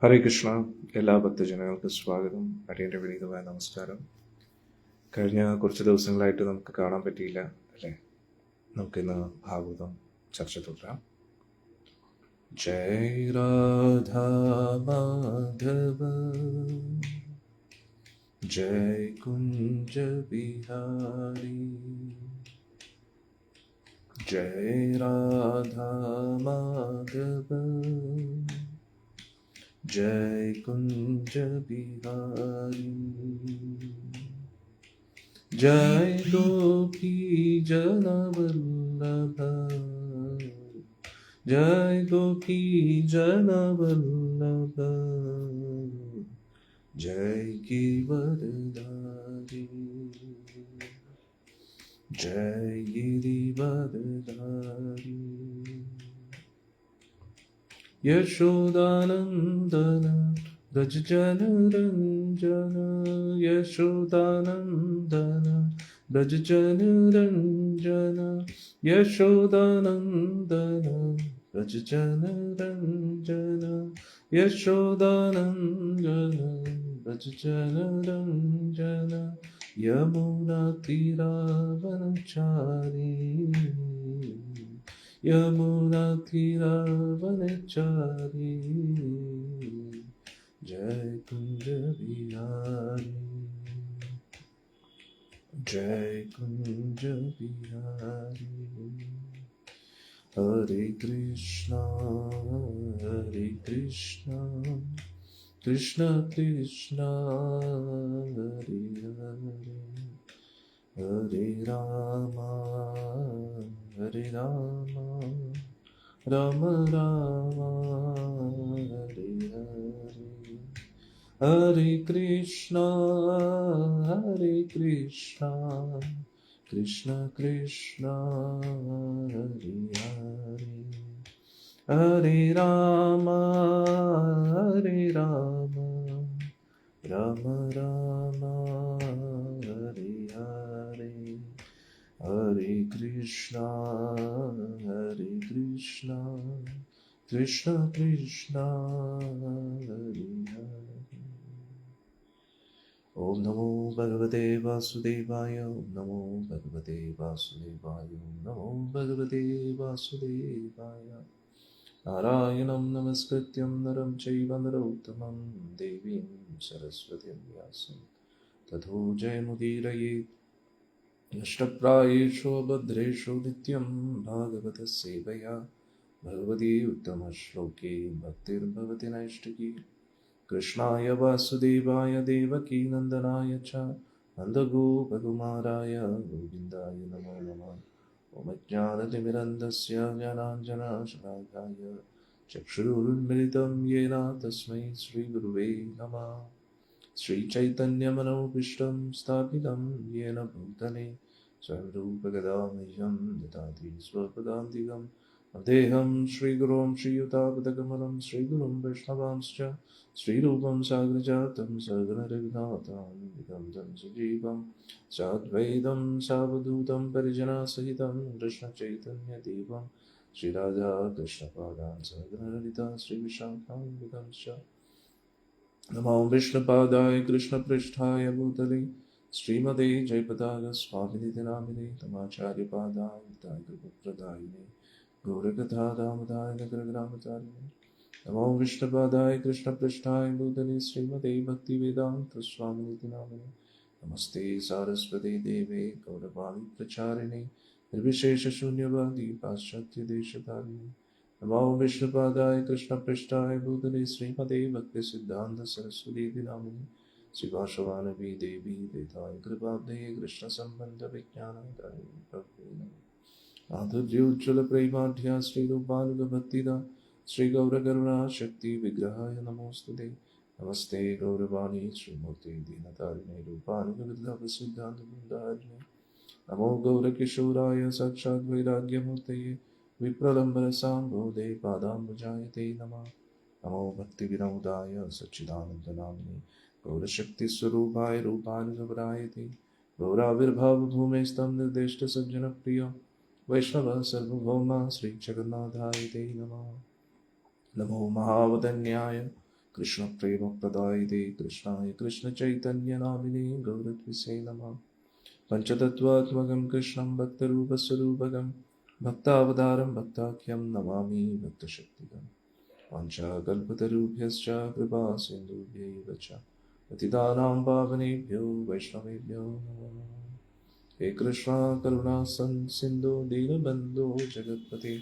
ഹരേ കൃഷ്ണ. എല്ലാ ഭക്തജനങ്ങൾക്കും സ്വാഗതം. അടിയൻ്റെ വിനീതമായ നമസ്കാരം. കഴിഞ്ഞ കുറച്ച് ദിവസങ്ങളായിട്ട് നമുക്ക് കാണാൻ പറ്റിയില്ല അല്ലേ? നമുക്കിന്ന് ഭാഗവതം ചർച്ച തുടരാം. ജയ് രാധാ മാധവ ജയ് കുഞ്ച ബിഹാരി ജയ് രാധാ മാധവ जय कुंज बिहारी जय गोपी जन वल्लभ जय गोपी जन वल्लभ जय गिरिवरधारी जय गिरिवरधारी यशोदानंदन व्रज जन रंजन यशोदानंदन व्रज जन रंजन यशोदानंदन व्रज जन रंजन यशोदानंदन व्रज जन रंजन यमुना तीरावनचारी यमुना तीरावनचारी जय कुंज बिहारी जय कुंज बिहारी हरे कृष्णा कृष्ण कृष्णा हरे हरे हरे रामा राम रामा हरे हरे हरे कृष्णा कृष्ण कृष्णा हरे हरे हरे रामा राम रामा हरे हरे हरे कृष्णा कृष्ण कृष्णा हरे हरे। ओम नमो भगवते वासुदेवाय ओम नमो भगवते वासुदेवाय ओम नमो भगवते वासुदेवाय। नारायणं नमस्कृत्यं नरं चैव नरोत्तमं देवीं सरस्वतीं व्यासं ततो जयमुदीरयेत्। नष्टप्रायेषु भद्रेषु नित्यं भागवतः सेवया भगवती उत्तमश्लोके भक्तिर्भवति नैष्टिकी। कृष्णाय वासुदेवाय देवकी नन्दनाय च नन्दगोपकुमाराय गोविन्दाय नमो नमः। ॐ अज्ञानतिमिरन्धस्य ज्ञानाञ्जनशलाकाय चक्षुरुन्मिलितं येन तस्मै श्रीगुरुवे नमः। श्रीचैतन्यमनोभीष्टं स्थापितं येन भूतले स्वयं रूपकदा मह्यं ददाति स्वपदान्तिकं। वन्देऽहं श्रीगुरुं श्रीयुतापदकमलं श्रीगुरुं वैष्णवांश्च श्रीरूपं साग्रजातं सगणरघुनाथान्वितं तं सजीवं साद्वैतं सावधूतं परिजनसहितं कृष्णचैतन्यदेवं श्रीराधा कृष्णपादान् सगणललिता श्रीविशाखान्वितंश्च। नमो विष्णुपादाय कृष्णपृष्ठाय भूतले श्रीमते जयपताकस्वामिनिति नामिने तमाचार्यपादाय कृपप्रदायिने गौरकथादामदाय नगरग्रामचारिणे। नमो विष्णुपादाय कृष्णपृष्ठाय भूतले श्रीमते भक्तिवेदान्तस्वामिनिति नामिने नमस्ते सारस्वती देवे गौरवाणी प्रचारिणे निर्विशेषशून्यवादी पाश्चात्यदेशतारिणे। नमो विष्णुपादाय कृष्णपृष्ठाय भूतले श्रीमते भक्तिसिद्धान्त सरस्वती नामिने श्रीवासवानवी देवी वेदाय कृपाब्धे कृष्णसम्बन्धविज्ञानदायिने माधुर्योज्ज्वलप्रेमाढ्या श्रीरूपानुगभक्तिदा श्रीगौरकरुणा शक्ति विग्रहाय नमोस्तुते। नमस्ते गौरवाणी श्रीमूर्ति दीनतारिणे रूपानुगविद्यावसिद्धान्तवृन्दारिणे। नमो गौरकिशोराय साक्षात् वैराग्यमूर्तये विप्रलम्बरसाम्भोधे पादाम्बुजायते नमः। नमो भक्तिविनोदाय सच्चिदानन्दनामिने गौरशक्तिस्वरूपाय रूपानुगवरायते गौराविर्भावभूमेस्तं निर्दिष्टसज्जनप्रिय वैष्णवः सर्वभौमा श्रीजगन्नाथाय ते नमः। नमो महावदन्याय कृष्णप्रेमप्रदायिते कृष्णाय कृष्णचैतन्यनामिने गौरद्विषे नमः। पञ्चतत्त्वात्मकं कृष्णं भक्तरूपस्वरूपकं भक्तावतारं भक्ताख्यं नमामि भक्तशक्तिकम्। वाञ्छाकल्पतरुभ्यश्च कृपासिन्धुभ्यैव च पतितानां पावनेभ्यो वैष्णवेभ्यो नमो नमः। हे कृष्णा करुणा सिन्धु दीनबन्धो जगत्पते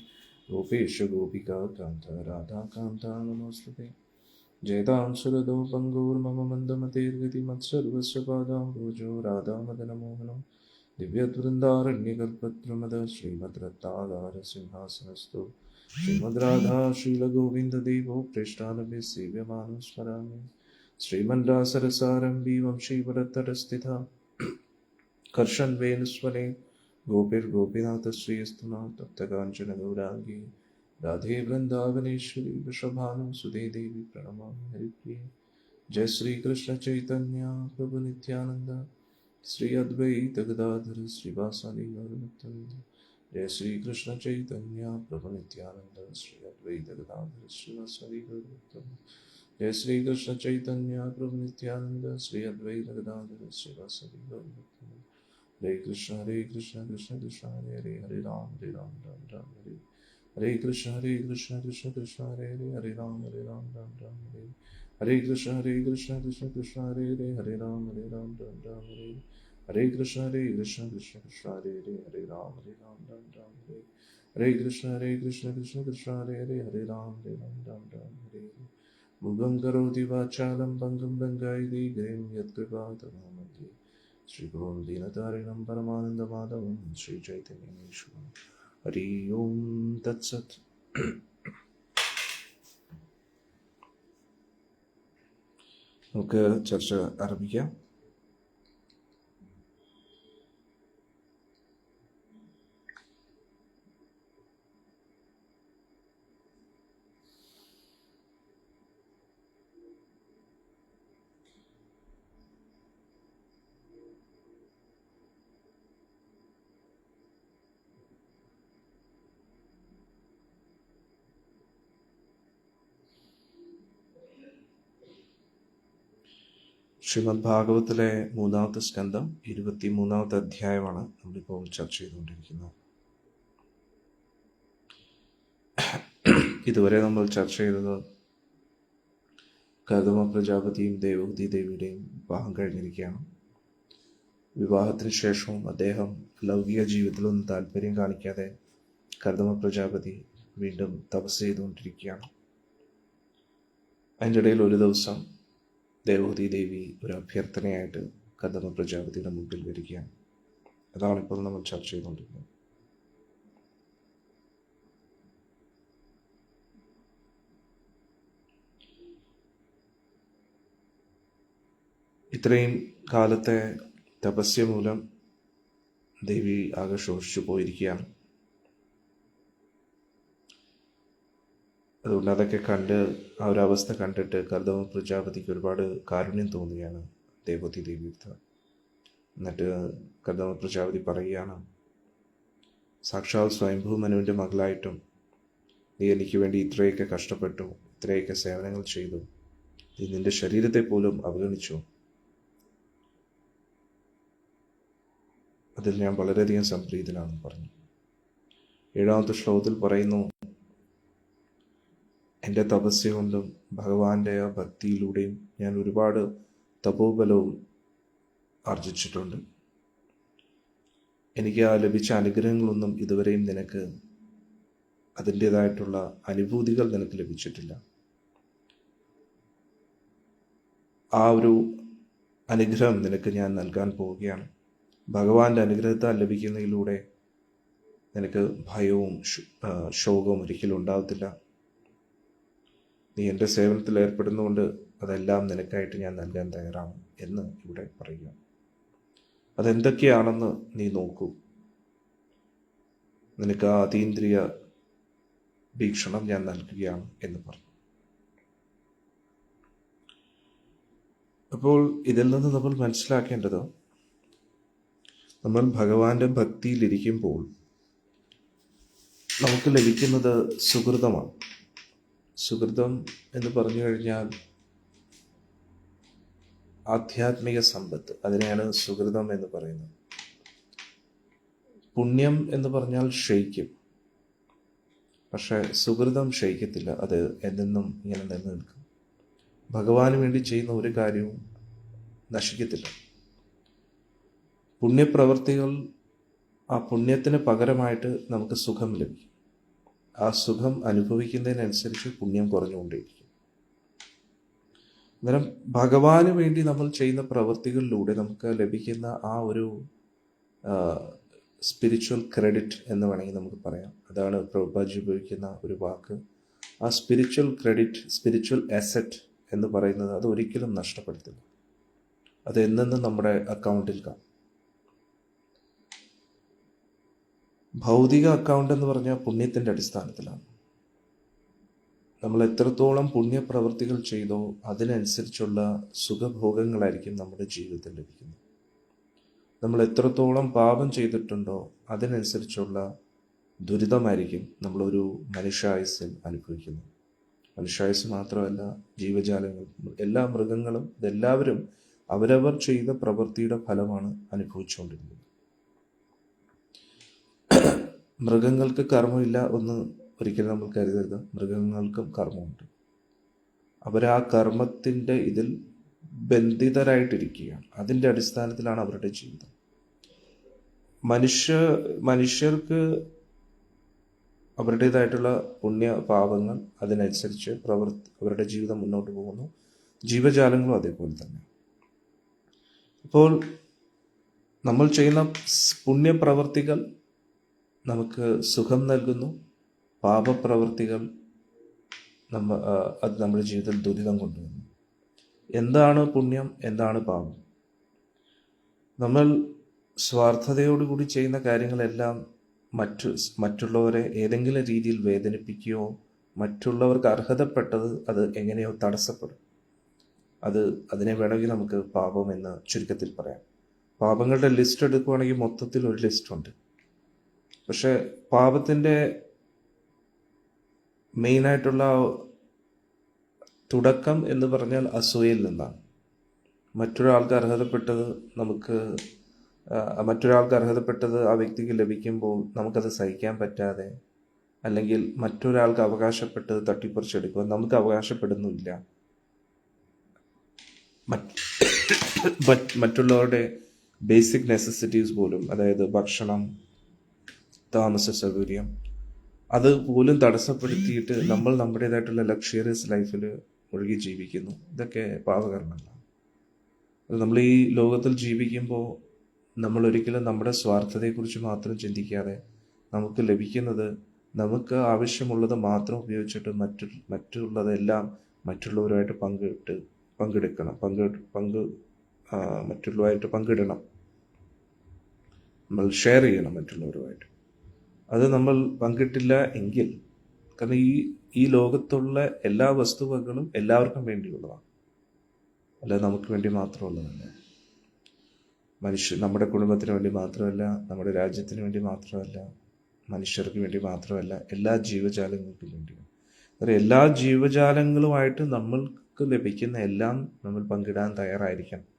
गोपेश गोपिका कान्त राधाकान्त नमोऽस्तुते। जयतां सुरदो पङ्गुर्मम मन्दमतेर्गतिमत्सर्वस्य पादाम्बोजो राधामदनमोहनं दिव्यवृन्दारण्यकल्पद्रुमद श्रीमद्रत्नागारसिंहासनस्थो श्रीमद्राधा शीलगोविन्ददेवो प्रेष्ठानभिः सेव्यमानं स्मरामि। श्रीमन्दासरसारम्भी वंशीवरतटस्थिता कर्षन्वेनुस्वने गोपीर्गोपीनाथश्रीस्तुना तप्तकाञ्चनगौराङ्गी राधे वृन्दावनेश्वरी वृषभानुसुते देवी प्रणमामि हरिप्रिये। जय श्री कृष्ण चैतन्य प्रभु नित्यानंद श्री अद्वैत गदाधर श्रीवासादि गौरभक्तवृंद। जय श्री कृष्ण चैतन्य प्रभु नित्यानंद श्री अद्वैत गदाधर श्रीवासादि गौरभक्तवृंद। जय श्री कृष्ण चैतन्य प्रभु नित्यानंद श्री अद्वैत गदाधर श्रीवासादि गौरभक्तवृंद। हरे कृष्ण कृष्ण कृष्ण हरे हरे हरे राम राम राम हरे हरे कृष्ण कृष्ण कृष्ण हरे हरे राम राम राम हरे हरे कृष्ण कृष्ण कृष्ण हरे हरे राम राम राम हरे हरे कृष्ण कृष्ण कृष्ण हरे राम राम हरे हरे कृष्ण कृष्ण कृष्ण हरे राम राम हरे। मुगं करोति वाचालं भङ्गं भङ्गायति गिरिं यत्कृपातमहमद्ये श्रीगुरुं दीनतारिणं परमानन्दमाधवं श्रीचैतन्येश्वरं हरि ओं तत्सत्। നമുക്ക് ചർച്ച ആരംഭിക്കാം. ശ്രീമദ് ഭാഗവത്തിലെ 3-ാമത്തെ സ്കന്ധം 23-ാമത്തെ അധ്യായമാണ് നമ്മളിപ്പോൾ ചർച്ച ചെയ്തുകൊണ്ടിരിക്കുന്നത്. ഇതുവരെ നമ്മൾ ചർച്ച ചെയ്തത് കർദമ പ്രജാപതിയും ദേവഹൂതി ദേവിയുടെയും വിവാഹം കഴിഞ്ഞിരിക്കുകയാണ്. വിവാഹത്തിന് ശേഷവും അദ്ദേഹം ലൗകിക ജീവിതത്തിലൊന്നും താല്പര്യം കാണിക്കാതെ കർദമ പ്രജാപതി വീണ്ടും തപസ് ചെയ്തുകൊണ്ടിരിക്കുകയാണ്. അതിൻ്റെ ഇടയിൽ ഒരു ദിവസം ദേവഹൂതി ദേവി ഒരു അഭ്യർത്ഥനയായിട്ട് കർദമ പ്രജാപതിയുടെ മുമ്പിൽ വരികയാണ്. അതാണിപ്പോൾ നമ്മൾ ചർച്ച ചെയ്തുകൊണ്ടിരിക്കുന്നത്. ഇത്രയും കാലത്തെ തപസ്യ മൂലം ദേവി ആകെ ശോഷിച്ചു പോയിരിക്കുകയാണ്. അതുകൊണ്ട് അതൊക്കെ കണ്ട് ആ ഒരു അവസ്ഥ കണ്ടിട്ട് കർദമ പ്രജാപതിക്ക് ഒരുപാട് കാരുണ്യം തോന്നുകയാണ് ദേവഹൂതി ദേവിയുടെ. എന്നിട്ട് കർദമ പ്രജാപതി പറയുകയാണ്, സാക്ഷാൽ സ്വയംഭൂ മനുവിൻ്റെ മകളായിട്ടും നീ എനിക്ക് വേണ്ടി ഇത്രയൊക്കെ കഷ്ടപ്പെട്ടു, ഇത്രയൊക്കെ സേവനങ്ങൾ ചെയ്തു, നീ നിന്റെ ശരീരത്തെ പോലും അവഗണിച്ചു. അതിൽ ഞാൻ വളരെയധികം സംപ്രീതനാണെന്ന് പറഞ്ഞു. 7-ാമത്തെ ശ്ലോകത്തിൽ പറയുന്നു, എൻ്റെ തപസ്യ കൊണ്ടും ഭഗവാന്റെ ആ ഭക്തിയിലൂടെയും ഞാൻ ഒരുപാട് തപോബലവും ആർജിച്ചിട്ടുണ്ട്. എനിക്ക് ആ ലഭിച്ച അനുഗ്രഹങ്ങളൊന്നും ഇതുവരെയും നിനക്ക് അതിൻ്റേതായിട്ടുള്ള അനുഭൂതികൾ നിനക്ക് ലഭിച്ചിട്ടില്ല. ആ ഒരു അനുഗ്രഹം നിനക്ക് ഞാൻ നൽകാൻ പോവുകയാണ്. ഭഗവാന്റെ അനുഗ്രഹത്താൽ ലഭിക്കുന്നതിലൂടെ നിനക്ക് ഭയവും ശോകവും ഒരിക്കലും ഉണ്ടാകത്തില്ല. നീ എൻ്റെ സേവനത്തിൽ ഏർപ്പെടുന്നതുകൊണ്ട് അതെല്ലാം നിനക്കായിട്ട് ഞാൻ നൽകാൻ തയ്യാറാണ് എന്ന് ഇവിടെ പറയുക. അതെന്തൊക്കെയാണെന്ന് നീ നോക്കൂ. നിനക്ക് ആ അതീന്ദ്രിയ വീക്ഷണം ഞാൻ നൽകുകയാണ് എന്ന് പറഞ്ഞു. അപ്പോൾ ഇതിൽ നിന്ന് നമ്മൾ മനസ്സിലാക്കേണ്ടത്, നമ്മൾ ഭഗവാന്റെ ഭക്തിയിലിരിക്കുമ്പോൾ നമുക്ക് ലഭിക്കുന്നത് സുഹൃതമാണ്. സുഹൃതം എന്ന് പറഞ്ഞു കഴിഞ്ഞാൽ ആധ്യാത്മിക സമ്പത്ത്, അതിനെയാണ് സുഹൃതം എന്ന് പറയുന്നത്. പുണ്യം എന്ന് പറഞ്ഞാൽ ക്ഷയിക്കും, പക്ഷെ സുഹൃതം ക്ഷയിക്കത്തില്ല. അത് എന്നെന്നും ഇങ്ങനെ നിലനിൽക്കും. ഭഗവാന് വേണ്ടി ചെയ്യുന്ന ഒരു കാര്യവും നശിക്കത്തില്ല. പുണ്യപ്രവർത്തികൾ, ആ പുണ്യത്തിന് പകരമായിട്ട് നമുക്ക് സുഖം ലഭിക്കും. ആ സുഖം അനുഭവിക്കുന്നതിനനുസരിച്ച് പുണ്യം കുറഞ്ഞുകൊണ്ടേയിരിക്കും. അന്നേരം ഭഗവാന് വേണ്ടി നമ്മൾ ചെയ്യുന്ന പ്രവൃത്തികളിലൂടെ നമുക്ക് ലഭിക്കുന്ന ആ ഒരു സ്പിരിച്വൽ ക്രെഡിറ്റ് എന്ന് വേണമെങ്കിൽ നമുക്ക് പറയാം. അതാണ് പ്രഭുപാദ് ഉപയോഗിക്കുന്ന ഒരു വാക്ക്. ആ സ്പിരിച്വൽ ക്രെഡിറ്റ്, സ്പിരിച്വൽ അസറ്റ് എന്ന് പറയുന്നത് അത് ഒരിക്കലും നഷ്ടപ്പെടുത്തില്ല. അത് എന്നെന്നും നമ്മുടെ അക്കൗണ്ടിൽ കാണും. ഭൗതിക അക്കൗണ്ട് എന്ന് പറഞ്ഞാൽ പുണ്യത്തിൻ്റെ അടിസ്ഥാനത്തിലാണ്. നമ്മൾ എത്രത്തോളം പുണ്യപ്രവൃത്തികൾ ചെയ്തോ അതിനനുസരിച്ചുള്ള സുഖഭോഗങ്ങളായിരിക്കും നമ്മുടെ ജീവിതത്തിൽ ലഭിക്കുന്നത്. നമ്മൾ എത്രത്തോളം പാപം ചെയ്തിട്ടുണ്ടോ അതിനനുസരിച്ചുള്ള ദുരിതമായിരിക്കും നമ്മളൊരു മനുഷ്യായുസ്സിൽ അനുഭവിക്കുന്നത്. മനുഷ്യായുസ് മാത്രമല്ല, ജീവജാലങ്ങൾ, എല്ലാ മൃഗങ്ങളും, ഇതെല്ലാവരും അവരവർ ചെയ്ത പ്രവൃത്തിയുടെ ഫലമാണ് അനുഭവിച്ചുകൊണ്ടിരിക്കുന്നത്. മൃഗങ്ങൾക്ക് കർമ്മമില്ല എന്ന് ഒരിക്കലും നമ്മൾ കരുതരുത്. മൃഗങ്ങൾക്കും കർമ്മമുണ്ട്. അവരാ കർമ്മത്തിൻ്റെ ഇതിൽ ബന്ധിതരായിട്ടിരിക്കുകയാണ്. അതിൻ്റെ അടിസ്ഥാനത്തിലാണ് അവരുടെ ജീവിതം. മനുഷ്യർക്ക് അവരുടേതായിട്ടുള്ള പുണ്യ പാപങ്ങൾ, അതിനനുസരിച്ച് അവരുടെ ജീവിതം മുന്നോട്ട് പോകുന്നു. ജീവജാലങ്ങളും അതേപോലെ തന്നെ. അപ്പോൾ നമ്മൾ ചെയ്യുന്ന പുണ്യപ്രവർത്തികൾ നമുക്ക് സുഖം നൽകുന്നു. പാപപ്രവൃത്തികൾ അത് നമ്മുടെ ജീവിതത്തിൽ ദുരിതം കൊണ്ടുവരുന്നു. എന്താണ് പുണ്യം, എന്താണ് പാപം? നമ്മൾ സ്വാർത്ഥതയോടുകൂടി ചെയ്യുന്ന കാര്യങ്ങളെല്ലാം മറ്റുള്ളവരെ ഏതെങ്കിലും രീതിയിൽ വേദനിപ്പിക്കുകയോ മറ്റുള്ളവർക്ക് അർഹതപ്പെട്ടത് അത് എങ്ങനെയോ തടസ്സപ്പെടും. അതിനെ വേണമെങ്കിൽ നമുക്ക് പാപം എന്ന് ചുരുക്കത്തിൽ പറയാം. പാപങ്ങളുടെ ലിസ്റ്റ് എടുക്കുകയാണെങ്കിൽ മൊത്തത്തിൽ ഒരു ലിസ്റ്റുണ്ട്. പക്ഷെ പാപത്തിൻ്റെ മെയിനായിട്ടുള്ള തുടക്കം എന്ന് പറഞ്ഞാൽ അസൂയയിൽ നിന്നാണ്. മറ്റൊരാൾക്ക് അർഹതപ്പെട്ടത് ആ വ്യക്തിക്ക് ലഭിക്കുമ്പോൾ നമുക്കത് സഹിക്കാൻ പറ്റാതെ, അല്ലെങ്കിൽ മറ്റൊരാൾക്ക് അവകാശപ്പെട്ടത് തട്ടിപ്പറിച്ചെടുക്കുക, നമുക്ക് അവകാശപ്പെടുന്നില്ല. മറ്റുള്ളവരുടെ ബേസിക് നെസസിറ്റീസ് പോലും, അതായത് ഭക്ഷണം, താമസ സൗകര്യം, അത് പോലും തടസ്സപ്പെടുത്തിയിട്ട് നമ്മൾ നമ്മുടേതായിട്ടുള്ള ലക്ഷറിയസ് ലൈഫിൽ ഒഴുകി ജീവിക്കുന്നു. ഇതൊക്കെ പാപകർമ്മങ്ങളാണ്. നമ്മൾ ഈ ലോകത്തിൽ ജീവിക്കുമ്പോൾ നമ്മൾ ഒരിക്കലും നമ്മുടെ സ്വാർത്ഥതയെക്കുറിച്ച് മാത്രം ചിന്തിക്കാതെ നമുക്ക് ലഭിക്കുന്നത്, നമുക്ക് ആവശ്യമുള്ളത് മാത്രം ഉപയോഗിച്ചിട്ട് മറ്റുള്ളതെല്ലാം മറ്റുള്ളവരുമായിട്ട് മറ്റുള്ളവരുമായിട്ട് പങ്കിടണം. നമ്മൾ ഷെയർ ചെയ്യണം മറ്റുള്ളവരുമായിട്ട്. അത് നമ്മൾ പങ്കിട്ടില്ല എങ്കിൽ, കാരണം ഈ ലോകത്തുള്ള എല്ലാ വസ്തുവകകളും എല്ലാവർക്കും വേണ്ടിയുള്ളതാണ്, അല്ല നമുക്ക് വേണ്ടി മാത്രമുള്ളതല്ല. നമ്മുടെ കുടുംബത്തിന് വേണ്ടി മാത്രമല്ല, നമ്മുടെ രാജ്യത്തിന് വേണ്ടി മാത്രമല്ല, മനുഷ്യർക്ക് വേണ്ടി മാത്രമല്ല, എല്ലാ ജീവജാലങ്ങൾക്കും വേണ്ടിയാണ്. അതായത് എല്ലാ ജീവജാലങ്ങളുമായിട്ട് നമ്മൾക്ക് ലഭിക്കുന്ന എല്ലാം നമ്മൾ പങ്കിടാൻ തയ്യാറായിരിക്കണം.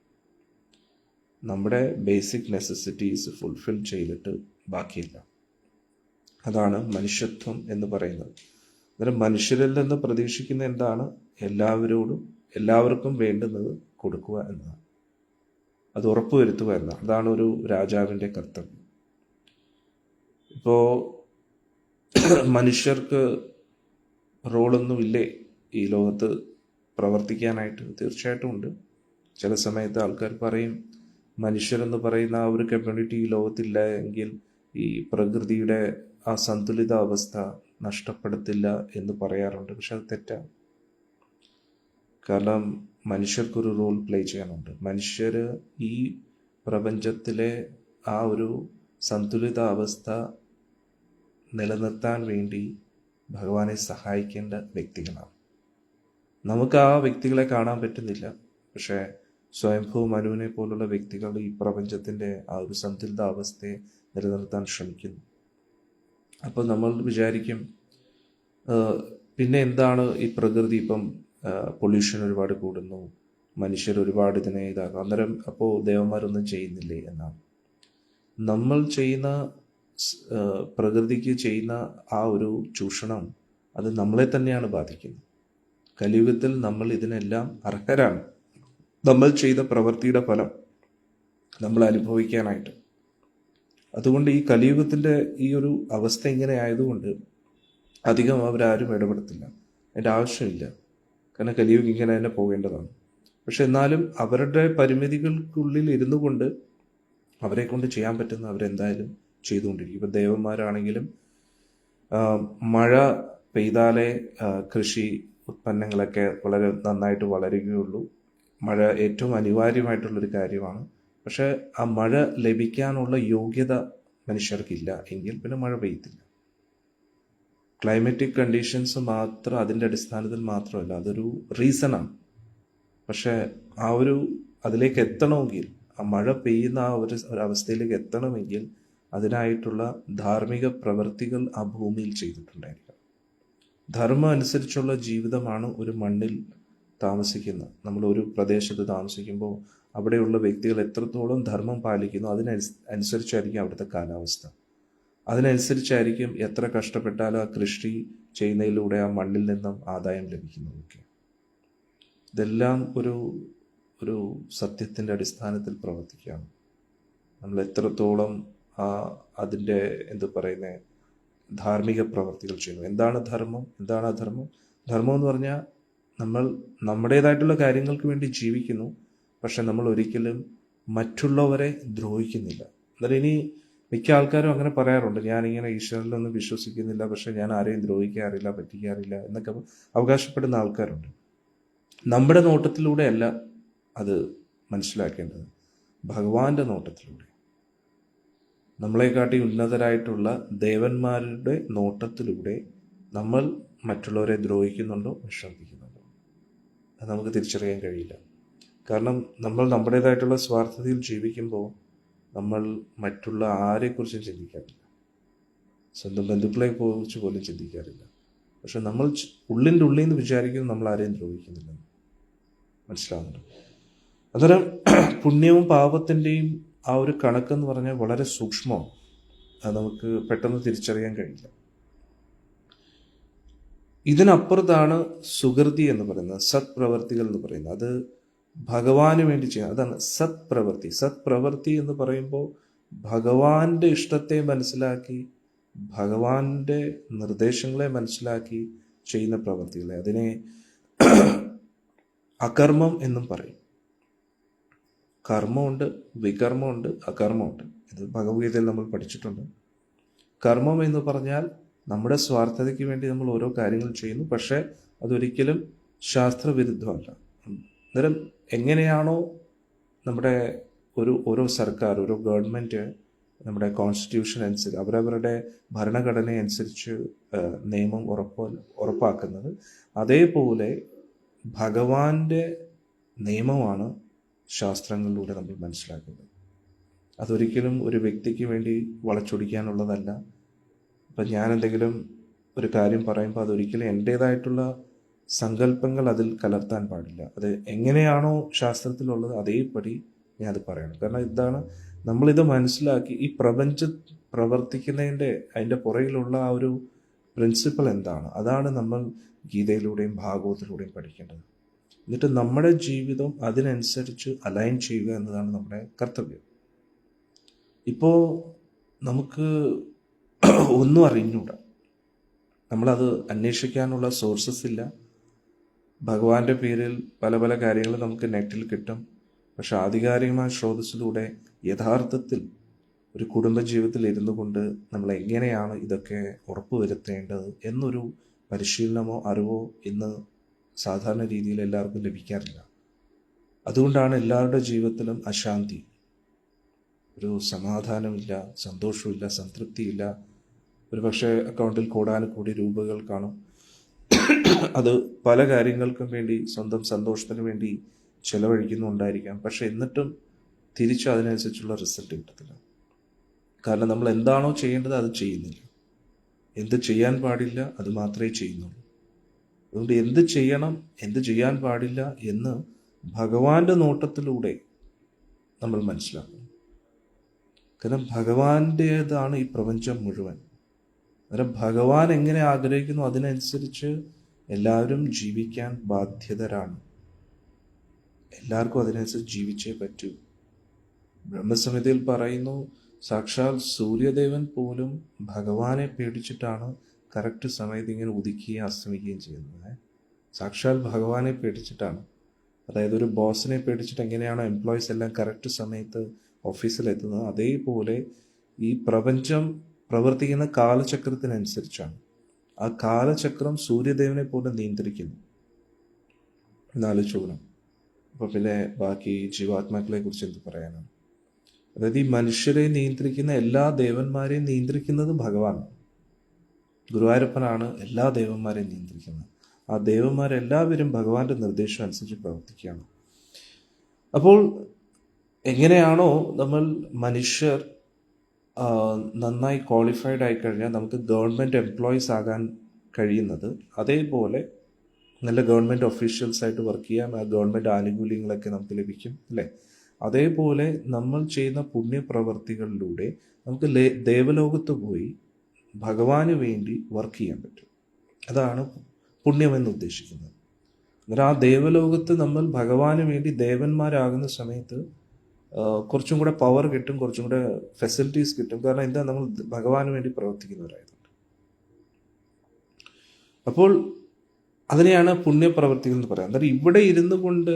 നമ്മുടെ ബേസിക് നെസസിറ്റീസ് ഫുൾഫിൽ ചെയ്തിട്ട് ബാക്കിയില്ല. അതാണ് മനുഷ്യത്വം എന്ന് പറയുന്നത്. അന്നേരം മനുഷ്യരിൽ നിന്ന് പ്രതീക്ഷിക്കുന്ന എന്താണ്? എല്ലാവർക്കും വേണ്ടുന്നത് കൊടുക്കുക എന്നതാണ്. അത് ഉറപ്പുവരുത്തുക എന്നതാണ്. അതാണ് ഒരു രാജാവിൻ്റെ കർത്തവ്യം. ഇപ്പോൾ മനുഷ്യർക്ക് റോളൊന്നുമില്ലേ ഈ ലോകത്ത് പ്രവർത്തിക്കാനായിട്ട്? തീർച്ചയായിട്ടും ഉണ്ട്. ചില സമയത്ത് ആൾക്കാർ പറയും, മനുഷ്യരെന്ന് പറയുന്ന ആ ഒരു കമ്മ്യൂണിറ്റി ഈ ലോകത്തില്ല എങ്കിൽ ഈ പ്രകൃതിയുടെ ആ സന്തുലിത അവസ്ഥ നഷ്ടപ്പെടുത്തില്ല എന്ന് പറയാറുണ്ട്. പക്ഷെ അത് തെറ്റാണ്. കാരണം മനുഷ്യർക്കൊരു റോൾ പ്ലേ ചെയ്യാനുണ്ട്. മനുഷ്യർ ഈ പ്രപഞ്ചത്തിലെ ആ ഒരു സന്തുലിത അവസ്ഥ നിലനിർത്താൻ വേണ്ടി ഭഗവാനെ സഹായിക്കേണ്ട വ്യക്തികളാണ്. നമുക്ക് ആ വ്യക്തികളെ കാണാൻ പറ്റുന്നില്ല. പക്ഷേ സ്വയംഭൂ മനുവിനെ പോലുള്ള വ്യക്തികൾ ഈ പ്രപഞ്ചത്തിൻ്റെ ആ ഒരു സന്തുലിത അവസ്ഥയെ നിലനിർത്താൻ ശ്രമിക്കുന്നു. അപ്പോൾ നമ്മൾ വിചാരിക്കും, പിന്നെ എന്താണ് ഈ പ്രകൃതി? ഇപ്പം പൊല്യൂഷൻ ഒരുപാട് കൂടുന്നു, മനുഷ്യർ ഒരുപാട് ഇതിനെ ഇതാക്കും. അന്നേരം അപ്പോൾ ദേവന്മാരൊന്നും ചെയ്യുന്നില്ലേ എന്നാണ്. നമ്മൾ ചെയ്യുന്ന പ്രകൃതിക്ക് ചെയ്യുന്ന ആ ഒരു ചൂഷണം അത് നമ്മളെ തന്നെയാണ് ബാധിക്കുന്നത്. കലിയുഗത്തിൽ നമ്മൾ ഇതിനെല്ലാം അർഹരാണ്. നമ്മൾ ചെയ്ത പ്രവൃത്തിയുടെ ഫലം നമ്മൾ അനുഭവിക്കാനായിട്ട്. അതുകൊണ്ട് ഈ കലിയുഗത്തിൻ്റെ ഈ ഒരു അവസ്ഥ ഇങ്ങനെ ആയതുകൊണ്ട് അധികം അവരാരും ഇടപെടത്തില്ല. അതിൻ്റെ ആവശ്യമില്ല. കാരണം കലിയുഗം ഇങ്ങനെ തന്നെ പോകേണ്ടതാണ്. പക്ഷെ എന്നാലും അവരുടെ പരിമിതികൾക്കുള്ളിൽ ഇരുന്നു കൊണ്ട് അവരെ കൊണ്ട് ചെയ്യാൻ പറ്റുന്ന അവരെന്തായാലും ചെയ്തുകൊണ്ടിരിക്കും. ഇപ്പം ദേവന്മാരാണെങ്കിലും മഴ പെയ്താലേ കൃഷി ഉത്പന്നങ്ങളൊക്കെ വളരെ നന്നായിട്ട് വളരുകയുള്ളൂ. മഴ ഏറ്റവും അനിവാര്യമായിട്ടുള്ളൊരു കാര്യമാണ്. പക്ഷെ ആ മഴ ലഭിക്കാനുള്ള യോഗ്യത മനുഷ്യർക്കില്ല എങ്കിൽ പിന്നെ മഴ പെയ്യത്തില്ല. ക്ലൈമറ്റിക് കണ്ടീഷൻസ് മാത്രം അതിൻ്റെ അടിസ്ഥാനത്തിൽ മാത്രമല്ല, അതൊരു റീസണാണ്. പക്ഷെ ആ ഒരു അതിലേക്ക് എത്തണമെങ്കിൽ, ആ മഴ പെയ്യുന്ന ആ ഒരു അവസ്ഥയിലേക്ക് എത്തണമെങ്കിൽ അതിനായിട്ടുള്ള ധാർമ്മിക പ്രവൃത്തികൾ ആ ഭൂമിയിൽ ചെയ്തിട്ടുണ്ടായിരിക്കണം. ധർമ്മം അനുസരിച്ചുള്ള ജീവിതമാണ് ഒരു മണ്ണിൽ താമസിക്കുന്നത്. നമ്മൾ ഒരു പ്രദേശത്ത് താമസിക്കുമ്പോൾ അവിടെയുള്ള വ്യക്തികൾ എത്രത്തോളം ധർമ്മം പാലിക്കുന്നു അതിനനുസരിച്ചായിരിക്കും അവിടുത്തെ കാലാവസ്ഥ. അതിനനുസരിച്ചായിരിക്കും എത്ര കഷ്ടപ്പെട്ടാലും ആ കൃഷി ചെയ്യുന്നതിലൂടെ ആ മണ്ണിൽ നിന്നും ആദായം ലഭിക്കുന്നതൊക്കെ. ഇതെല്ലാം ഒരു സത്യത്തിൻ്റെ അടിസ്ഥാനത്തിൽ പ്രവർത്തിക്കുകയാണ്. നമ്മൾ എത്രത്തോളം അതിൻ്റെ ധാർമ്മിക പ്രവർത്തികൾ ചെയ്യുന്നു. എന്താണ് ധർമ്മം, എന്താണ് അധർമ്മം? ധർമ്മം എന്ന് പറഞ്ഞാൽ നമ്മൾ നമ്മുടേതായിട്ടുള്ള കാര്യങ്ങൾക്ക് വേണ്ടി ജീവിക്കുന്നു, പക്ഷെ നമ്മൾ ഒരിക്കലും മറ്റുള്ളവരെ ദ്രോഹിക്കുന്നില്ല. എന്നാൽ ഇനി മിക്ക ആൾക്കാരും അങ്ങനെ പറയാറുണ്ട്, ഞാനിങ്ങനെ ഈശ്വരനിലൊന്നും വിശ്വസിക്കുന്നില്ല, പക്ഷെ ഞാൻ ആരെയും ദ്രോഹിക്കാറില്ല, പറ്റിക്കാറില്ല എന്നൊക്കെ അവകാശപ്പെടുന്ന ആൾക്കാരുണ്ട്. നമ്മുടെ നോട്ടത്തിലൂടെയല്ല അത് മനസ്സിലാക്കേണ്ടത്, ഭഗവാന്റെ നോട്ടത്തിലൂടെ. നമ്മളെക്കാട്ടി ഉന്നതരായിട്ടുള്ള ദേവന്മാരുടെ നോട്ടത്തിലൂടെ നമ്മൾ മറ്റുള്ളവരെ ദ്രോഹിക്കുന്നുണ്ടോ, വിശ്രമിക്കുന്നുണ്ടോ, അത് നമുക്ക് തിരിച്ചറിയാൻ കഴിയില്ല. കാരണം നമ്മൾ നമ്മുടേതായിട്ടുള്ള സ്വാർത്ഥതയിൽ ജീവിക്കുമ്പോൾ നമ്മൾ മറ്റുള്ള ആരെക്കുറിച്ചും ചിന്തിക്കാറില്ല, സ്വന്തം ബന്ധുക്കളെ കുറിച്ച് പോലും ചിന്തിക്കാറില്ല. പക്ഷെ നമ്മൾ ഉള്ളിൻ്റെ ഉള്ളിൽ നിന്ന് വിചാരിക്കുന്നു നമ്മൾ ആരെയും ദ്രോഹിക്കുന്നില്ലെന്ന്. മനസ്സിലാവുന്നുണ്ട്? അന്നേരം പുണ്യവും പാപത്തിൻ്റെയും ആ ഒരു കണക്കെന്ന് പറഞ്ഞാൽ വളരെ സൂക്ഷ്മമാണ്. അത് നമുക്ക് പെട്ടെന്ന് തിരിച്ചറിയാൻ കഴിയില്ല. ഇതിനപ്പുറത്താണ് സുകൃതി എന്ന് പറയുന്നത്, സത്പ്രവർത്തികൾ എന്ന് പറയുന്നത്. അത് ഭഗവാന് വേണ്ടി ചെയ്യുക, അതാണ് സത്പ്രവൃത്തി. സത്പ്രവൃത്തി എന്ന് പറയുമ്പോൾ ഭഗവാന്റെ ഇഷ്ടത്തെ മനസ്സിലാക്കി, ഭഗവാന്റെ നിർദ്ദേശങ്ങളെ മനസ്സിലാക്കി ചെയ്യുന്ന പ്രവൃത്തികളെ, അതിനെ അകർമ്മം എന്നും പറയും. കർമ്മമുണ്ട്, വികർമ്മമുണ്ട്, അകർമ്മമുണ്ട്. ഇത് ഭഗവത്ഗീതയിൽ നമ്മൾ പഠിച്ചിട്ടുണ്ട്. കർമ്മം എന്ന് പറഞ്ഞാൽ നമ്മുടെ സ്വാർത്ഥതയ്ക്ക് വേണ്ടി നമ്മൾ ഓരോ കാര്യങ്ങൾ ചെയ്യുന്നു, പക്ഷേ അതൊരിക്കലും ശാസ്ത്രവിരുദ്ധമല്ല. അന്നേരം എങ്ങനെയാണോ നമ്മുടെ ഓരോ സർക്കാർ, ഓരോ ഗവൺമെൻറ് നമ്മുടെ കോൺസ്റ്റിറ്റ്യൂഷൻ അനുസരിച്ച്, അവരവരുടെ ഭരണഘടന അനുസരിച്ച് നിയമം ഉറപ്പാക്കുന്നത്, അതേപോലെ ഭഗവാന്റെ നിയമമാണ് ശാസ്ത്രങ്ങളിലൂടെ നമ്മൾ മനസ്സിലാക്കുന്നത്. അതൊരിക്കലും ഒരു വ്യക്തിക്ക് വേണ്ടി വളച്ചൊടിക്കാനുള്ളതല്ല. ഇപ്പം ഞാൻ എന്തെങ്കിലും ഒരു കാര്യം പറയുമ്പോൾ അതൊരിക്കലും എൻ്റേതായിട്ടുള്ള സങ്കല്പങ്ങൾ അതിൽ കലർത്താൻ പാടില്ല. അത് എങ്ങനെയാണോ ശാസ്ത്രത്തിലുള്ളത് അതേപടി ഞാൻ അത് പറയണം. കാരണം ഇതാണ് നമ്മളിത് മനസ്സിലാക്കി ഈ പ്രവർത്തിക്കുന്നതിൻ്റെ അതിൻ്റെ പുറകിലുള്ള ആ ഒരു പ്രിൻസിപ്പൽ എന്താണ്, അതാണ് നമ്മൾ ഗീതയിലൂടെയും ഭാഗവതത്തിലൂടെയും പഠിക്കേണ്ടത്. എന്നിട്ട് നമ്മുടെ ജീവിതം അതിനനുസരിച്ച് അലൈൻ ചെയ്യുക എന്നതാണ് നമ്മുടെ കർത്തവ്യം. ഇപ്പോൾ നമുക്ക് ഒന്നും അറിഞ്ഞൂടാ, നമ്മളത് അന്വേഷിക്കാനുള്ള സോഴ്സസ് ഇല്ല. ഭഗവാന്റെ പേരിൽ പല പല കാര്യങ്ങൾ നമുക്ക് നെറ്റിൽ കിട്ടും. പക്ഷെ ആധികാരികമായ സ്രോതസ്സിലൂടെ യഥാർത്ഥത്തിൽ ഒരു കുടുംബജീവിതത്തിൽ ഇരുന്നു കൊണ്ട് നമ്മൾ എങ്ങനെയാണ് ഇതൊക്കെ ഉറപ്പുവരുത്തേണ്ടത് എന്നൊരു പരിശീലനമോ അറിവോ ഇന്ന് സാധാരണ രീതിയിൽ എല്ലാവർക്കും ലഭിക്കാറില്ല. അതുകൊണ്ടാണ് എല്ലാവരുടെ ജീവിതത്തിലും അശാന്തി, ഒരു സമാധാനമില്ല, സന്തോഷമില്ല, സംതൃപ്തിയില്ല. ഒരു പക്ഷേ അക്കൗണ്ടിൽ കോടാനുകോടി രൂപകൾ കാണും, അത് പല കാര്യങ്ങൾക്കും വേണ്ടി, സ്വന്തം സന്തോഷത്തിന് വേണ്ടി ചെലവഴിക്കുന്നുണ്ടായിരിക്കാം. പക്ഷെ എന്നിട്ടും തിരിച്ചും അതിനനുസരിച്ചുള്ള റിസൾട്ട് കിട്ടത്തില്ല. കാരണം നമ്മൾ എന്താണോ ചെയ്യേണ്ടത് അത് ചെയ്യുന്നില്ല, എന്ത് ചെയ്യാൻ പാടില്ല അത് മാത്രമേ ചെയ്യുന്നുള്ളൂ. അതുകൊണ്ട് എന്ത് ചെയ്യണം, എന്ത് ചെയ്യാൻ പാടില്ല എന്ന് ഭഗവാന്റെ നോട്ടത്തിലൂടെ നമ്മൾ മനസ്സിലാക്കണം. കാരണം ഭഗവാന്റേതാണ് ഈ പ്രപഞ്ചം മുഴുവൻ. അന്നേരം ഭഗവാൻ എങ്ങനെ ആഗ്രഹിക്കുന്നു അതിനനുസരിച്ച് എല്ലാവരും ജീവിക്കാൻ ബാധ്യതരാണ്. എല്ലാവർക്കും അതിനനുസരിച്ച് ജീവിച്ചേ പറ്റൂ. ബ്രഹ്മസമിതിയിൽ പറയുന്നു, സാക്ഷാൽ സൂര്യദേവൻ പോലും ഭഗവാനെ പേടിച്ചിട്ടാണ് കറക്റ്റ് സമയത്ത് ഇങ്ങനെ ഉദിക്കുകയും അസ്തമിക്കുകയും ചെയ്യുന്നത്. സാക്ഷാൽ ഭഗവാനെ പേടിച്ചിട്ടാണ്. അതായത് ഒരു ബോസിനെ പേടിച്ചിട്ട് എങ്ങനെയാണോ എംപ്ലോയീസ് എല്ലാം കറക്റ്റ് സമയത്ത് ഓഫീസിലെത്തുന്നത്, അതേപോലെ ഈ പ്രപഞ്ചം പ്രവർത്തിക്കുന്ന കാലചക്രത്തിനനുസരിച്ചാണ്. ആ കാലചക്രം സൂര്യദേവനെ പോലെ നിയന്ത്രിക്കുന്നു. എന്നാലോചിക്കണം. അപ്പോൾ പിന്നെ ബാക്കി ജീവാത്മാക്കളെ കുറിച്ച് എന്ത് പറയാനാണ്? അതായത് ഈ മനുഷ്യരെ നിയന്ത്രിക്കുന്ന എല്ലാ ദേവന്മാരെയും നിയന്ത്രിക്കുന്നത് ഭഗവാനാണ്. ഗുരുവായൂരപ്പനാണ് എല്ലാ ദേവന്മാരെയും നിയന്ത്രിക്കുന്നത്. ആ ദേവന്മാരെല്ലാവരും ഭഗവാന്റെ നിർദ്ദേശം അനുസരിച്ച് പ്രവർത്തിക്കുകയാണ്. അപ്പോൾ എങ്ങനെയാണോ നമ്മൾ മനുഷ്യർ നന്നായി ക്വാളിഫൈഡ് ആയി കഴിഞ്ഞാൽ നമുക്ക് ഗവൺമെൻറ് എംപ്ലോയീസ് ആകാൻ കഴിയുന്നത്, അതേപോലെ നല്ല ഗവൺമെൻറ് ഒഫീഷ്യൽസ് ആയിട്ട് വർക്ക് ചെയ്യാം, ആ ഗവൺമെൻറ് ആനുകൂല്യങ്ങളൊക്കെ നമുക്ക് ലഭിക്കും, അല്ലേ? അതേപോലെ നമ്മൾ ചെയ്യുന്ന പുണ്യപ്രവർത്തികളിലൂടെ നമുക്ക് ദേവലോകത്ത് പോയി ഭഗവാന് വേണ്ടി വർക്ക് ചെയ്യാൻ പറ്റും. അതാണ് പുണ്യമെന്ന് ഉദ്ദേശിക്കുന്നത്. അന്നേരം ആ ദേവലോകത്ത് നമ്മൾ ഭഗവാന് വേണ്ടി ദേവന്മാരാകുന്ന സമയത്ത് കുറച്ചും കൂടെ പവർ കിട്ടും, കുറച്ചും കൂടെ ഫെസിലിറ്റീസ് കിട്ടും. കാരണം എന്താ, നമ്മൾ ഭഗവാന് വേണ്ടി പ്രവർത്തിക്കുന്നവരായതുകൊണ്ട്. അപ്പോൾ അതിനെയാണ് പുണ്യപ്രവർത്തികൾ എന്ന് പറയുന്നത്. അന്നേരം ഇവിടെ ഇരുന്നു കൊണ്ട്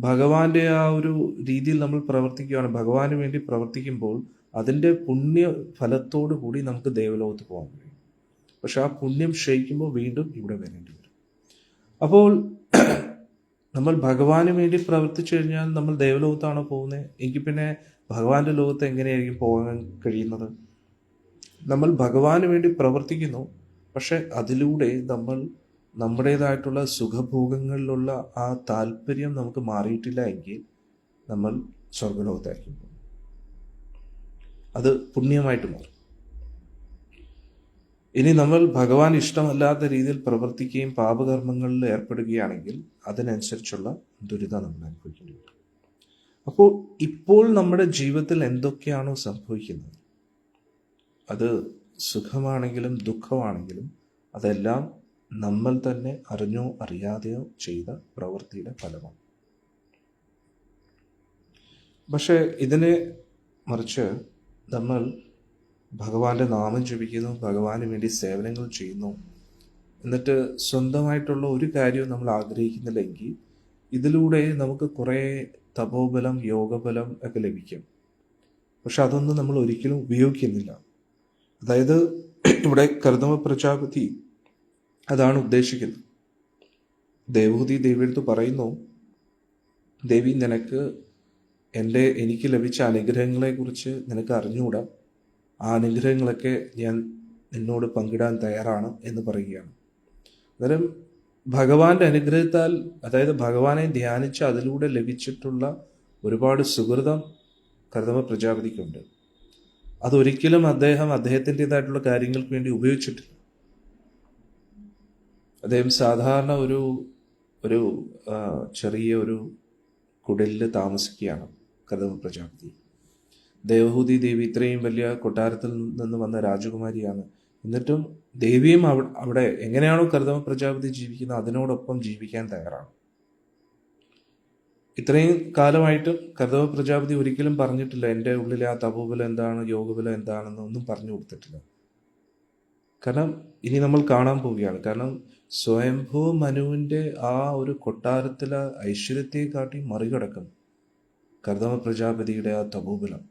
ഭഗവാന്റെ ആ ഒരു രീതിയിൽ നമ്മൾ പ്രവർത്തിക്കുകയാണ്. ഭഗവാന് വേണ്ടി പ്രവർത്തിക്കുമ്പോൾ അതിൻ്റെ പുണ്യ ഫലത്തോടു കൂടി നമുക്ക് ദേവലോകത്ത് പോകാൻ കഴിയും. പക്ഷെ ആ പുണ്യം ക്ഷയിക്കുമ്പോൾ വീണ്ടും ഇവിടെ വരേണ്ടി വരും. അപ്പോൾ നമ്മൾ ഭഗവാന് വേണ്ടി പ്രവർത്തിച്ചു കഴിഞ്ഞാൽ നമ്മൾ ദേവലോകത്താണോ പോകുന്നത്? എങ്കിൽ പിന്നെ ഭഗവാന്റെ ലോകത്ത് എങ്ങനെയായിരിക്കും പോകാൻ കഴിയുന്നത്? നമ്മൾ ഭഗവാന് വേണ്ടി പ്രവർത്തിക്കുന്നു, പക്ഷെ അതിലൂടെ നമ്മൾ നമ്മുടേതായിട്ടുള്ള സുഖഭോഗങ്ങളിലുള്ള ആ താല്പര്യം നമുക്ക് മാറിയിട്ടില്ല എങ്കിൽ നമ്മൾ സ്വർഗലോകത്തായിരിക്കും. അത് പുണ്യമായിട്ട് മാറും. ഇനി നമ്മൾ ഭഗവാൻ ഇഷ്ടമല്ലാത്ത രീതിയിൽ പ്രവർത്തിക്കുകയും പാപകർമ്മങ്ങളിൽ ഏർപ്പെടുകയാണെങ്കിൽ അതിനനുസരിച്ചുള്ള ദുരിതം നമ്മൾ അനുഭവിക്കേണ്ടി വരും. അപ്പോൾ ഇപ്പോൾ നമ്മുടെ ജീവിതത്തിൽ എന്തൊക്കെയാണോ സംഭവിക്കുന്നത്, അത് സുഖമാണെങ്കിലും ദുഃഖമാണെങ്കിലും അതെല്ലാം നമ്മൾ തന്നെ അറിഞ്ഞോ അറിയാതെയോ ചെയ്ത പ്രവൃത്തിയുടെ ഫലമാണ്. പക്ഷെ ഇതിനെ മറിച്ച് നമ്മൾ ഭഗവാന്റെ നാമം ജപിക്കുന്നു, ഭഗവാന് വേണ്ടി സേവനങ്ങൾ ചെയ്യുന്നു, എന്നിട്ട് സ്വന്തമായിട്ടുള്ള ഒരു കാര്യവും നമ്മൾ ആഗ്രഹിക്കുന്നില്ലെങ്കിൽ ഇതിലൂടെ നമുക്ക് കുറേ തപോബലം യോഗബലം ഒക്കെ ലഭിക്കും. പക്ഷെ അതൊന്നും നമ്മൾ ഒരിക്കലും ഉപയോഗിക്കുന്നില്ല. അതായത് ഇവിടെ കർദമ പ്രജാപതി അതാണ് ഉദ്ദേശിക്കുന്നത്. ദേവഹൂതി ദേവിയെടുത്ത് പറയുന്നു, ദേവി, നിനക്ക് എനിക്ക് ലഭിച്ച അനുഗ്രഹങ്ങളെക്കുറിച്ച് നിനക്ക് അറിഞ്ഞുകൂടാ, ആ അനുഗ്രഹങ്ങളൊക്കെ ഞാൻ നിന്നോട് പങ്കിടാൻ തയ്യാറാണ് എന്ന് പറയുകയാണ്. അന്നേരം ഭഗവാന്റെ അനുഗ്രഹത്താൽ, അതായത് ഭഗവാനെ ധ്യാനിച്ച് അതിലൂടെ ലഭിച്ചിട്ടുള്ള ഒരുപാട് സുഹൃതം കർദമ പ്രജാപതിക്കുണ്ട്. അതൊരിക്കലും അദ്ദേഹത്തിൻ്റെതായിട്ടുള്ള കാര്യങ്ങൾക്ക് വേണ്ടി ഉപയോഗിച്ചിട്ടില്ല. അദ്ദേഹം സാധാരണ ഒരു ചെറിയ ഒരു കുടിലിൽ താമസിക്കുകയാണ് കർദമ പ്രജാപതി. ദേവഹൂതി ദേവി ഇത്രയും വലിയ കൊട്ടാരത്തിൽ നിന്ന് വന്ന രാജകുമാരിയാണ്. എന്നിട്ടും ദേവിയും അവിടെ എങ്ങനെയാണോ കർദമ പ്രജാപതി ജീവിക്കുന്നത് അതിനോടൊപ്പം ജീവിക്കാൻ തയ്യാറാണ്. ഇത്രയും കാലമായിട്ടും കർദമ പ്രജാപതി ഒരിക്കലും പറഞ്ഞിട്ടില്ല എൻ്റെ ഉള്ളിലെ ആ തപോബലം എന്താണ്, യോഗബലം എന്താണെന്ന് ഒന്നും പറഞ്ഞു കൊടുത്തിട്ടില്ല. കാരണം ഇനി നമ്മൾ കാണാൻ പോവുകയാണ്. കാരണം സ്വയംഭൂ മനുവിൻ്റെ ആ ഒരു കൊട്ടാരത്തിലെ ഐശ്വര്യത്തെ കാട്ടി മറികടക്കും കർദമ പ്രജാപതിയുടെ ആ തപോബലം.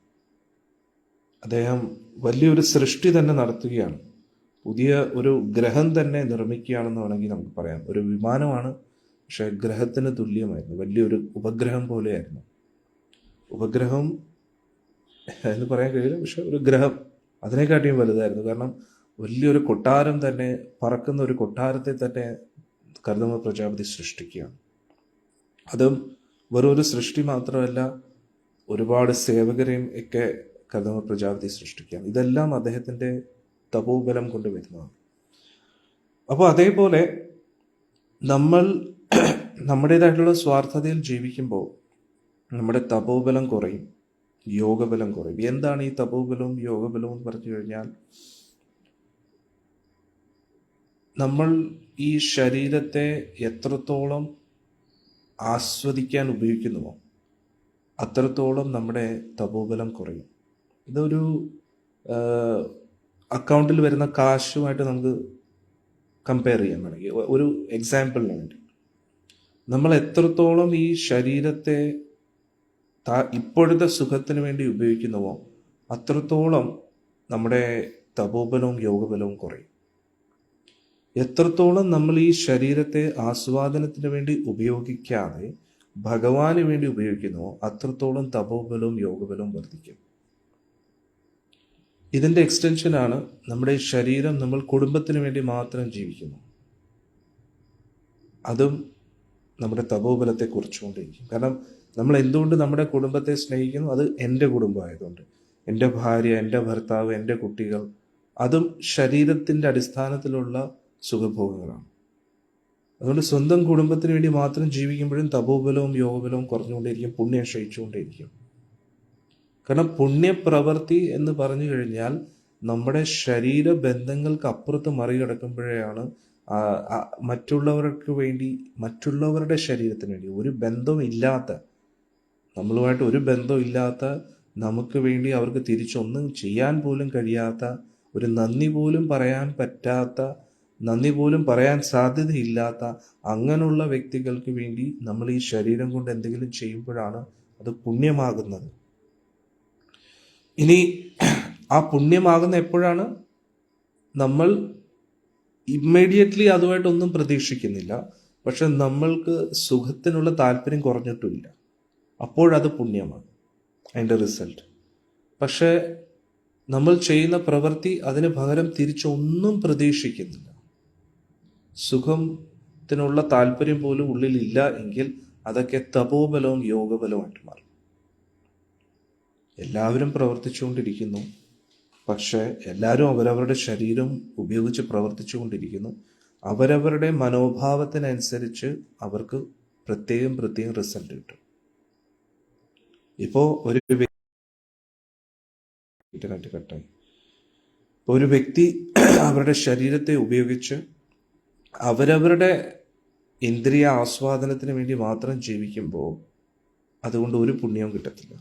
അദ്ദേഹം വലിയൊരു സൃഷ്ടി തന്നെ നടത്തുകയാണ്. പുതിയ ഒരു ഗ്രഹം തന്നെ നിർമ്മിക്കുകയാണെന്ന് വേണമെങ്കിൽ നമുക്ക് പറയാം. ഒരു വിമാനമാണ്, പക്ഷെ ഗ്രഹത്തിന് തുല്യമായിരുന്നു. വലിയൊരു ഉപഗ്രഹം പോലെയായിരുന്നു. ഉപഗ്രഹം എന്ന് പറയാൻ കഴിയില്ല, പക്ഷെ ഒരു ഗ്രഹം അതിനെക്കാട്ടിയും വലുതായിരുന്നു. കാരണം വലിയൊരു കൊട്ടാരം തന്നെ, പറക്കുന്ന ഒരു കൊട്ടാരത്തെ തന്നെ കർദമ പ്രജാപതി സൃഷ്ടിക്കുകയാണ്. അതും വെറൊരു സൃഷ്ടി മാത്രമല്ല, ഒരുപാട് സേവകരെയും ഒക്കെ കർദമ പ്രജാപതി സൃഷ്ടിക്കുകയാണ്. ഇതെല്ലാം അദ്ദേഹത്തിൻ്റെ തപോബലം കൊണ്ട് വരുന്നതാണ്. അപ്പോൾ അതേപോലെ നമ്മൾ നമ്മുടേതായിട്ടുള്ള സ്വാർത്ഥതയിൽ ജീവിക്കുമ്പോൾ നമ്മുടെ തപോബലം കുറയും, യോഗബലം കുറയും. എന്താണ് ഈ തപോബലവും യോഗബലവും എന്ന് പറഞ്ഞു കഴിഞ്ഞാൽ, നമ്മൾ ഈ ശരീരത്തെ എത്രത്തോളം ആസ്വദിക്കാൻ ഉപയോഗിക്കുന്നുവോ അത്രത്തോളം നമ്മുടെ തപോബലം കുറയും. ഇതൊരു അക്കൗണ്ടിൽ വരുന്ന കാശുമായിട്ട് നമുക്ക് കമ്പയർ ചെയ്യാൻ വേണമെങ്കിൽ, ഒരു എക്സാമ്പിളിന് വേണ്ടി, നമ്മൾ എത്രത്തോളം ഈ ശരീരത്തെ ഇപ്പോഴത്തെ സുഖത്തിന് വേണ്ടി ഉപയോഗിക്കുന്നുവോ അത്രത്തോളം നമ്മുടെ തപോബലവും യോഗബലവും കുറയും. എത്രത്തോളം നമ്മൾ ഈ ശരീരത്തെ ആസ്വാദനത്തിന് വേണ്ടി ഉപയോഗിക്കാതെ ഭഗവാന് വേണ്ടി ഉപയോഗിക്കുന്നുവോ അത്രത്തോളം തപോബലവും യോഗബലവും വർദ്ധിക്കും. ഇതിൻ്റെ എക്സ്റ്റൻഷനാണ് നമ്മുടെ ശരീരം നമ്മൾ കുടുംബത്തിന് വേണ്ടി മാത്രം ജീവിക്കുന്നു. അതും നമ്മുടെ തപോബലത്തെ കുറിച്ചുകൊണ്ടിരിക്കും. കാരണം നമ്മൾ എന്തുകൊണ്ട് നമ്മുടെ കുടുംബത്തെ സ്നേഹിക്കുന്നു? അത് എൻ്റെ കുടുംബമായതുകൊണ്ട്. എൻ്റെ ഭാര്യ, എൻ്റെ ഭർത്താവ്, എൻ്റെ കുട്ടികൾ, അതും ശരീരത്തിൻ്റെ അടിസ്ഥാനത്തിലുള്ള സുഖഭോഗങ്ങളാണ്. അതുകൊണ്ട് സ്വന്തം കുടുംബത്തിന് വേണ്ടി മാത്രം ജീവിക്കുമ്പോഴും തപോബലവും യോഗബലവും കുറഞ്ഞുകൊണ്ടേയിരിക്കും, പുണ്യം ക്ഷയിച്ചുകൊണ്ടേയിരിക്കും. കാരണം പുണ്യപ്രവൃത്തി എന്ന് പറഞ്ഞു കഴിഞ്ഞാൽ നമ്മുടെ ശരീര ബന്ധങ്ങൾക്ക് അപ്പുറത്ത് മറികടക്കുമ്പോഴാണ് മറ്റുള്ളവർക്ക് വേണ്ടി, മറ്റുള്ളവരുടെ ശരീരത്തിന് വേണ്ടി, ഒരു ബന്ധമില്ലാത്ത, നമ്മളുമായിട്ട് ഒരു ബന്ധമില്ലാത്ത, നമുക്ക് വേണ്ടി അവർക്ക് തിരിച്ചൊന്നും ചെയ്യാൻ പോലും കഴിയാത്ത, ഒരു നന്ദി പോലും പറയാൻ പറ്റാത്ത, നന്ദി പോലും പറയാൻ സാധ്യതയില്ലാത്ത അങ്ങനെയുള്ള വ്യക്തികൾക്ക് വേണ്ടി നമ്മൾ ഈ ശരീരം കൊണ്ട് എന്തെങ്കിലും ചെയ്യുമ്പോഴാണ് അത് പുണ്യമാകുന്നത്. ഇനി ആ പുണ്യമാകുന്ന എപ്പോഴാണ്? നമ്മൾ ഇമ്മീഡിയറ്റ്ലി അതുമായിട്ടൊന്നും പ്രതീക്ഷിക്കുന്നില്ല, പക്ഷെ നമ്മൾക്ക് സുഖത്തിനുള്ള താല്പര്യം കുറഞ്ഞിട്ടുമില്ല, അപ്പോഴത് പുണ്യമാണ് അതിൻ്റെ റിസൾട്ട്. പക്ഷെ നമ്മൾ ചെയ്യുന്ന പ്രവൃത്തി അതിന് പകരം തിരിച്ചൊന്നും പ്രതീക്ഷിക്കുന്നില്ല, സുഖത്തിനുള്ള താല്പര്യം പോലും ഉള്ളിലില്ല എങ്കിൽ അതൊക്കെ തപോബലവും യോഗബലവുമായിട്ട് മാറും. എല്ലാവരും പ്രവർത്തിച്ചുകൊണ്ടിരിക്കുന്നു, പക്ഷെ എല്ലാവരും അവരവരുടെ ശരീരം ഉപയോഗിച്ച് പ്രവർത്തിച്ചുകൊണ്ടിരിക്കുന്നു. അവരവരുടെ മനോഭാവത്തിനനുസരിച്ച് അവർക്ക് പ്രത്യേകം റിസൾട്ട് കിട്ടും. ഇപ്പോൾ ഒരു വ്യക്തി അവരുടെ ശരീരത്തെ ഉപയോഗിച്ച് അവരവരുടെ ഇന്ദ്രിയ ആസ്വാദനത്തിന് വേണ്ടി മാത്രം ജീവിക്കുമ്പോൾ അതുകൊണ്ട് ഒരു പുണ്യവും കിട്ടത്തില്ല.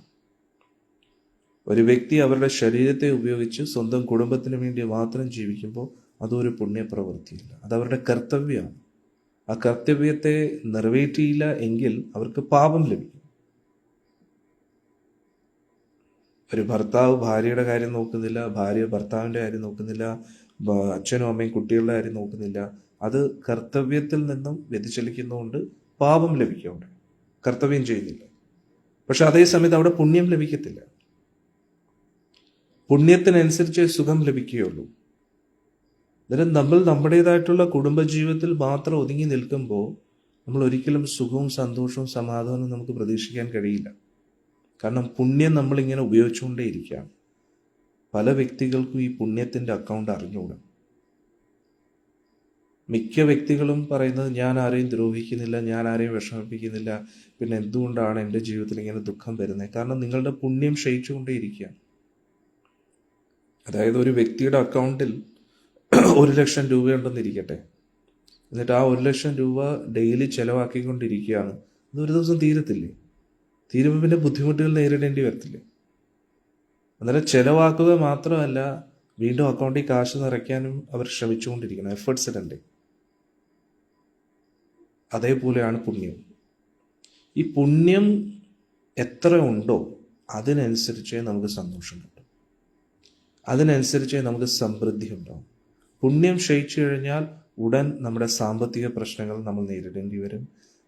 ഒരു വ്യക്തി അവരുടെ ശരീരത്തെ ഉപയോഗിച്ച് സ്വന്തം കുടുംബത്തിന് വേണ്ടി മാത്രം ജീവിക്കുമ്പോൾ അതൊരു പുണ്യപ്രവൃത്തിയില്ല, അതവരുടെ കർത്തവ്യമാണ്. ആ കർത്തവ്യത്തെ നിറവേറ്റിയില്ല എങ്കിൽ അവർക്ക് പാപം ലഭിക്കും. ഒരു ഭർത്താവ് ഭാര്യയുടെ കാര്യം നോക്കുന്നില്ല, ഭാര്യ ഭർത്താവിൻ്റെ കാര്യം നോക്കുന്നില്ല, അച്ഛനും അമ്മയും കുട്ടികളുടെ കാര്യം നോക്കുന്നില്ല, അത് കർത്തവ്യത്തിൽ നിന്നും വ്യതിചലിക്കുന്നതുകൊണ്ട് പാപം ലഭിക്കുന്നുണ്ട്, കർത്തവ്യം ചെയ്യുന്നില്ല. പക്ഷെ അതേസമയത്ത് അവിടെ പുണ്യം ലഭിക്കത്തില്ല. പുണ്യത്തിനനുസരിച്ച് സുഖം ലഭിക്കുകയുള്ളൂ. അന്നേരം നമ്മൾ നമ്മുടേതായിട്ടുള്ള കുടുംബജീവിതത്തിൽ മാത്രം ഒതുങ്ങി നിൽക്കുമ്പോൾ നമ്മൾ ഒരിക്കലും സുഖവും സന്തോഷവും സമാധാനവും നമുക്ക് പ്രതീക്ഷിക്കാൻ കഴിയില്ല. കാരണം പുണ്യം നമ്മളിങ്ങനെ ഉപയോഗിച്ചുകൊണ്ടേയിരിക്കുകയാണ്. പല വ്യക്തികൾക്കും ഈ പുണ്യത്തിൻ്റെ അക്കൗണ്ട് അറിഞ്ഞുകൂടാ. മിക്ക വ്യക്തികളും പറയുന്നത് ഞാൻ ആരെയും ദ്രോഹിക്കുന്നില്ല, ഞാൻ ആരെയും വിഷമിപ്പിക്കുന്നില്ല, പിന്നെ എന്തുകൊണ്ടാണ് എൻ്റെ ജീവിതത്തിൽ ഇങ്ങനെ ദുഃഖം വരുന്നത്? കാരണം നിങ്ങളുടെ പുണ്യം ക്ഷയിച്ചുകൊണ്ടേയിരിക്കുകയാണ്. അതായത് ഒരു വ്യക്തിയുടെ അക്കൗണ്ടിൽ 1,00,000 രൂപയുണ്ടെന്നിരിക്കട്ടെ, എന്നിട്ട് ആ 1,00,000 രൂപ ഡെയിലി ചിലവാക്കിക്കൊണ്ടിരിക്കുകയാണ്. അതൊരു ദിവസം തീരത്തില്ലേ? തീരുമ്പോൾ പിന്നെ ബുദ്ധിമുട്ടുകൾ നേരിടേണ്ടി വരത്തില്ലേ? അന്നേരം ചിലവാക്കുക മാത്രമല്ല, വീണ്ടും അക്കൗണ്ടിൽ കാശ് നിറയ്ക്കാനും അവർ ശ്രമിച്ചുകൊണ്ടിരിക്കണം, എഫേർട്സ് ഇടണ്ടേ? അതേപോലെയാണ് പുണ്യം. ഈ പുണ്യം എത്ര ഉണ്ടോ അതിനനുസരിച്ചേ നമുക്ക് സന്തോഷം കിട്ടും, അതിനനുസരിച്ചേ നമുക്ക് സമൃദ്ധി ഉണ്ടാവും. പുണ്യം ക്ഷയിച്ചു കഴിഞ്ഞാൽ ഉടൻ നമ്മുടെ സാമ്പത്തിക പ്രശ്നങ്ങൾ നമ്മൾ നേരിടേണ്ടി വരും,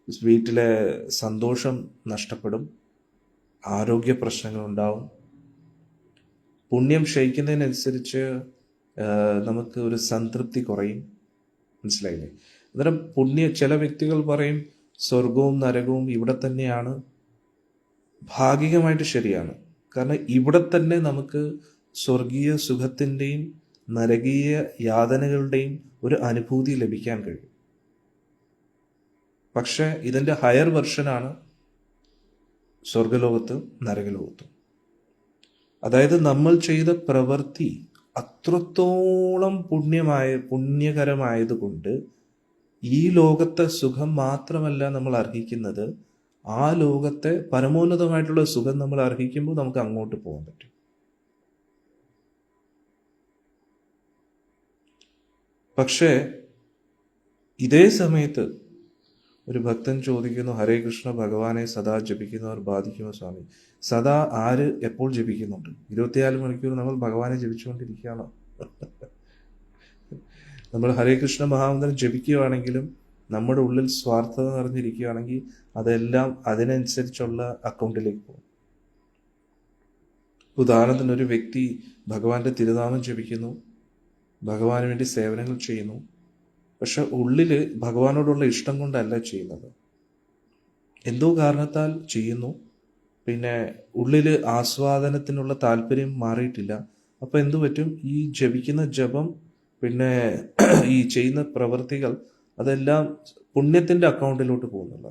വീട്ടിലെ സന്തോഷം നഷ്ടപ്പെടും, ആരോഗ്യ പ്രശ്നങ്ങളുണ്ടാവും. പുണ്യം ക്ഷയിക്കുന്നതിനനുസരിച്ച് നമുക്ക് ഒരു സംതൃപ്തി കുറയും. മനസ്സിലായില്ലേ? അന്നേരം ചില വ്യക്തികൾ പറയും സ്വർഗവും നരകവും ഇവിടെ തന്നെയാണ്. ഭാഗികമായിട്ട് ശരിയാണ്. കാരണം ഇവിടെ തന്നെ നമുക്ക് സ്വർഗീയ സുഖത്തിൻ്റെയും നരകീയ യാതനകളുടെയും ഒരു അനുഭൂതി ലഭിക്കാൻ കഴിയും. പക്ഷെ ഇതിൻ്റെ ഹയർ വെർഷനാണ് സ്വർഗലോകത്തും നരകലോകത്തും. അതായത് നമ്മൾ ചെയ്ത പ്രവൃത്തി അത്രത്തോളം പുണ്യകരമായതുകൊണ്ട് ഈ ലോകത്തെ സുഖം മാത്രമല്ല നമ്മൾ അർഹിക്കുന്നത്, ആ ലോകത്തെ പരമോന്നതമായിട്ടുള്ള സുഖം നമ്മൾ അർഹിക്കുമ്പോൾ നമുക്ക് അങ്ങോട്ട് പോകാൻ പറ്റും. പക്ഷേ ഇതേ സമയത്ത് ഒരു ഭക്തൻ ചോദിക്കുന്നു, ഹരേ കൃഷ്ണ ഭഗവാനെ സദാ ജപിക്കുന്നവർ ബാധിക്കുമോ സ്വാമി? സദാ ആര് എപ്പോൾ ജപിക്കുന്നുണ്ട്? 24 മണിക്കൂർ നമ്മൾ ഭഗവാനെ ജപിച്ചുകൊണ്ടിരിക്കുകയാണോ? നമ്മൾ ഹരേ കൃഷ്ണ മഹാമന്ത്രം ജപിക്കുകയാണെങ്കിലും നമ്മുടെ ഉള്ളിൽ സ്വാർത്ഥത നിറഞ്ഞിരിക്കുകയാണെങ്കിൽ അതെല്ലാം അതിനനുസരിച്ചുള്ള അക്കൗണ്ടിലേക്ക് പോകും. ഉദാഹരണത്തിന് ഒരു വ്യക്തി ഭഗവാന്റെ തിരുനാമം ജപിക്കുന്നു, ഭഗവാന് വേണ്ടി സേവനങ്ങൾ ചെയ്യുന്നു, പക്ഷെ ഉള്ളിൽ ഭഗവാനോടുള്ള ഇഷ്ടം കൊണ്ടല്ല ചെയ്യുന്നത്, എന്തോ കാരണത്താൽ ചെയ്യുന്നു, പിന്നെ ഉള്ളിൽ ആസ്വാദനത്തിനുള്ള താല്പര്യം മാറിയിട്ടില്ല. അപ്പം എന്തു പറ്റും? ഈ ജപിക്കുന്ന ജപം പിന്നെ ഈ ചെയ്യുന്ന പ്രവൃത്തികൾ അതെല്ലാം പുണ്യത്തിൻ്റെ അക്കൗണ്ടിലോട്ട് പോകുന്നില്ല.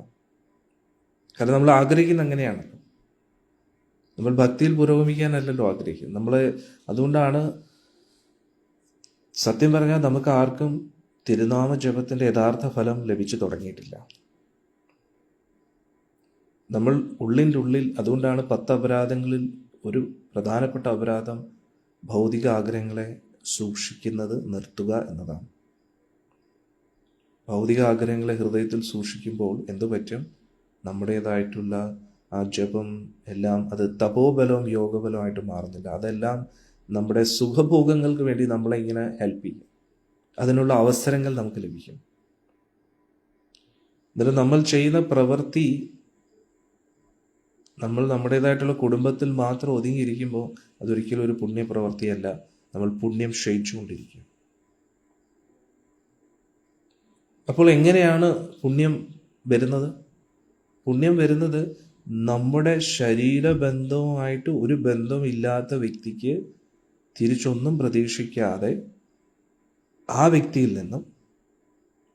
കാരണം നമ്മൾ ആഗ്രഹിക്കുന്ന അങ്ങനെയാണല്ലോ, നമ്മൾ ഭക്തിയിൽ പുരോഗമിക്കാനല്ലല്ലോ ആഗ്രഹിക്കുന്നത് നമ്മൾ. അതുകൊണ്ടാണ് സത്യം പറഞ്ഞാൽ നമുക്ക് ആർക്കും തിരുനാമ ജപത്തിൻ്റെ യഥാർത്ഥ ഫലം ലഭിച്ചു തുടങ്ങിയിട്ടില്ല. നമ്മൾ ഉള്ളിൻ്റെ ഉള്ളിൽ, അതുകൊണ്ടാണ് 10 അപരാധങ്ങളിൽ ഒരു പ്രധാനപ്പെട്ട അപരാധം ഭൗതിക ആഗ്രഹങ്ങളെ സൂക്ഷിക്കുന്നത് നിർത്തുക എന്നതാണ്. ഭൗതിക ആഗ്രഹങ്ങളെ ഹൃദയത്തിൽ സൂക്ഷിക്കുമ്പോൾ എന്തു പറ്റും? നമ്മുടേതായിട്ടുള്ള ആ ജപം എല്ലാം അത് തപോബലവും യോഗബലമായിട്ട് മാറുന്നില്ല. അതെല്ലാം നമ്മുടെ സുഖഭോഗങ്ങൾക്ക് വേണ്ടി നമ്മളെ ഇങ്ങനെ ഹെൽപ്പ് ചെയ്യും. അതിനുള്ള അവസരങ്ങൾ നമുക്ക് ലഭിക്കും. എന്നിട്ട് നമ്മൾ ചെയ്യുന്ന പ്രവൃത്തി നമ്മൾ നമ്മുടേതായിട്ടുള്ള കുടുംബത്തിൽ മാത്രം ഒതുങ്ങിയിരിക്കുമ്പോൾ അതൊരിക്കലും ഒരു പുണ്യപ്രവൃത്തിയല്ല. നമ്മൾ പുണ്യം ക്ഷയിച്ചുകൊണ്ടിരിക്കും. അപ്പോൾ എങ്ങനെയാണ് പുണ്യം വരുന്നത്? പുണ്യം വരുന്നത് നമ്മുടെ ശരീരബന്ധവുമായിട്ട് ഒരു ബന്ധമില്ലാത്ത വ്യക്തിക്ക് തിരിച്ചൊന്നും പ്രതീക്ഷിക്കാതെ ആ വ്യക്തിയിൽ നിന്നും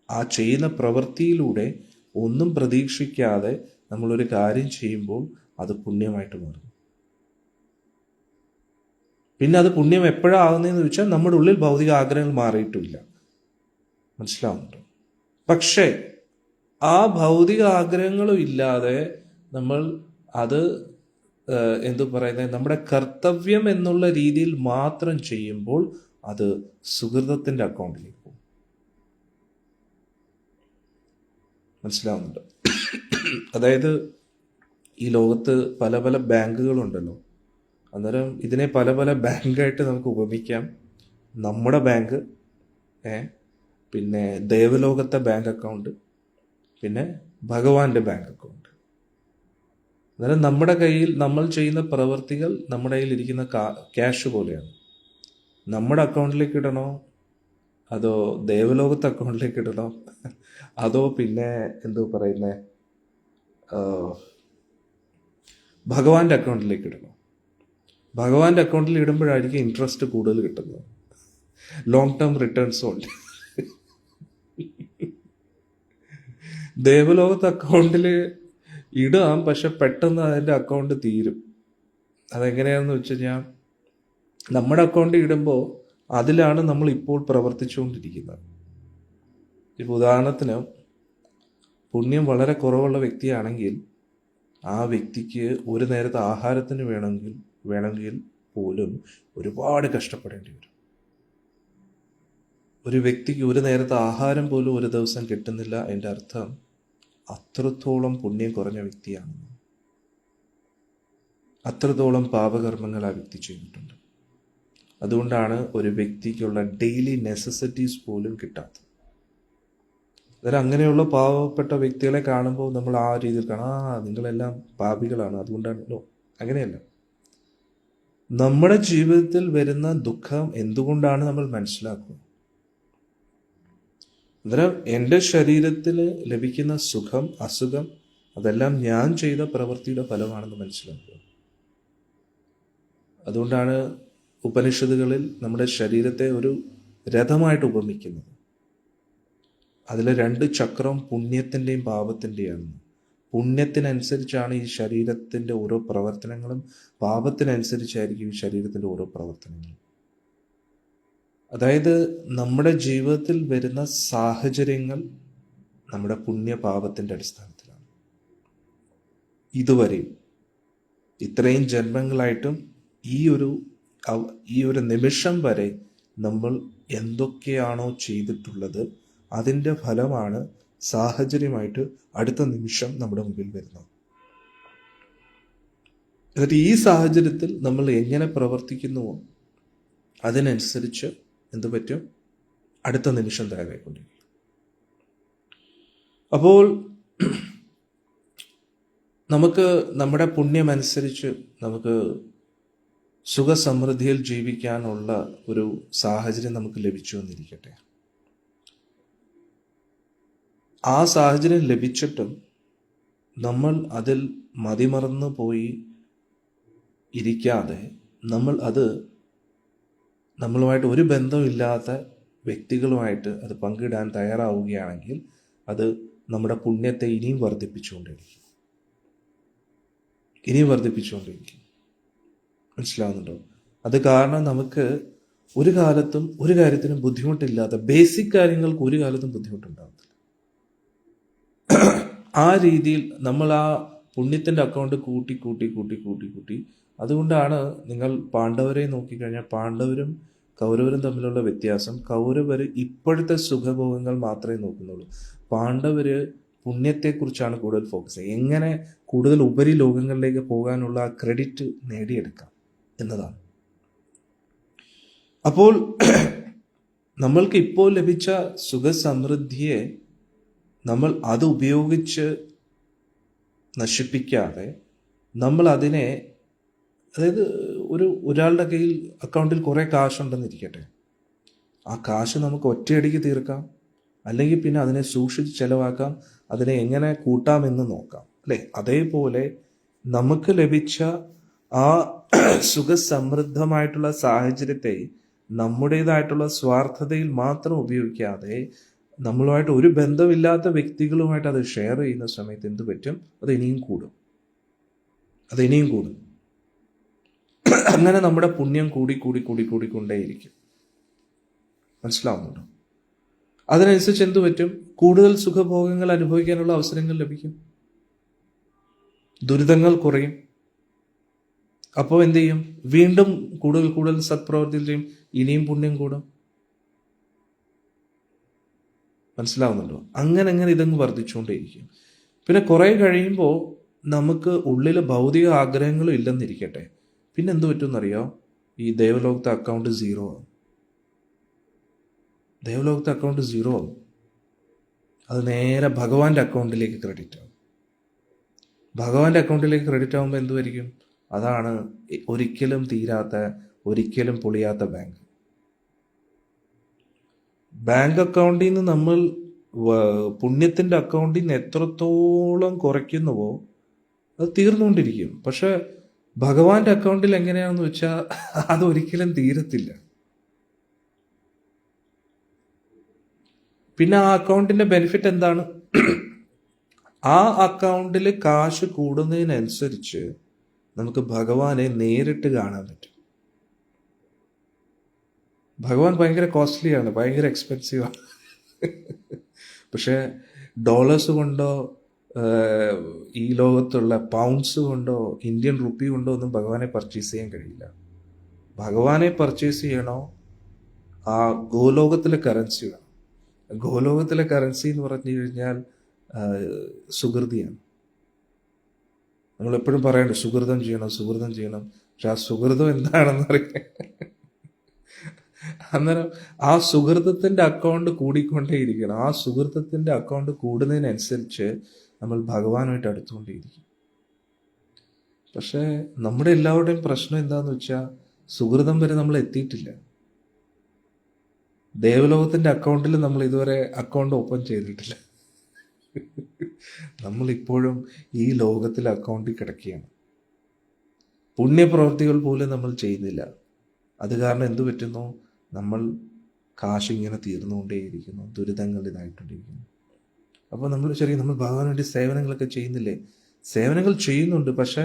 ആ ചെയ്യുന്ന പ്രവൃത്തിയിലൂടെ ഒന്നും പ്രതീക്ഷിക്കാതെ നമ്മളൊരു കാര്യം ചെയ്യുമ്പോൾ അത് പുണ്യമായിട്ട് മാറും. പിന്നെ അത് പുണ്യം എപ്പോഴാകുന്നതെന്ന് ചോദിച്ചാൽ നമ്മുടെ ഉള്ളിൽ ഭൗതിക ആഗ്രഹങ്ങൾ മാറിയിട്ടുമില്ല. മനസ്സിലാവുന്നുണ്ടോ? പക്ഷേ ആ ഭൗതിക ആഗ്രഹങ്ങളും ഇല്ലാതെ നമ്മൾ അത് എന്തു പറയുന്നത്, നമ്മുടെ കർത്തവ്യം എന്നുള്ള രീതിയിൽ മാത്രം ചെയ്യുമ്പോൾ അത് സുഹൃതത്തിൻ്റെ അക്കൗണ്ടിലേക്ക് പോകും. മനസ്സിലാവുന്നുണ്ട്? അതായത് ഈ ലോകത്ത് പല പല ബാങ്കുകളുണ്ടല്ലോ. അന്നേരം ഇതിനെ പല പല ബാങ്കായിട്ട് നമുക്ക് ഉപമിക്കാം. നമ്മുടെ ബാങ്ക്, പിന്നെ ദേവലോകത്തെ ബാങ്ക് അക്കൗണ്ട്, പിന്നെ ഭഗവാന്റെ ബാങ്ക് അക്കൗണ്ട്. അന്നേരം നമ്മുടെ കയ്യിൽ നമ്മൾ ചെയ്യുന്ന പ്രവൃത്തികൾ നമ്മുടെ കയ്യിൽ ഇരിക്കുന്ന ക്യാഷ് പോലെയാണ്. നമ്മുടെ അക്കൗണ്ടിലേക്ക് ഇടണോ, അതോ ദേവലോകത്തെ അക്കൗണ്ടിലേക്ക് ഇടണോ, അതോ പിന്നെ എന്തോ പറയുന്നത് ഭഗവാന്റെ അക്കൗണ്ടിലേക്ക് ഇടണോ? ഭഗവാന്റെ അക്കൗണ്ടിൽ ഇടുമ്പോഴായിരിക്കും ഇൻട്രസ്റ്റ് കൂടുതൽ കിട്ടുന്നത്. ലോങ് ടേം റിട്ടേൺസും ഉണ്ട്. ദേവലോകത്തെ അക്കൗണ്ടിൽ ഇടാം, പക്ഷെ പെട്ടെന്ന് അതിൻ്റെ അക്കൗണ്ട് തീരും. അതെങ്ങനെയാണെന്ന് വെച്ച് കഴിഞ്ഞാൽ നമ്മുടെ അക്കൗണ്ടിൽ ഇടുമ്പോൾ അതിലാണ് നമ്മൾ ഇപ്പോൾ പ്രവർത്തിച്ചുകൊണ്ടിരിക്കുന്നത്. ഇപ്പോൾ ഉദാഹരണത്തിന് പുണ്യം വളരെ കുറവുള്ള വ്യക്തിയാണെങ്കിൽ ആ വ്യക്തിക്ക് ഒരു നേരത്തെ ആഹാരത്തിന് വേണമെങ്കിൽ പോലും ഒരുപാട് കഷ്ടപ്പെടേണ്ടി വരും. ഒരു വ്യക്തിക്ക് ഒരു നേരത്തെ ആഹാരം പോലും ഒരു ദിവസം കിട്ടുന്നില്ല, അതിൻ്റെ അർത്ഥം അത്രത്തോളം പുണ്യം കുറഞ്ഞ വ്യക്തിയാണ്. അത്രത്തോളം പാപകർമ്മങ്ങൾ ആ വ്യക്തി ചെയ്തിട്ടുണ്ട്. അതുകൊണ്ടാണ് ഒരു വ്യക്തിക്കുള്ള ഡെയിലി നെസസിറ്റീസ് പോലും കിട്ടാത്തത്. അന്നേരം അങ്ങനെയുള്ള പാവപ്പെട്ട വ്യക്തികളെ കാണുമ്പോൾ നമ്മൾ ആ രീതിയിൽ കാണാം, നിങ്ങളെല്ലാം പാപികളാണ്, അതുകൊണ്ടാണല്ലോ. അങ്ങനെയല്ല. നമ്മുടെ ജീവിതത്തിൽ വരുന്ന ദുഃഖം എന്തുകൊണ്ടാണ് നമ്മൾ മനസ്സിലാക്കുക. അന്നേരം എൻ്റെ ശരീരത്തിൽ ലഭിക്കുന്ന സുഖം, അസുഖം അതെല്ലാം ഞാൻ ചെയ്ത പ്രവൃത്തിയുടെ ഫലമാണെന്ന് മനസ്സിലാക്കുക. അതുകൊണ്ടാണ് ഉപനിഷത്തുകളിൽ നമ്മുടെ ശരീരത്തെ ഒരു രഥമായിട്ട് ഉപമിക്കുന്നത്. അതിലെ 2 ചക്രം പുണ്യത്തിൻ്റെയും പാപത്തിൻ്റെയാണ്. പുണ്യത്തിനനുസരിച്ചാണ് ഈ ശരീരത്തിൻ്റെ ഓരോ പ്രവർത്തനങ്ങളും, പാപത്തിനനുസരിച്ചായിരിക്കും ഈ ശരീരത്തിൻ്റെ ഓരോ പ്രവർത്തനങ്ങളും. അതായത് നമ്മുടെ ജീവിതത്തിൽ വരുന്ന സാഹചര്യങ്ങൾ നമ്മുടെ പുണ്യപാപത്തിൻ്റെ അടിസ്ഥാനത്തിലാണ്. ഇതുവരെയും ഇത്രയും ജന്മങ്ങളായിട്ടും ഈ ഒരു നിമിഷം വരെ നമ്മൾ എന്തൊക്കെയാണോ ചെയ്തിട്ടുള്ളത് അതിൻ്റെ ഫലമാണ് സാഹചര്യമായിട്ട് അടുത്ത നിമിഷം നമ്മുടെ മുമ്പിൽ വരുന്നത്. എന്നിട്ട് ഈ സാഹചര്യത്തിൽ നമ്മൾ എങ്ങനെ പ്രവർത്തിക്കുന്നുവോ അതിനനുസരിച്ച് എന്ത് പറ്റും, അടുത്ത നിമിഷം തയ്യാറായിക്കൊണ്ടിരിക്കും. അപ്പോൾ നമുക്ക് നമ്മുടെ പുണ്യമനുസരിച്ച് നമുക്ക് സുഖസമൃദ്ധിയിൽ ജീവിക്കാനുള്ള ഒരു സാഹചര്യം നമുക്ക് ലഭിച്ചു എന്നിരിക്കട്ടെ. ആ സാഹചര്യം ലഭിച്ചിട്ടും നമ്മൾ അതിൽ മതിമറന്നു പോയി ഇരിക്കാതെ നമ്മൾ അത് നമ്മളുമായിട്ട് ഒരു ബന്ധമില്ലാത്ത വ്യക്തികളുമായിട്ട് അത് പങ്കിടാൻ തയ്യാറാവുകയാണെങ്കിൽ അത് നമ്മുടെ പുണ്യത്തെ ഇനിയും വർദ്ധിപ്പിച്ചുകൊണ്ടിരിക്കും. മനസ്സിലാവുന്നുണ്ടോ? അത് കാരണം നമുക്ക് ഒരു കാലത്തും ഒരു കാര്യത്തിനും ബുദ്ധിമുട്ടില്ലാത്ത ബേസിക് കാര്യങ്ങൾക്ക് ഒരു കാലത്തും ബുദ്ധിമുട്ടുണ്ടാകത്തില്ല. ആ രീതിയിൽ നമ്മൾ ആ പുണ്യത്തിൻ്റെ അക്കൗണ്ട് കൂട്ടി. അതുകൊണ്ടാണ് നിങ്ങൾ പാണ്ഡവരെ നോക്കിക്കഴിഞ്ഞാൽ പാണ്ഡവരും കൗരവരും തമ്മിലുള്ള വ്യത്യാസം. കൗരവർ ഇപ്പോഴത്തെ സുഖഭോഗങ്ങൾ മാത്രമേ നോക്കുന്നുള്ളൂ. പാണ്ഡവര് പുണ്യത്തെക്കുറിച്ചാണ് കൂടുതൽ ഫോക്കസ് ചെയ്യുക. എങ്ങനെ കൂടുതൽ ഉപരി ലോകങ്ങളിലേക്ക് പോകാനുള്ള ആ ക്രെഡിറ്റ് നേടിയെടുക്കാം എന്നതാണ്. അപ്പോൾ നമ്മൾക്ക് ഇപ്പോൾ ലഭിച്ച സുഖസമൃദ്ധിയെ നമ്മൾ അത് ഉപയോഗിച്ച് നശിപ്പിക്കാതെ നമ്മൾ അതിനെ, അതായത് ഒരാളുടെ കയ്യിൽ അക്കൗണ്ടിൽ കുറേ കാശുണ്ടെന്നിരിക്കട്ടെ, ആ കാശ് നമുക്ക് ഒറ്റയടിക്ക് തീർക്കാം, അല്ലെങ്കിൽ പിന്നെ അതിനെ സൂക്ഷിച്ച് ചെലവാക്കാം, അതിനെ എങ്ങനെ കൂട്ടാമെന്ന് നോക്കാം, അല്ലേ? അതേപോലെ നമുക്ക് ലഭിച്ച ആ സുഖസമൃദ്ധമായിട്ടുള്ള സാഹചര്യത്തെ നമ്മുടേതായിട്ടുള്ള സ്വാർത്ഥതയിൽ മാത്രം ഉപയോഗിക്കാതെ നമ്മളുമായിട്ട് ഒരു ബന്ധമില്ലാത്ത വ്യക്തികളുമായിട്ട് അത് ഷെയർ ചെയ്യുന്ന സമയത്ത് എന്ത് പറ്റും, അത് ഇനിയും കൂടും. അങ്ങനെ നമ്മുടെ പുണ്യം കൂടിക്കൊണ്ടേയിരിക്കും. മനസ്സിലാവുന്നുണ്ടോ? അതിനനുസരിച്ച് എന്തു പറ്റും, കൂടുതൽ സുഖഭോഗങ്ങൾ അനുഭവിക്കാനുള്ള അവസരങ്ങൾ ലഭിക്കും, ദുരിതങ്ങൾ കുറയും. അപ്പോൾ എന്ത് ചെയ്യും, വീണ്ടും കൂടുതൽ സത്പ്രവർത്തികൾ ചെയ്യും, ഇനിയും പുണ്യം കൂടും. മനസ്സിലാവുന്നുണ്ടോ? അങ്ങനെ ഇതങ്ങ് വർദ്ധിച്ചുകൊണ്ടേയിരിക്കും. പിന്നെ കുറെ കഴിയുമ്പോൾ നമുക്ക് ഉള്ളിൽ ഭൗതിക ആഗ്രഹങ്ങളും ഇല്ലെന്നിരിക്കട്ടെ, പിന്നെ എന്ത് പറ്റുമെന്നറിയോ, ഈ ദേവലോകത്തെ അക്കൗണ്ട് സീറോ ആവും. അത് നേരെ ഭഗവാന്റെ അക്കൗണ്ടിലേക്ക് ക്രെഡിറ്റ് ആവും. ഭഗവാന്റെ അക്കൗണ്ടിലേക്ക് ക്രെഡിറ്റ് ആകുമ്പോൾ എന്തുമായിരിക്കും, അതാണ് ഒരിക്കലും തീരാത്ത, ഒരിക്കലും പൊളിയാത്ത ബാങ്ക് അക്കൗണ്ടിൽ നിന്ന് നമ്മൾ പുണ്യത്തിൻ്റെ അക്കൗണ്ടിൽ നിന്ന് എത്രത്തോളം കുറയ്ക്കുന്നുവോ അത് തീർന്നുകൊണ്ടിരിക്കും. പക്ഷെ ഭഗവാന്റെ അക്കൗണ്ടിൽ എങ്ങനെയാണെന്ന് വെച്ചാൽ അതൊരിക്കലും തീരത്തില്ല. പിന്നെ ആ അക്കൗണ്ടിന്റെ ബെനിഫിറ്റ് എന്താണ്? ആ അക്കൗണ്ടിൽ കാശ് കൂടുന്നതിനനുസരിച്ച് നമുക്ക് ഭഗവാനെ നേരിട്ട് കാണാൻ പറ്റും. ഭഗവാൻ ഭയങ്കര കോസ്റ്റ്ലിയാണ്, ഭയങ്കര എക്സ്പെൻസീവാണ്. പക്ഷെ ഡോളേഴ്സ് കൊണ്ടോ ഈ ലോകത്തുള്ള പൗണ്ട്സ് കൊണ്ടോ ഇന്ത്യൻ റുപ്പി കൊണ്ടോ ഒന്നും ഭഗവാനെ പർച്ചേസ് ചെയ്യാൻ കഴിയില്ല. ഭഗവാനെ പർച്ചേസ് ചെയ്യണോ, ആ ഗോലോകത്തിലെ കറൻസി വേണം. ഗോലോകത്തിലെ കറൻസി എന്ന് പറഞ്ഞു കഴിഞ്ഞാൽ സുഹൃതിയാണ്. നമ്മളെപ്പോഴും പറയണ്ട സുഹൃതം ചെയ്യണം. പക്ഷെ ആ സുഹൃതം എന്താണെന്ന് അറിയാം. അന്നേരം ആ സുഹൃത്തത്തിൻ്റെ അക്കൗണ്ട് കൂടിക്കൊണ്ടേയിരിക്കണം. ആ സുഹൃത്തത്തിൻ്റെ അക്കൗണ്ട് കൂടുന്നതിനനുസരിച്ച് നമ്മൾ ഭഗവാനുമായിട്ട് അടുത്തുകൊണ്ടേയിരിക്കും. പക്ഷെ നമ്മുടെ എല്ലാവരുടെയും പ്രശ്നം എന്താന്ന് വെച്ചാൽ സുഹൃതം വരെ നമ്മൾ എത്തിയിട്ടില്ല. ദേവലോകത്തിൻ്റെ അക്കൗണ്ടിൽ നമ്മൾ ഇതുവരെ അക്കൗണ്ട് ഓപ്പൺ ചെയ്തിട്ടില്ല. നമ്മളിപ്പോഴും ഈ ലോകത്തിലെ അക്കൗണ്ടിൽ കിടക്കുകയാണ്. പുണ്യപ്രവർത്തികൾ പോലും നമ്മൾ ചെയ്യുന്നില്ല. അത് കാരണം എന്തു പറ്റുന്നു, നമ്മൾ കാശ് ഇങ്ങനെ തീർന്നുകൊണ്ടേയിരിക്കുന്നു, ദുരിതങ്ങൾ ഇതായിക്കൊണ്ടിരിക്കുന്നു. അപ്പോൾ നമ്മൾ ഭഗവാന് വേണ്ടി സേവനങ്ങളൊക്കെ ചെയ്യുന്നില്ലേ? സേവനങ്ങൾ ചെയ്യുന്നുണ്ട്, പക്ഷേ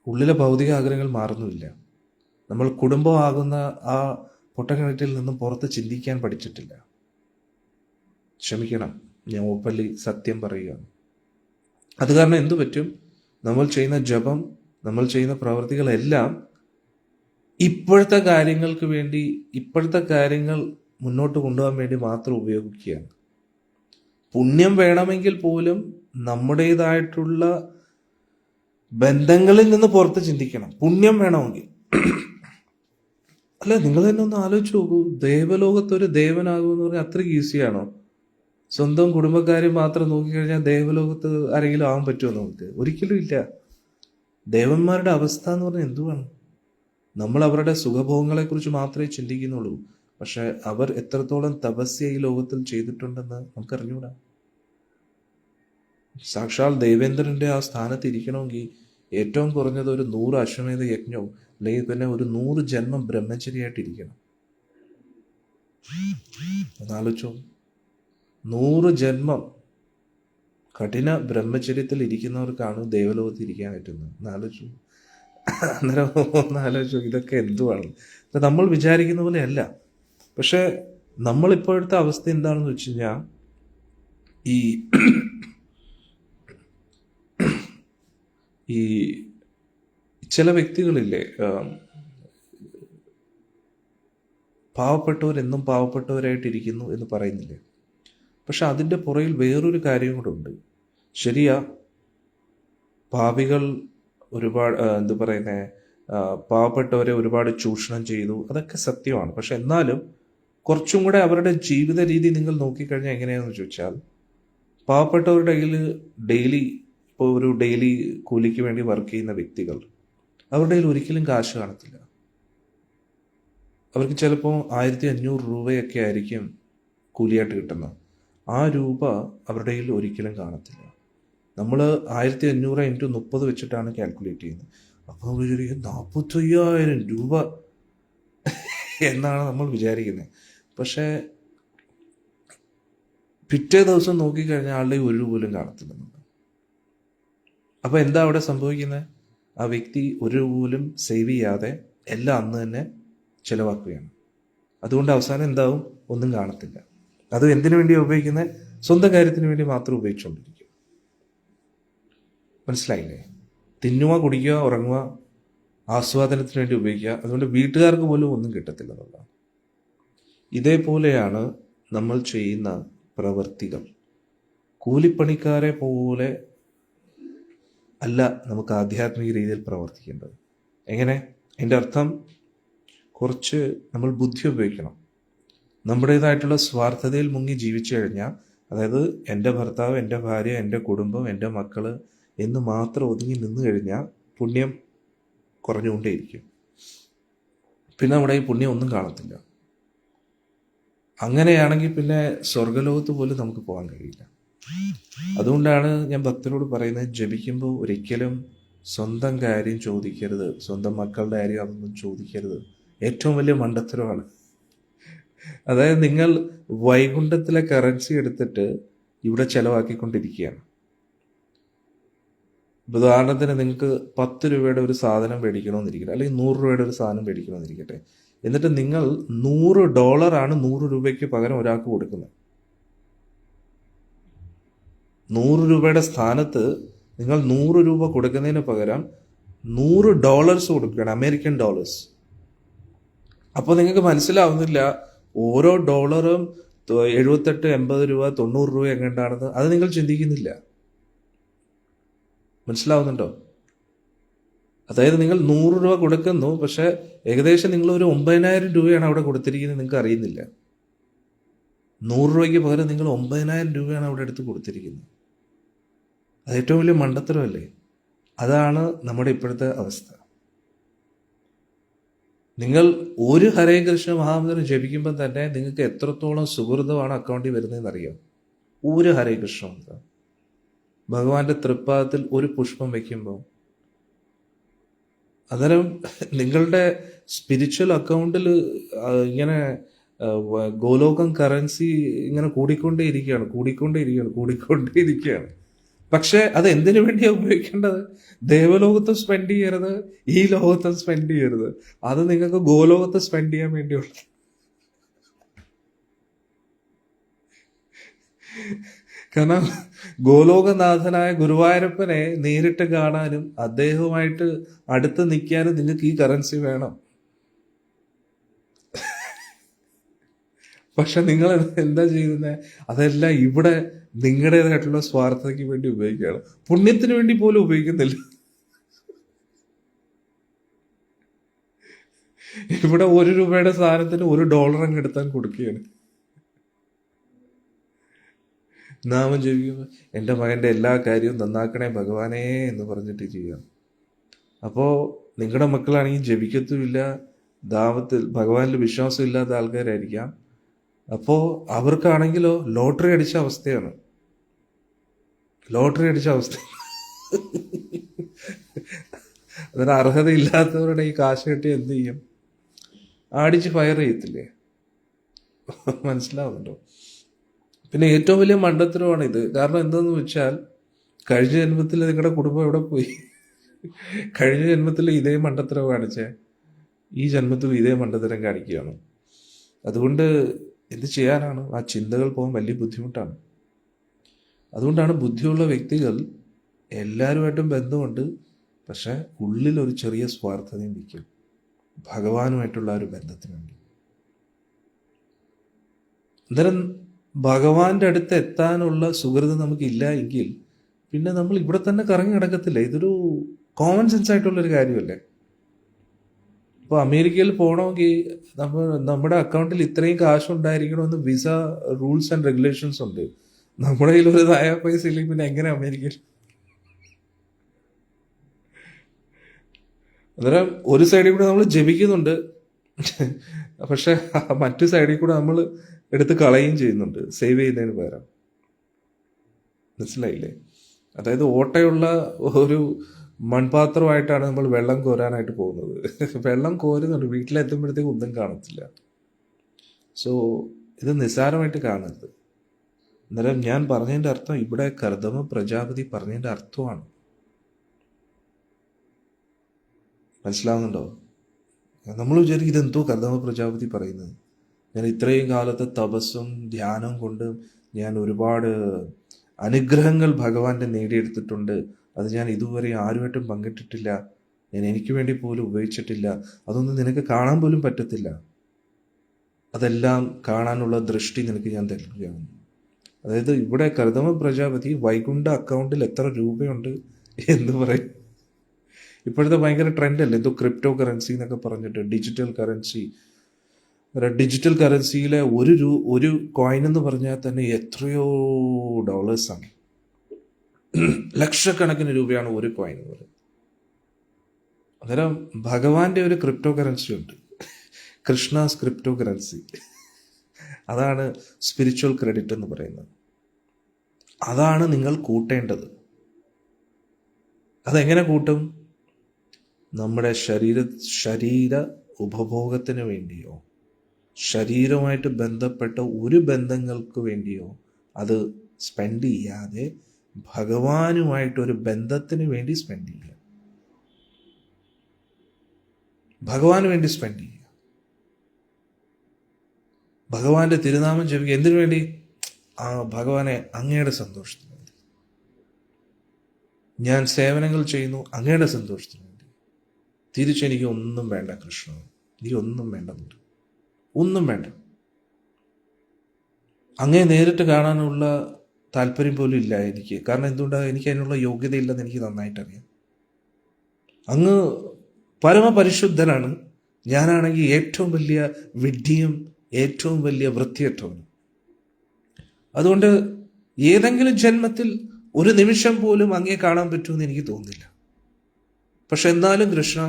ഉള്ളിലെ ഭൗതിക ആഗ്രഹങ്ങൾ മാറുന്നുമില്ല. നമ്മൾ കുടുംബമാകുന്ന ആ പൊട്ടക്കിണറ്റിൽ നിന്നും പുറത്ത് ചിന്തിക്കാൻ പഠിച്ചിട്ടില്ല. ക്ഷമിക്കണം, ഞാൻ ഓപ്പൺലി സത്യം പറയുകയാണ്. അത് കാരണം എന്തു പറ്റും? നമ്മൾ ചെയ്യുന്ന ജപം, നമ്മൾ ചെയ്യുന്ന പ്രവൃത്തികളെല്ലാം ഇപ്പോഴത്തെ കാര്യങ്ങൾക്ക് വേണ്ടി, ഇപ്പോഴത്തെ കാര്യങ്ങൾ മുന്നോട്ട് കൊണ്ടുപോകാൻ വേണ്ടി മാത്രം ഉപയോഗിക്കുകയാണ്. പുണ്യം വേണമെങ്കിൽ പോലും നമ്മുടേതായിട്ടുള്ള ബന്ധങ്ങളിൽ നിന്ന് പുറത്ത് ചിന്തിക്കണം. പുണ്യം വേണമെങ്കിൽ അല്ല, നിങ്ങൾ തന്നെ ഒന്ന് ആലോചിച്ച് നോക്കൂ. ദേവലോകത്തൊരു ദേവനാകുമെന്ന് പറഞ്ഞാൽ അത്രയ്ക്ക് ഈസിയാണോ? സ്വന്തം കുടുംബക്കാരെ മാത്രം നോക്കിക്കഴിഞ്ഞാൽ ദേവലോകത്ത് ആരെങ്കിലും ആവാൻ പറ്റുമോ നമുക്ക്? ഒരിക്കലും ഇല്ല. ദേവന്മാരുടെ അവസ്ഥ എന്ന് പറഞ്ഞാൽ എന്തുവാണ്? നമ്മൾ അവരുടെ സുഖഭോഗങ്ങളെക്കുറിച്ച് മാത്രമേ ചിന്തിക്കുന്നുള്ളൂ. പക്ഷെ അവർ എത്രത്തോളം തപസ്യ ഈ ലോകത്തിൽ ചെയ്തിട്ടുണ്ടെന്ന് നമുക്കറിഞ്ഞൂടാ. സാക്ഷാൽ ദേവേന്ദ്രന്റെ ആ സ്ഥാനത്ത് ഇരിക്കണമെങ്കിൽ ഏറ്റവും കുറഞ്ഞത് ഒരു 100 അശ്വമേധ യജ്ഞവും അല്ലെങ്കിൽ പിന്നെ ഒരു 100 ജന്മം ബ്രഹ്മചര്യമായിട്ടിരിക്കണം. എന്നാലോചിച്ചോ, 100 ജന്മം കഠിന ബ്രഹ്മചര്യത്തിൽ ഇരിക്കുന്നവർക്കാണ് ദേവലോകത്ത് ഇരിക്കാൻ പറ്റുന്നത്. എന്നാലോചിച്ചു. അന്നേരം ഒന്നാലോചിച്ചു, ഇതൊക്കെ എന്തുവാണ്? നമ്മൾ വിചാരിക്കുന്ന പോലെ അല്ല. പക്ഷെ നമ്മളിപ്പോഴത്തെ അവസ്ഥ എന്താണെന്ന് വെച്ച് കഴിഞ്ഞാൽ, ഈ ഈ ചില വ്യക്തികളില്ലേ, പാവപ്പെട്ടവരെന്നും പാവപ്പെട്ടവരായിട്ടിരിക്കുന്നു എന്ന് പറയുന്നില്ലേ? പക്ഷെ അതിൻ്റെ പുറകിൽ വേറൊരു കാര്യം കൂടെ ഉണ്ട്. ശരിയാ, പാപികൾ ഒരുപാട് പാവപ്പെട്ടവരെ ഒരുപാട് ചൂഷണം ചെയ്തു, അതൊക്കെ സത്യമാണ്. പക്ഷെ എന്നാലും കുറച്ചും കൂടെ അവരുടെ ജീവിത രീതി നിങ്ങൾ നോക്കിക്കഴിഞ്ഞാൽ എങ്ങനെയാണെന്ന് ചോദിച്ചാൽ, പാവപ്പെട്ടവരുടെ കയ്യിൽ ഇപ്പോൾ ഒരു ഡെയിലി കൂലിക്ക് വേണ്ടി വർക്ക് ചെയ്യുന്ന വ്യക്തികൾ, അവരുടെ കയ്യിൽ ഒരിക്കലും കാശ് കാണത്തില്ല. അവർക്ക് ചിലപ്പോൾ 1500 രൂപയൊക്കെ ആയിരിക്കും കൂലിയായിട്ട് കിട്ടുന്നത്. ആ രൂപ അവരുടെ കയ്യിൽ ഒരിക്കലും കാണത്തില്ല. നമ്മൾ 1500 × 30 വെച്ചിട്ടാണ് കാൽക്കുലേറ്റ് ചെയ്യുന്നത്. അപ്പോൾ 45,000 രൂപ എന്നാണ് നമ്മൾ വിചാരിക്കുന്നത്. പക്ഷേ പിറ്റേ ദിവസം നോക്കിക്കഴിഞ്ഞാൽ ആളുടെ 1 രൂപ പോലും കാണത്തില്ല. അപ്പോൾ എന്താ അവിടെ സംഭവിക്കുന്നത്? ആ വ്യക്തി 1 രൂപ പോലും സേവ് ചെയ്യാതെ എല്ലാം അന്ന് തന്നെ ചിലവാക്കുകയാണ്. അതുകൊണ്ട് അവസാനം എന്താവും? ഒന്നും കാണത്തില്ല. അത് എന്തിനു വേണ്ടിയാണ് ഉപയോഗിക്കുന്നത്? സ്വന്തം കാര്യത്തിന് വേണ്ടി മാത്രം ഉപയോഗിച്ചുകൊണ്ടിരിക്കും. മനസ്സിലായില്ലേ? തിന്നുക, കുടിക്കുക, ഉറങ്ങുക, ആസ്വാദനത്തിന് വേണ്ടി ഉപയോഗിക്കുക. അതുകൊണ്ട് വീട്ടുകാർക്ക് പോലും ഒന്നും കിട്ടത്തില്ല എന്നുള്ളതാണ്. ഇതേപോലെയാണ് നമ്മൾ ചെയ്യുന്ന പ്രവൃത്തികൾ. കൂലിപ്പണിക്കാരെ പോലെ അല്ല നമുക്ക് ആധ്യാത്മിക രീതിയിൽ പ്രവർത്തിക്കേണ്ടത്. എങ്ങനെ? അതിൻ്റെ അർത്ഥം കുറച്ച് നമ്മൾ ബുദ്ധി ഉപയോഗിക്കണം. നമ്മുടേതായിട്ടുള്ള സ്വാർത്ഥതയിൽ മുങ്ങി ജീവിച്ചു കഴിഞ്ഞാൽ, അതായത് എൻ്റെ ഭർത്താവ്, എൻ്റെ ഭാര്യ, എൻ്റെ കുടുംബം, എൻ്റെ മക്കൾ എന്ന് മാത്രം ഒതുങ്ങി നിന്ന് കഴിഞ്ഞാൽ പുണ്യം കുറഞ്ഞുകൊണ്ടേയിരിക്കും. പിന്നെ നമ്മുടെ ഈ പുണ്യം ഒന്നും കാണത്തില്ല. അങ്ങനെയാണെങ്കിൽ പിന്നെ സ്വർഗലോകത്ത് പോലും നമുക്ക് പോകാൻ കഴിയില്ല. അതുകൊണ്ടാണ് ഞാൻ ഭക്തരോട് പറയുന്നത്, ജപിക്കുമ്പോൾ ഒരിക്കലും സ്വന്തം കാര്യം ചോദിക്കരുത്, സ്വന്തം മക്കളുടെ കാര്യം അതൊന്നും ചോദിക്കരുത്. ഏറ്റവും വലിയ മണ്ടത്തരമാണ്. അതായത് നിങ്ങൾ വൈകുണ്ഠത്തിലെ കറൻസി എടുത്തിട്ട് ഇവിടെ ചെലവാക്കിക്കൊണ്ടിരിക്കുകയാണ്. ഉദാഹരണത്തിന് നിങ്ങൾക്ക് 10 രൂപയുടെ ഒരു സാധനം മേടിക്കണമെന്നിരിക്കട്ടെ, അല്ലെങ്കിൽ 100 രൂപയുടെ ഒരു സാധനം മേടിക്കണമെന്നിരിക്കട്ടെ. എന്നിട്ട് നിങ്ങൾ $100 100 രൂപയ്ക്ക് പകരം ഒരാൾക്ക് കൊടുക്കുന്നത്. 100 രൂപയുടെ സ്ഥാനത്ത് നിങ്ങൾ 100 രൂപ കൊടുക്കുന്നതിന് പകരം $100 കൊടുക്കുകയാണ്, അമേരിക്കൻ ഡോളേഴ്സ്. അപ്പോൾ നിങ്ങൾക്ക് മനസ്സിലാവുന്നില്ല, ഓരോ ഡോളറും 78, 80 രൂപ, 90 രൂപ എങ്ങനെയാണെന്ന്. അത് നിങ്ങൾ ചിന്തിക്കുന്നില്ല. മനസ്സിലാവുന്നുണ്ടോ? അതായത് നിങ്ങൾ 100 രൂപ കൊടുക്കുന്നു, പക്ഷെ ഏകദേശം നിങ്ങൾ ഒരു 9,000 രൂപയാണ് അവിടെ കൊടുത്തിരിക്കുന്നത്, നിങ്ങൾക്ക് അറിയുന്നില്ല. 100 രൂപയ്ക്ക് പകരം നിങ്ങൾ 9,000 രൂപയാണ് അവിടെ എടുത്ത് കൊടുത്തിരിക്കുന്നത്. അത് ഏറ്റവും വലിയ മണ്ടത്തരമല്ലേ? അതാണ് നമ്മുടെ ഇപ്പോഴത്തെ അവസ്ഥ. നിങ്ങൾ ഒരു ഹരേ കൃഷ്ണ മഹാമന്ത്രം ജപിക്കുമ്പോൾ തന്നെ നിങ്ങൾക്ക് എത്രത്തോളം സുഹൃതമാണ് അക്കൗണ്ടിൽ വരുന്നതെന്ന് അറിയാം. ഒരു ഹരേ കൃഷ്ണ മന്ത്രം ഭഗവാന്റെ തൃപ്പാദത്തിൽ ഒരു പുഷ്പം വയ്ക്കുമ്പോൾ, അന്നേരം നിങ്ങളുടെ സ്പിരിച്വൽ അക്കൗണ്ടിൽ ഇങ്ങനെ ഗോലോകം കറൻസി ഇങ്ങനെ കൂടിക്കൊണ്ടേയിരിക്കുകയാണ്. പക്ഷെ അത് എന്തിനു വേണ്ടിയാണ് ഉപയോഗിക്കേണ്ടത്? ദേവലോകത്ത് സ്പെൻഡ് ചെയ്യരുത്, ഈ ലോകത്ത് സ്പെൻഡ് ചെയ്യരുത്. അത് നിങ്ങൾക്ക് ഗോലോകത്ത് സ്പെൻഡ് ചെയ്യാൻ വേണ്ടിയുള്ള. കാരണം ഗോലോകനാഥനായ ഗുരുവായൂരപ്പനെ നേരിട്ട് കാണാനും അദ്ദേഹവുമായിട്ട് അടുത്ത് നിൽക്കാനും നിങ്ങൾക്ക് ഈ കറൻസി വേണം. പക്ഷെ നിങ്ങൾ എന്താ ചെയ്യുന്നത്? അതെല്ലാം ഇവിടെ നിങ്ങളുടേതായിട്ടുള്ള സ്വാർത്ഥതയ്ക്ക് വേണ്ടി ഉപയോഗിക്കുകയാണ്. പുണ്യത്തിന് വേണ്ടി പോലും ഉപയോഗിക്കുന്നില്ല. ഇവിടെ ₹1 സാധനത്തിന് $1 അങ്ങ് എടുത്താൻ കൊടുക്കുകയാണ്. നാമം ജപിക്കുമ്പോൾ എൻ്റെ മകൻ്റെ എല്ലാ കാര്യവും നന്നാക്കണേ ഭഗവാനേ എന്ന് പറഞ്ഞിട്ട് ചെയ്യാം. അപ്പോൾ നിങ്ങളുടെ മക്കളാണെങ്കിൽ ജപിക്കത്തുമില്ല, ഭഗവാനിൽ വിശ്വാസം ഇല്ലാത്ത ആൾക്കാരായിരിക്കാം. അപ്പോൾ അവർക്കാണെങ്കിലോ ലോട്ടറി അടിച്ച അവസ്ഥയാണ്. അതിന് അർഹതയില്ലാത്തവരുടെ ഈ കാശ് കെട്ടി എന്ത് ചെയ്യും? അടിച്ച് ഫയർ ചെയ്യത്തില്ലേ? മനസ്സിലാവുന്നുണ്ടോ? പിന്നെ ഏറ്റവും വലിയ മണ്ടത്തരമാണ് ഇത്. കാരണം എന്താണെന്ന് വെച്ചാൽ, കഴിഞ്ഞ ജന്മത്തിൽ നിങ്ങളുടെ കുടുംബം എവിടെ പോയി? കഴിഞ്ഞ ജന്മത്തിൽ ഇതേ മണ്ടത്തരം കാണിച്ചേ, ഈ ജന്മത്തിൽ ഇതേ മണ്ടത്തരം കാണിക്കുകയാണ്. അതുകൊണ്ട് എന്ത് ചെയ്യാനാണ്? ആ ചിന്തകൾ പോകാൻ വലിയ ബുദ്ധിമുട്ടാണ്. അതുകൊണ്ടാണ് ബുദ്ധിയുള്ള വ്യക്തികൾ എല്ലാവരുമായിട്ടും ബന്ധമുണ്ട്, പക്ഷെ ഉള്ളിൽ ഒരു ചെറിയ സ്വാർത്ഥതയും വയ്ക്കും, ഭഗവാനുമായിട്ടുള്ള ഒരു ബന്ധത്തിന് വേണ്ടി. അന്നേരം ഭഗവാന്റെ അടുത്ത് എത്താനുള്ള സുഹൃതം നമുക്കില്ല എങ്കിൽ പിന്നെ നമ്മൾ ഇവിടെ തന്നെ കറങ്ങി നടക്കത്തില്ല. ഇതൊരു കോമൺ സെൻസ് ആയിട്ടുള്ളൊരു കാര്യമല്ലേ? ഇപ്പോൾ അമേരിക്കയിൽ പോകണമെങ്കിൽ നമ്മുടെ അക്കൗണ്ടിൽ ഇത്രയും കാശുണ്ടായിരിക്കണമെന്ന് വിസ റൂൾസ് ആൻഡ് റെഗുലേഷൻസ് ഉണ്ട്. നമ്മുടെ കയ്യിൽ ഒരു പൈസ ഇല്ലെങ്കിൽ പിന്നെ എങ്ങനെ അമേരിക്കയിൽ? അന്നേരം ഒരു സൈഡിൽ കൂടെ നമ്മൾ ജപിക്കുന്നുണ്ട്, പക്ഷെ മറ്റു സൈഡിൽ കൂടെ നമ്മൾ എടുത്ത് കളയുകയും ചെയ്യുന്നുണ്ട് സേവ് ചെയ്യുന്നതിന് പകരം. മനസ്സിലായില്ലേ? അതായത് ഓട്ടയുള്ള ഒരു മൺപാത്രമായിട്ടാണ് നമ്മൾ വെള്ളം കോരാനായിട്ട് പോകുന്നത്. വെള്ളം കോരുന്നുണ്ട്, വീട്ടിലെത്തുമ്പോഴത്തേക്ക് ഒന്നും കാണത്തില്ല. സോ ഇത് നിസ്സാരമായിട്ട് കാണരുത്. അന്നേരം ഞാൻ പറഞ്ഞതിൻ്റെ അർത്ഥം, ഇവിടെ കർദമ പ്രജാപതി പറഞ്ഞതിൻ്റെ അർത്ഥമാണ്. മനസ്സിലാവുന്നുണ്ടോ? നമ്മൾ വിചാരിക്കും ഇതെന്തോ കർദമ പ്രജാപതി പറയുന്നത്. ഞാൻ ഇത്രയും കാലത്തെ തപസ്സും ധ്യാനം കൊണ്ട് ഞാൻ ഒരുപാട് അനുഗ്രഹങ്ങൾ ഭഗവാന്റെ നേടിയെടുത്തിട്ടുണ്ട്. അത് ഞാൻ ഇതുവരെ ആരുമായിട്ടും പങ്കിട്ടിട്ടില്ല, ഞാൻ എനിക്ക് വേണ്ടി പോലും ഉപയോഗിച്ചിട്ടില്ല. അതൊന്നും നിനക്ക് കാണാൻ പോലും പറ്റത്തില്ല. അതെല്ലാം കാണാനുള്ള ദൃഷ്ടി നിനക്ക് ഞാൻ തരികയാണ്. അതായത് ഇവിടെ കർദമ പ്രജാപതി വൈകുണ്ഠ അക്കൗണ്ടിൽ എത്ര രൂപയുണ്ട് എന്ന് പറയും. ഇപ്പോഴത്തെ ഭയങ്കര ട്രെൻഡല്ലേ, എന്തോ ക്രിപ്റ്റോ കറൻസി എന്നൊക്കെ പറഞ്ഞിട്ട്, ഡിജിറ്റൽ കറൻസി. ഡിജിറ്റൽ കറൻസിയിലെ ഒരു കോയിൻ എന്ന് പറഞ്ഞാൽ തന്നെ എത്രയോ ഡോളേഴ്സാണ്. ലക്ഷക്കണക്കിന് രൂപയാണ് ഒരു കോയിൻ എന്ന് പറയുന്നത്. അന്നേരം ഭഗവാന്റെ ഒരു ക്രിപ്റ്റോ കറൻസി ഉണ്ട്, കൃഷ്ണാസ് ക്രിപ്റ്റോ കറൻസി. അതാണ് സ്പിരിച്വൽ ക്രെഡിറ്റ് എന്ന് പറയുന്നത്. അതാണ് നിങ്ങൾ കൂട്ടേണ്ടത്. അതെങ്ങനെ കൂട്ടും? നമ്മുടെ ശരീര ഉപഭോഗത്തിന് വേണ്ടിയോ ശരീരവുമായിട്ട് ബന്ധപ്പെട്ട ഒരു ബന്ധങ്ങൾക്ക് വേണ്ടിയോ അത് സ്പെൻഡ് ചെയ്യാതെ ഭഗവാനുമായിട്ടൊരു ബന്ധത്തിന് വേണ്ടി സ്പെൻഡ് ചെയ്യുക. ഭഗവാന് വേണ്ടി സ്പെൻഡ് ചെയ്യുക. ഭഗവാന്റെ തിരുനാമം ജപിക്കുക. എന്തിനു വേണ്ടി? ഭഗവാനെ അങ്ങയുടെ സന്തോഷത്തിന് വേണ്ടി. ഞാൻ സേവനങ്ങൾ ചെയ്യുന്നു അങ്ങയുടെ സന്തോഷത്തിന് വേണ്ടി. തിരിച്ചെനിക്ക് ഒന്നും വേണ്ട കൃഷ്ണ, നീ ഒന്നും വേണ്ട, ഒന്നും വേണ്ട. അങ്ങേ നേരിട്ട് കാണാനുള്ള താല്പര്യം പോലും ഇല്ല എനിക്ക്. കാരണം എന്തുകൊണ്ടാണ്? എനിക്ക് അതിനുള്ള യോഗ്യതയില്ലെന്ന് എനിക്ക് നന്നായിട്ടറിയാം. അങ്ങ് പരമപരിശുദ്ധനാണ്, ഞാനാണെങ്കിൽ ഏറ്റവും വലിയ വിഡ്ഢിയും ഏറ്റവും വലിയ വൃത്തികെട്ടവനും. അതുകൊണ്ട് ഏതെങ്കിലും ജന്മത്തിൽ ഒരു നിമിഷം പോലും അങ്ങേ കാണാൻ പറ്റുമെന്ന് എനിക്ക് തോന്നുന്നില്ല. പക്ഷെ എന്നാലും കൃഷ്ണ,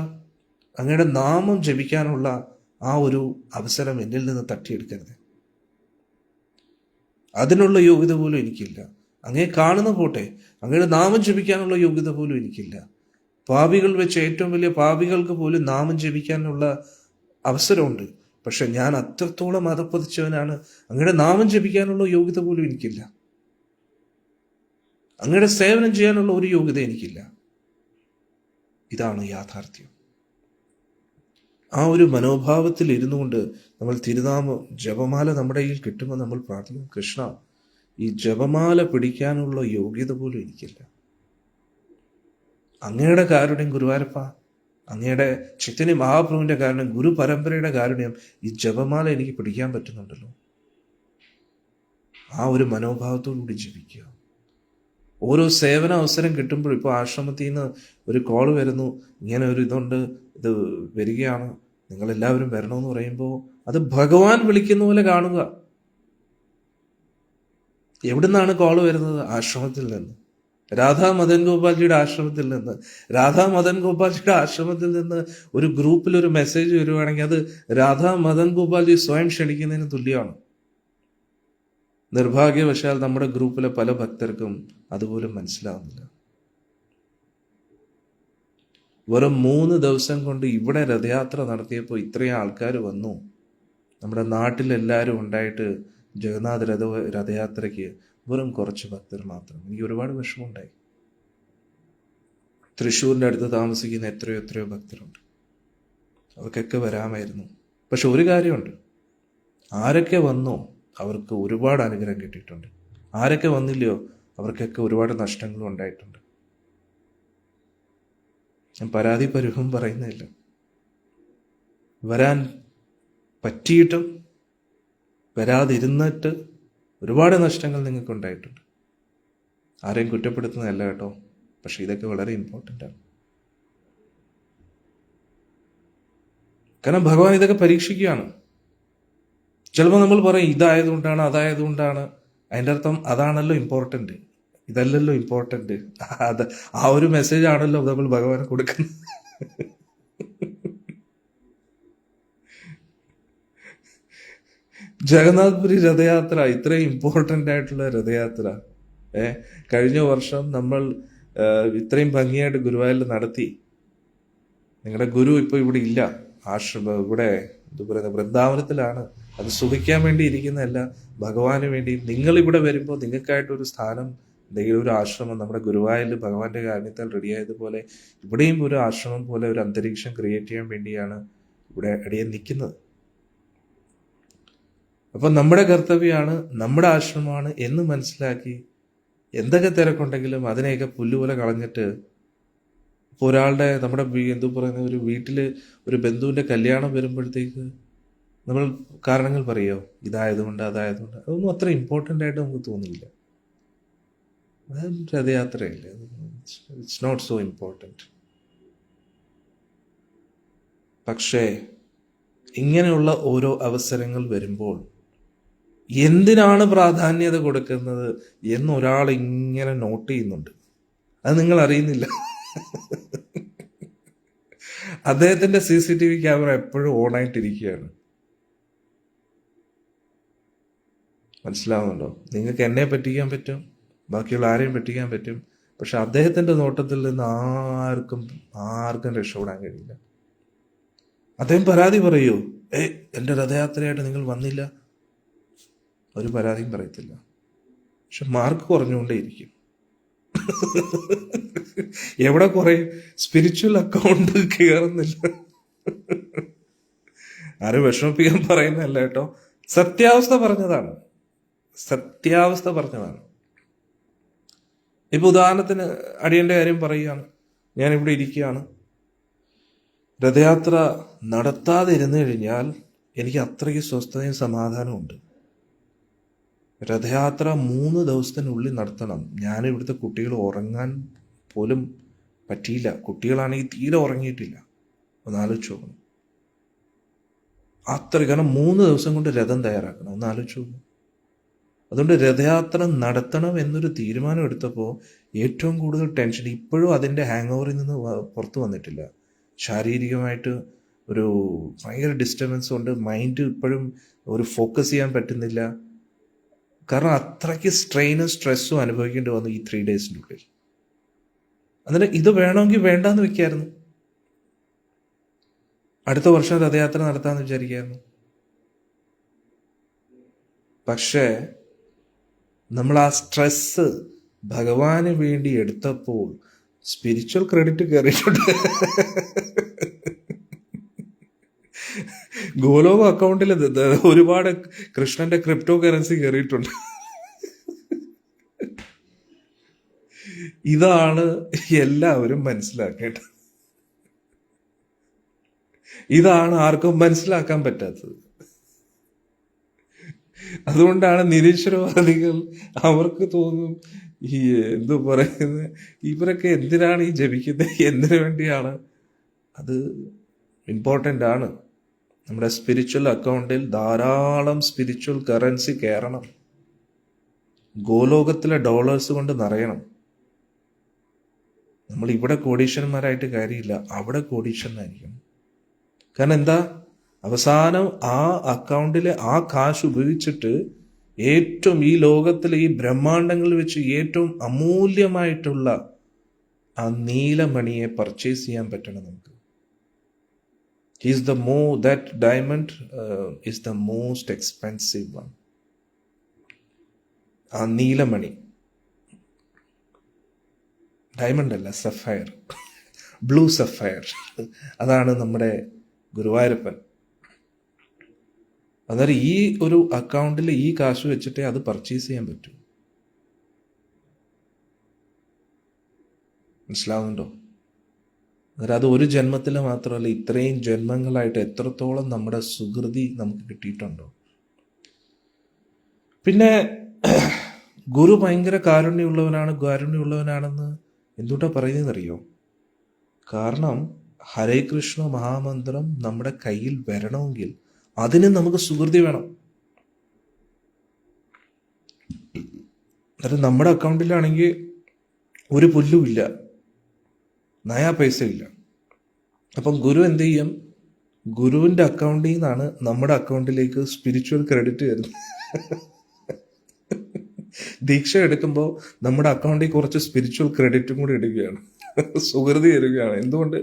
അങ്ങയുടെ നാമം ജപിക്കാനുള്ള ആ ഒരു അവസരം എന്നിൽ നിന്ന് തട്ടിയെടുക്കരുത്. അതിനുള്ള യോഗ്യത പോലും എനിക്കില്ല. അങ്ങേ കാണുന്ന പോട്ടെ, അങ്ങയുടെ നാമം ജപിക്കാനുള്ള യോഗ്യത പോലും എനിക്കില്ല. പാപികൾ വെച്ച് ഏറ്റവും വലിയ പാപികൾക്ക് പോലും നാമം ജപിക്കാനുള്ള അവസരമുണ്ട്. പക്ഷെ ഞാൻ അത്രത്തോളം അധപ്പതിച്ചവനാണ്. അങ്ങയുടെ നാമം ജപിക്കാനുള്ള യോഗ്യത പോലും എനിക്കില്ല. അങ്ങയുടെ സേവനം ചെയ്യാനുള്ള ഒരു യോഗ്യത എനിക്കില്ല. ഇതാണ് യാഥാർത്ഥ്യം. ആ ഒരു മനോഭാവത്തിൽ ഇരുന്നു കൊണ്ട് നമ്മൾ തിരുനാമം ജപമാല നമ്മുടെ കയ്യിൽ കിട്ടുമ്പോൾ നമ്മൾ പ്രാർത്ഥിക്കും, കൃഷ്ണ, ഈ ജപമാല പിടിക്കാനുള്ള യോഗ്യത പോലും എനിക്കില്ല. അങ്ങയുടെ കാരുണ്യം ഗുരുവായൂരപ്പ, അങ്ങയുടെ ചൈതന്യ മഹാപ്രഭുവിന്റെ കാരുണ്യം, ഗുരു പരമ്പരയുടെ കാരുണ്യം, ഈ ജപമാല എനിക്ക് പിടിക്കാൻ പറ്റുന്നുണ്ടല്ലോ. ആ ഒരു മനോഭാവത്തോടു കൂടി ജപിക്കുക. ഓരോ സേവന അവസരം കിട്ടുമ്പോൾ, ഇപ്പോൾ ആശ്രമത്തിൽ നിന്ന് ഒരു കോൾ വരുന്നു, ഇങ്ങനെ ഒരു ഇതുണ്ട്, ഇത് വരികയാണ്, നിങ്ങളെല്ലാവരും വരണമെന്ന് പറയുമ്പോൾ അത് ഭഗവാൻ വിളിക്കുന്ന പോലെ കാണുക. എവിടുന്നാണ് കോൾ വരുന്നത്? ആശ്രമത്തിൽ നിന്ന്, രാധാ മദൻ ഗോപാൽജിയുടെ ആശ്രമത്തിൽ നിന്ന്. രാധാ മദൻ ഗോപാൽജിയുടെ ആശ്രമത്തിൽ നിന്ന് ഒരു ഗ്രൂപ്പിൽ ഒരു മെസ്സേജ് വരുവാണെങ്കിൽ അത് രാധാ മദൻ ഗോപാൽജി സ്വയം ക്ഷണിക്കുന്നതിന് തുല്യമാണ്. നിർഭാഗ്യവശാൽ നമ്മുടെ ഗ്രൂപ്പിലെ പല ഭക്തർക്കും അതുപോലും മനസ്സിലാവുന്നില്ല. വെറും 3 ദിവസം കൊണ്ട് ഇവിടെ രഥയാത്ര നടത്തിയപ്പോൾ ഇത്രയും ആൾക്കാർ വന്നു. നമ്മുടെ നാട്ടിലെല്ലാവരും ഉണ്ടായിട്ട് ജഗന്നാഥ രഥയാത്രയ്ക്ക് വെറും കുറച്ച് ഭക്തർ മാത്രം. എനിക്ക് ഒരുപാട് വിഷമമുണ്ടായി. തൃശ്ശൂരിൻ്റെ അടുത്ത് താമസിക്കുന്ന എത്രയോ ഭക്തരുണ്ട്. അവർക്കൊക്കെ വരാമായിരുന്നു. പക്ഷെ ഒരു കാര്യമുണ്ട്, ആരൊക്കെ വന്നോ അവർക്ക് ഒരുപാട് അനുഗ്രഹം കിട്ടിയിട്ടുണ്ട്. ആരൊക്കെ വന്നില്ലയോ അവർക്കൊക്കെ ഒരുപാട് നഷ്ടങ്ങളും ഉണ്ടായിട്ടുണ്ട്. ഞാൻ പരാതി പരിഭവം പറയുന്നില്ല. വരാൻ പറ്റിയിട്ടും വരാതിരുന്നിട്ട് ഒരുപാട് നഷ്ടങ്ങൾ നിങ്ങൾക്ക് ഉണ്ടായിട്ടുണ്ട്. ആരെയും കുറ്റപ്പെടുത്തുന്നതല്ല കേട്ടോ, പക്ഷെ ഇതൊക്കെ വളരെ ഇമ്പോർട്ടൻ്റ് ആണ്. കാരണം ഭഗവാൻ ഇതൊക്കെ പരീക്ഷിക്കുകയാണ്. ചിലപ്പോൾ നമ്മൾ പറയും ഇതായതുകൊണ്ടാണ് അതായതുകൊണ്ടാണ്. അതിൻ്റെ അർത്ഥം അതാണല്ലോ ഇമ്പോർട്ടൻ്റ്, ഇതല്ലല്ലോ ഇമ്പോർട്ടൻ്റ്. അത് ആ ഒരു മെസ്സേജ് ആണല്ലോ നമ്മൾ ഭഗവാന് കൊടുക്കുന്നത്. ജഗന്നാഥ്പുരി രഥയാത്ര ഇത്രയും ഇമ്പോർട്ടൻ്റ് ആയിട്ടുള്ള രഥയാത്ര കഴിഞ്ഞ വർഷം നമ്മൾ ഇത്രയും ഭംഗിയായിട്ട് ഗുരുവായൂരിൽ നടത്തി. നിങ്ങളുടെ ഗുരു ഇപ്പോൾ ഇവിടെ ഇല്ല, ഇവിടെ എന്താ പറയുക, വൃന്ദാവനത്തിലാണ്. അത് സുഖിക്കാൻ വേണ്ടി ഇരിക്കുന്നതല്ല, ഭഗവാന് വേണ്ടി. നിങ്ങൾ ഇവിടെ വരുമ്പോൾ നിങ്ങൾക്കായിട്ടൊരു സ്ഥാനം, എന്തെങ്കിലും ഒരു ആശ്രമം നമ്മുടെ ഗുരുവായൂരിൽ ഭഗവാന്റെ കാരണത്താൽ റെഡിയായതുപോലെ ഇവിടെയും ഒരു ആശ്രമം പോലെ ഒരു അന്തരീക്ഷം ക്രിയേറ്റ് ചെയ്യാൻ വേണ്ടിയാണ് ഇവിടെ അടിയാൻ നിൽക്കുന്നത്. അപ്പം നമ്മുടെ കർത്തവ്യമാണ്, നമ്മുടെ ആശ്രമമാണ് എന്ന് മനസ്സിലാക്കി എന്തൊക്കെ തിരക്കുണ്ടെങ്കിലും അതിനെയൊക്കെ പുല്ലുപോലെ കളഞ്ഞിട്ട്, ഇപ്പോൾ ഒരാളുടെ നമ്മുടെ ഒരു വീട്ടിൽ ഒരു ബന്ധുവിൻ്റെ കല്യാണം വരുമ്പോഴത്തേക്ക് നമ്മൾ കാരണങ്ങൾ പറയുമോ, ഇതായതുകൊണ്ട് അതായതുകൊണ്ട്. അതൊന്നും അത്ര ഇമ്പോർട്ടൻ്റ് ആയിട്ട് നമുക്ക് തോന്നിയില്ല. രഥയാത്രയല്ലേ, ഇറ്റ്സ് നോട്ട് സോ ഇമ്പോർട്ടൻറ്റ്. പക്ഷേ ഇങ്ങനെയുള്ള ഓരോ അവസരങ്ങൾ വരുമ്പോൾ എന്തിനാണ് പ്രാധാന്യത കൊടുക്കുന്നത് എന്നൊരാൾ ഇങ്ങനെ നോട്ട് ചെയ്യുന്നുണ്ട്. അത് നിങ്ങൾ അറിയുന്നില്ല. അദ്ദേഹത്തിന്റെ CCTV ക്യാമറ എപ്പോഴും ഓണായിട്ടിരിക്കുകയാണ്. മനസ്സിലാവുന്നുണ്ടോ? നിങ്ങൾക്ക് എന്നെ പറ്റിക്കാൻ പറ്റും, ബാക്കിയുള്ള ആരെയും പറ്റിക്കാൻ പറ്റും, പക്ഷെ അദ്ദേഹത്തിന്റെ നോട്ടത്തിൽ നിന്ന് ആർക്കും രക്ഷപ്പെടാൻ കഴിയില്ല. അദ്ദേഹം പരാതി പറയൂ, എൻ്റെ രഥയാത്രയായിട്ട് നിങ്ങൾ വന്നില്ല, ഒരു പരാതിയും പറയത്തില്ല. പക്ഷെ മാർക്ക് കുറഞ്ഞുകൊണ്ടേയിരിക്കും. എവിടെ കുറയും? സ്പിരിച്വൽ അക്കൗണ്ട് കയറുന്നില്ല. ആരും വിഷമിപ്പിക്കാൻ പറയുന്നതല്ല കേട്ടോ, സത്യാവസ്ഥ പറഞ്ഞതാണ്. ഇപ്പൊ ഉദാഹരണത്തിന് അടിയന്റെ കാര്യം പറയുകയാണ്. ഞാനിവിടെ ഇരിക്കുകയാണ്. രഥയാത്ര നടത്താതെ ഇരുന്നു കഴിഞ്ഞാൽ എനിക്ക് അത്രയ്ക്ക് സ്വസ്ഥതയും സമാധാനവും ഉണ്ട്. രഥയാത്ര 3 ദിവസത്തിനുള്ളിൽ നടത്തണം. ഞാനിവിടുത്തെ കുട്ടികൾ ഉറങ്ങാൻ പോലും പറ്റിയില്ല. കുട്ടികളാണെങ്കിൽ തീരെ ഉറങ്ങിയിട്ടില്ല. ഒന്ന് ആലോചിച്ച് നോക്കണം. കാരണം 3 ദിവസം കൊണ്ട് രഥം തയ്യാറാക്കണം. ഒന്ന് ആലോചിച്ച് നോക്കണം. അതുകൊണ്ട് രഥയാത്ര നടത്തണം എന്നൊരു തീരുമാനം എടുത്തപ്പോൾ ഏറ്റവും കൂടുതൽ ടെൻഷൻ, ഇപ്പോഴും അതിൻ്റെ ഹാങ് ഓവറിൽ നിന്ന് പുറത്തു വന്നിട്ടില്ല. ശാരീരികമായിട്ട് ഒരു ഭയങ്കര ഡിസ്റ്റർബൻസ് കൊണ്ട് മൈൻഡ് ഇപ്പോഴും ഒരു ഫോക്കസ് ചെയ്യാൻ പറ്റുന്നില്ല. കാരണം അത്രയ്ക്ക് സ്ട്രെയിനും സ്ട്രെസ്സും അനുഭവിക്കേണ്ടി വന്നു ഈ 3 ഡേയ്സിൻ്റെ ഉള്ളിൽ. അതിന് ഇത് വേണമെങ്കിൽ വേണ്ടാന്ന് വെക്കായിരുന്നു. അടുത്ത വർഷം രഥയാത്ര നടത്താമെന്ന് വിചാരിക്കായിരുന്നു. പക്ഷേ നമ്മൾ ആ സ്ട്രെസ് ഭഗവാന് വേണ്ടി എടുത്തപ്പോൾ സ്പിരിച്വൽ ക്രെഡിറ്റ് കയറിയിട്ടുണ്ട്. ഗോലോക അക്കൗണ്ടിൽ ഒരുപാട് കൃഷ്ണന്റെ ക്രിപ്റ്റോ കറൻസി കയറിയിട്ടുണ്ട്. ഇതാണ് എല്ലാവരും മനസ്സിലാക്കേണ്ടത്. ഇതാണ് ആർക്കും മനസ്സിലാക്കാൻ പറ്റാത്തത്. അതുകൊണ്ടാണ് നിരീശ്വരവാദികൾ, അവർക്ക് തോന്നും ഈ എന്തു പറയുന്നത്, ഇവരൊക്കെ എന്തിനാണ് ഈ ജപിക്കുന്നത്, എന്തിനു വേണ്ടിയാണ്? അത് ഇമ്പോർട്ടൻ്റ് ആണ്. നമ്മുടെ സ്പിരിച്വൽ അക്കൗണ്ടിൽ ധാരാളം സ്പിരിച്വൽ കറൻസി കയറണം. ഗോലോകത്തിലെ ഡോളേഴ്സ് കൊണ്ട് നിറയണം. നമ്മൾ ഇവിടെ കോടീശ്വരന്മാരായിട്ട് കാര്യമില്ല, അവിടെ കോടീശ്വരനായിരിക്കും. കാരണം എന്താ, അവസാനം ആ അക്കൗണ്ടിലെ ആ കാശ് ഉപയോഗിച്ചിട്ട് ഏറ്റവും ഈ ലോകത്തിലെ ഈ ബ്രഹ്മാണ്ടങ്ങളിൽ വെച്ച് ഏറ്റവും അമൂല്യമായിട്ടുള്ള ആ നീലമണിയെ പർച്ചേസ് ചെയ്യാൻ പറ്റണം നമുക്ക്. That diamond is the most expensive one. ആ നീലമണി, ഡയമണ്ട് അല്ല, സഫയർ, ബ്ലൂ സഫയർ, അതാണ് നമ്മുടെ ഗുരുവായൂരപ്പൻ. അന്നേരം ഈ ഒരു അക്കൗണ്ടിൽ ഈ കാശ് വെച്ചിട്ടേ അത് പർച്ചേസ് ചെയ്യാൻ പറ്റൂ. മനസ്സിലാവുന്നുണ്ടോ? അന്നേരം അത് ഒരു ജന്മത്തിൽ മാത്രമല്ല, ഇത്രയും ജന്മങ്ങളായിട്ട് എത്രത്തോളം നമ്മുടെ സുകൃതി നമുക്ക് കിട്ടിയിട്ടുണ്ടോ. പിന്നെ ഗുരു ഭയങ്കര കാരുണ്യമുള്ളവനാണെന്ന് എന്തുകൊണ്ടാ പറയുന്നതെന്നറിയോ? കാരണം ഹരേ കൃഷ്ണ മഹാമന്ത്രം നമ്മുടെ കയ്യിൽ വരണമെങ്കിൽ അതിന് നമുക്ക് സുകൃതി വേണം. അന്നേരം നമ്മുടെ അക്കൗണ്ടിലാണെങ്കിൽ ഒരു പുല്ലുമില്ല, നയാ പൈസ ഇല്ല. അപ്പം ഗുരു എന്ത് ചെയ്യും? ഗുരുവിൻ്റെ അക്കൗണ്ടിൽ നിന്നാണ് നമ്മുടെ അക്കൗണ്ടിലേക്ക് സ്പിരിച്വൽ ക്രെഡിറ്റ് വരുന്നത്. ദീക്ഷ എടുക്കുമ്പോൾ നമ്മുടെ അക്കൗണ്ടിൽ കുറച്ച് സ്പിരിച്വൽ ക്രെഡിറ്റും കൂടി ഇടുകയാണ്, സുകൃതി തരികയാണ്. എന്തുകൊണ്ട്?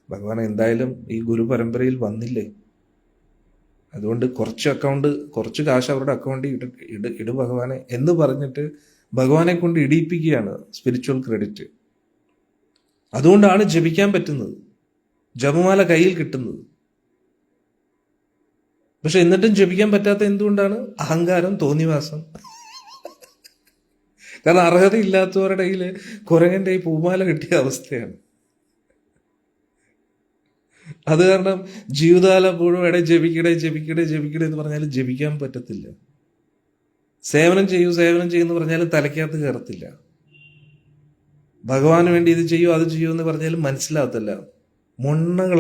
ഭഗവാൻ എന്തായാലും ഈ ഗുരു പരമ്പരയിൽ വന്നില്ലേ, അതുകൊണ്ട് കുറച്ച് കാശ് അവരുടെ അക്കൗണ്ടിൽ ഇട് ഭഗവാനെ എന്ന് പറഞ്ഞിട്ട് ഭഗവാനെ കൊണ്ട് ഇടിയിപ്പിക്കുകയാണ് സ്പിരിച്വൽ ക്രെഡിറ്റ്. അതുകൊണ്ടാണ് ജപിക്കാൻ പറ്റുന്നത്, ജപമാല കയ്യിൽ കിട്ടുന്നത്. പക്ഷെ എന്നിട്ടും ജപിക്കാൻ പറ്റാത്ത എന്തുകൊണ്ടാണ്? അഹങ്കാരം, തോന്നിവാസം. കാരണം അർഹതയില്ലാത്തവരുടെ കയ്യിൽ കുരങ്ങന്റെ ഈ പൂമാല കിട്ടിയ അവസ്ഥയാണ്. അത് കാരണം ജീവിതകാലം മുഴുവൻ ജപിക്കണേ എന്ന് പറഞ്ഞാലും ജപിക്കാൻ പറ്റത്തില്ല. സേവനം ചെയ്യുമെന്ന് പറഞ്ഞാലും തലയ്ക്കകത്ത് കയറത്തില്ല. ഭഗവാന് വേണ്ടി ഇത് ചെയ്യൂ അത് ചെയ്യൂ എന്ന് പറഞ്ഞാലും മനസ്സിലാകത്തില്ല. മൊണ്ണകൾ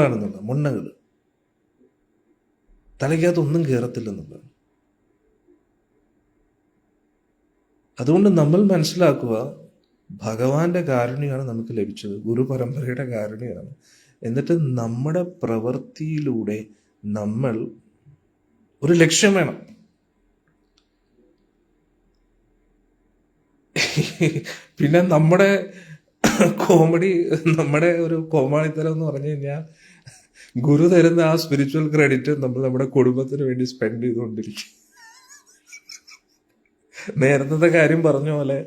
തലയ്ക്കകത്ത് ഒന്നും കയറത്തില്ലെന്നുള്ളത്. അതുകൊണ്ട് നമ്മൾ മനസ്സിലാക്കുക, ഭഗവാന്റെ കാരുണ്യമാണ് നമുക്ക് ലഭിച്ചത്, ഗുരു പരമ്പരയുടെ കാരുണ്യമാണ്. എന്നിട്ട് നമ്മുടെ പ്രവൃത്തിയിലൂടെ നമ്മൾ ഒരു ലക്ഷ്യം വേണം. പിന്നെ നമ്മുടെ ഒരു കോമാളിത്തരം എന്ന് പറഞ്ഞു കഴിഞ്ഞാൽ, ഗുരു തരുന്ന ആ സ്പിരിച്വൽ ക്രെഡിറ്റ് നമ്മൾ നമ്മുടെ കുടുംബത്തിന് വേണ്ടി സ്പെൻഡ് ചെയ്തുകൊണ്ടിരിക്കും. നേരത്തെ കാര്യം പറഞ്ഞ പോലെ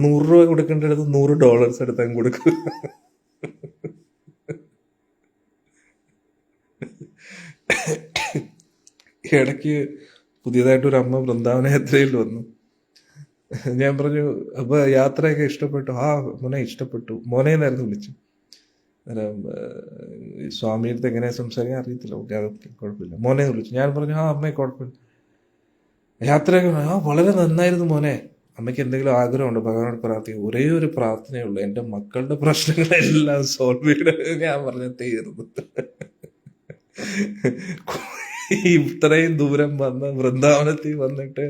100 രൂപ കൊടുക്കേണ്ടടുത്ത് $100 എടുത്താൽ കൊടുക്കും. ഇടയ്ക്ക് പുതിയതായിട്ടൊരു അമ്മ വൃന്ദാവന യാത്രയിൽ വന്നു. ഞാൻ പറഞ്ഞു, അപ്പൊ യാത്രയൊക്കെ ഇഷ്ടപ്പെട്ടു? ആ മോനെ ഇഷ്ടപ്പെട്ടു. മോനെന്നായിരുന്നു വിളിച്ചു. അന്നേരം സ്വാമിയുടെ അടുത്ത് എങ്ങനെയാ സംസാരിക്കാൻ അറിയത്തില്ല, ഓക്കെ അതൊക്കെ കുഴപ്പമില്ല, മോനെ വിളിച്ചു. ഞാൻ പറഞ്ഞു, ആ അമ്മയെ കുഴപ്പമില്ല, യാത്രയൊക്കെ വളരെ നന്നായിരുന്നു മോനെ. അമ്മയ്ക്ക് എന്തെങ്കിലും ആഗ്രഹമുണ്ടോ ഭഗവാനോട് പ്രാർത്ഥിക്കുക? ഒരേ ഒരു പ്രാർത്ഥനയുള്ളൂ, എൻ്റെ മക്കളുടെ പ്രശ്നങ്ങളെല്ലാം സോൾവ് ചെയ്യണം. ഞാൻ പറഞ്ഞ തീർന്നു. ഇത്രയും ദൂരം വന്ന് വൃന്ദാവനത്തിൽ വന്നിട്ട്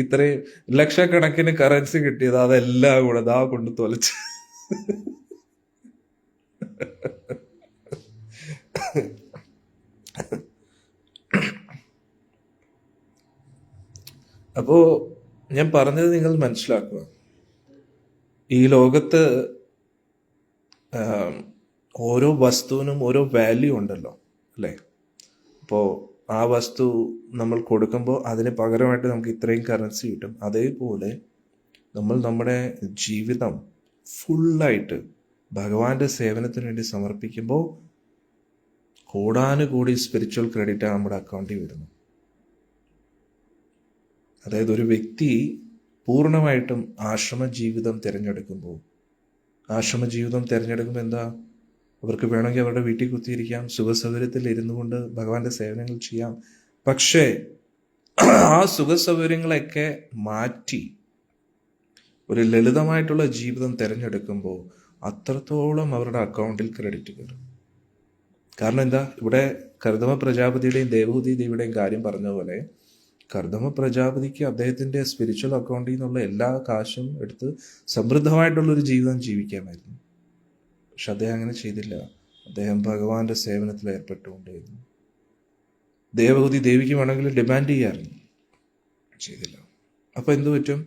ഇത്രയും ലക്ഷക്കണക്കിന് കറൻസി കിട്ടിയത് അതെല്ലാം കൂടെ കൊണ്ട് തൊലച്ച്. അപ്പോ ഞാൻ പറഞ്ഞത് നിങ്ങൾ മനസ്സിലാക്കുക, ഈ ലോകത്ത് ഓരോ വസ്തുവിനും ഓരോ വാല്യൂ ഉണ്ടല്ലോ, അല്ലേ? അപ്പോൾ ആ വസ്തു നമ്മൾ കൊടുക്കുമ്പോൾ അതിന് പകരമായിട്ട് നമുക്ക് ഇത്രയും കറൻസി കിട്ടും. അതേപോലെ നമ്മൾ നമ്മുടെ ജീവിതം ഫുള്ളായിട്ട് ഭഗവാന്റെ സേവനത്തിന് വേണ്ടി സമർപ്പിക്കുമ്പോൾ കോടാനുകൂടി സ്പിരിച്വൽ ക്രെഡിറ്റ് നമ്മുടെ അക്കൗണ്ടിൽ വരുന്നു. അതായത് ഒരു വ്യക്തി പൂർണ്ണമായിട്ടും ആശ്രമ ജീവിതം തിരഞ്ഞെടുക്കുമ്പോൾ എന്താ, അവർക്ക് വേണമെങ്കിൽ അവരുടെ വീട്ടിൽ കുത്തിയിരിക്കാം, സുഖസൗകര്യത്തിൽ ഇരുന്നു കൊണ്ട് ഭഗവാന്റെ സേവനങ്ങൾ ചെയ്യാം. പക്ഷേ ആ സുഖസൗകര്യങ്ങളൊക്കെ മാറ്റി ഒരു ലളിതമായിട്ടുള്ള ജീവിതം തിരഞ്ഞെടുക്കുമ്പോൾ അത്രത്തോളം അവരുടെ അക്കൗണ്ടിൽ ക്രെഡിറ്റ് കയറും. കാരണം എന്താ, ഇവിടെ കർദമ പ്രജാപതിയുടെയും ദേവഹൂതി ദേവിയുടെയും കാര്യം പറഞ്ഞ പോലെ കർദമ പ്രജാപതിക്ക് അദ്ദേഹത്തിൻ്റെ സ്പിരിച്വൽ അക്കൗണ്ടിൽ നിന്നുള്ള എല്ലാ കാശും എടുത്ത് സമൃദ്ധമായിട്ടുള്ളൊരു ജീവിതം ജീവിക്കാമായിരുന്നു. പക്ഷെ അദ്ദേഹം അങ്ങനെ ചെയ്തില്ല. അദ്ദേഹം ഭഗവാന്റെ സേവനത്തിൽ ഏർപ്പെട്ടുകൊണ്ടേയിരുന്നു. ദേവഹൂതി ദേവിക്ക് വേണമെങ്കിൽ ഡിമാൻഡ് ചെയ്യാറുണ്ട്, ചെയ്തില്ല. അപ്പം എന്തു പറ്റും,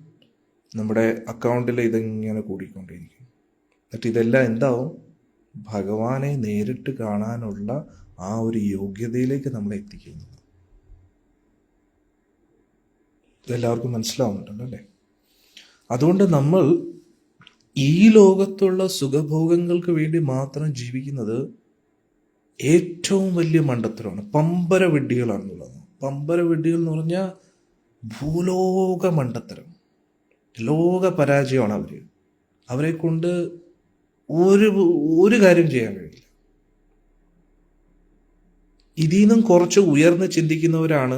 നമ്മുടെ അക്കൗണ്ടിൽ ഇതിങ്ങനെ കൂടിക്കൊണ്ടിരിക്കും. എന്നിട്ട് ഇതെല്ലാം എന്താവും, ഭഗവാനെ നേരിട്ട് കാണാനുള്ള ആ ഒരു യോഗ്യതയിലേക്ക് നമ്മളെ എത്തിക്കുന്നു. ഇതെല്ലാവർക്കും മനസ്സിലാവുന്നുണ്ടല്ലോ അല്ലേ? അതുകൊണ്ട് നമ്മൾ ഈ ലോകത്തുള്ള സുഖഭോഗങ്ങൾക്ക് വേണ്ടി മാത്രം ജീവിക്കുന്നത് ഏറ്റവും വലിയ മണ്ടത്തരമാണ്. പമ്പര വിഡ്ഢികളാണെന്നുള്ളത്. പമ്പര വിഡ്ഢികൾ എന്ന് പറഞ്ഞാൽ ഭൂലോക മണ്ടത്തരം, ലോക പരാജയമാണ് അവരെ കൊണ്ട് ഒരു കാര്യം ചെയ്യാൻ കഴിയില്ല. ഇതിൽ നിന്നും കുറച്ച് ഉയർന്ന് ചിന്തിക്കുന്നവരാണ്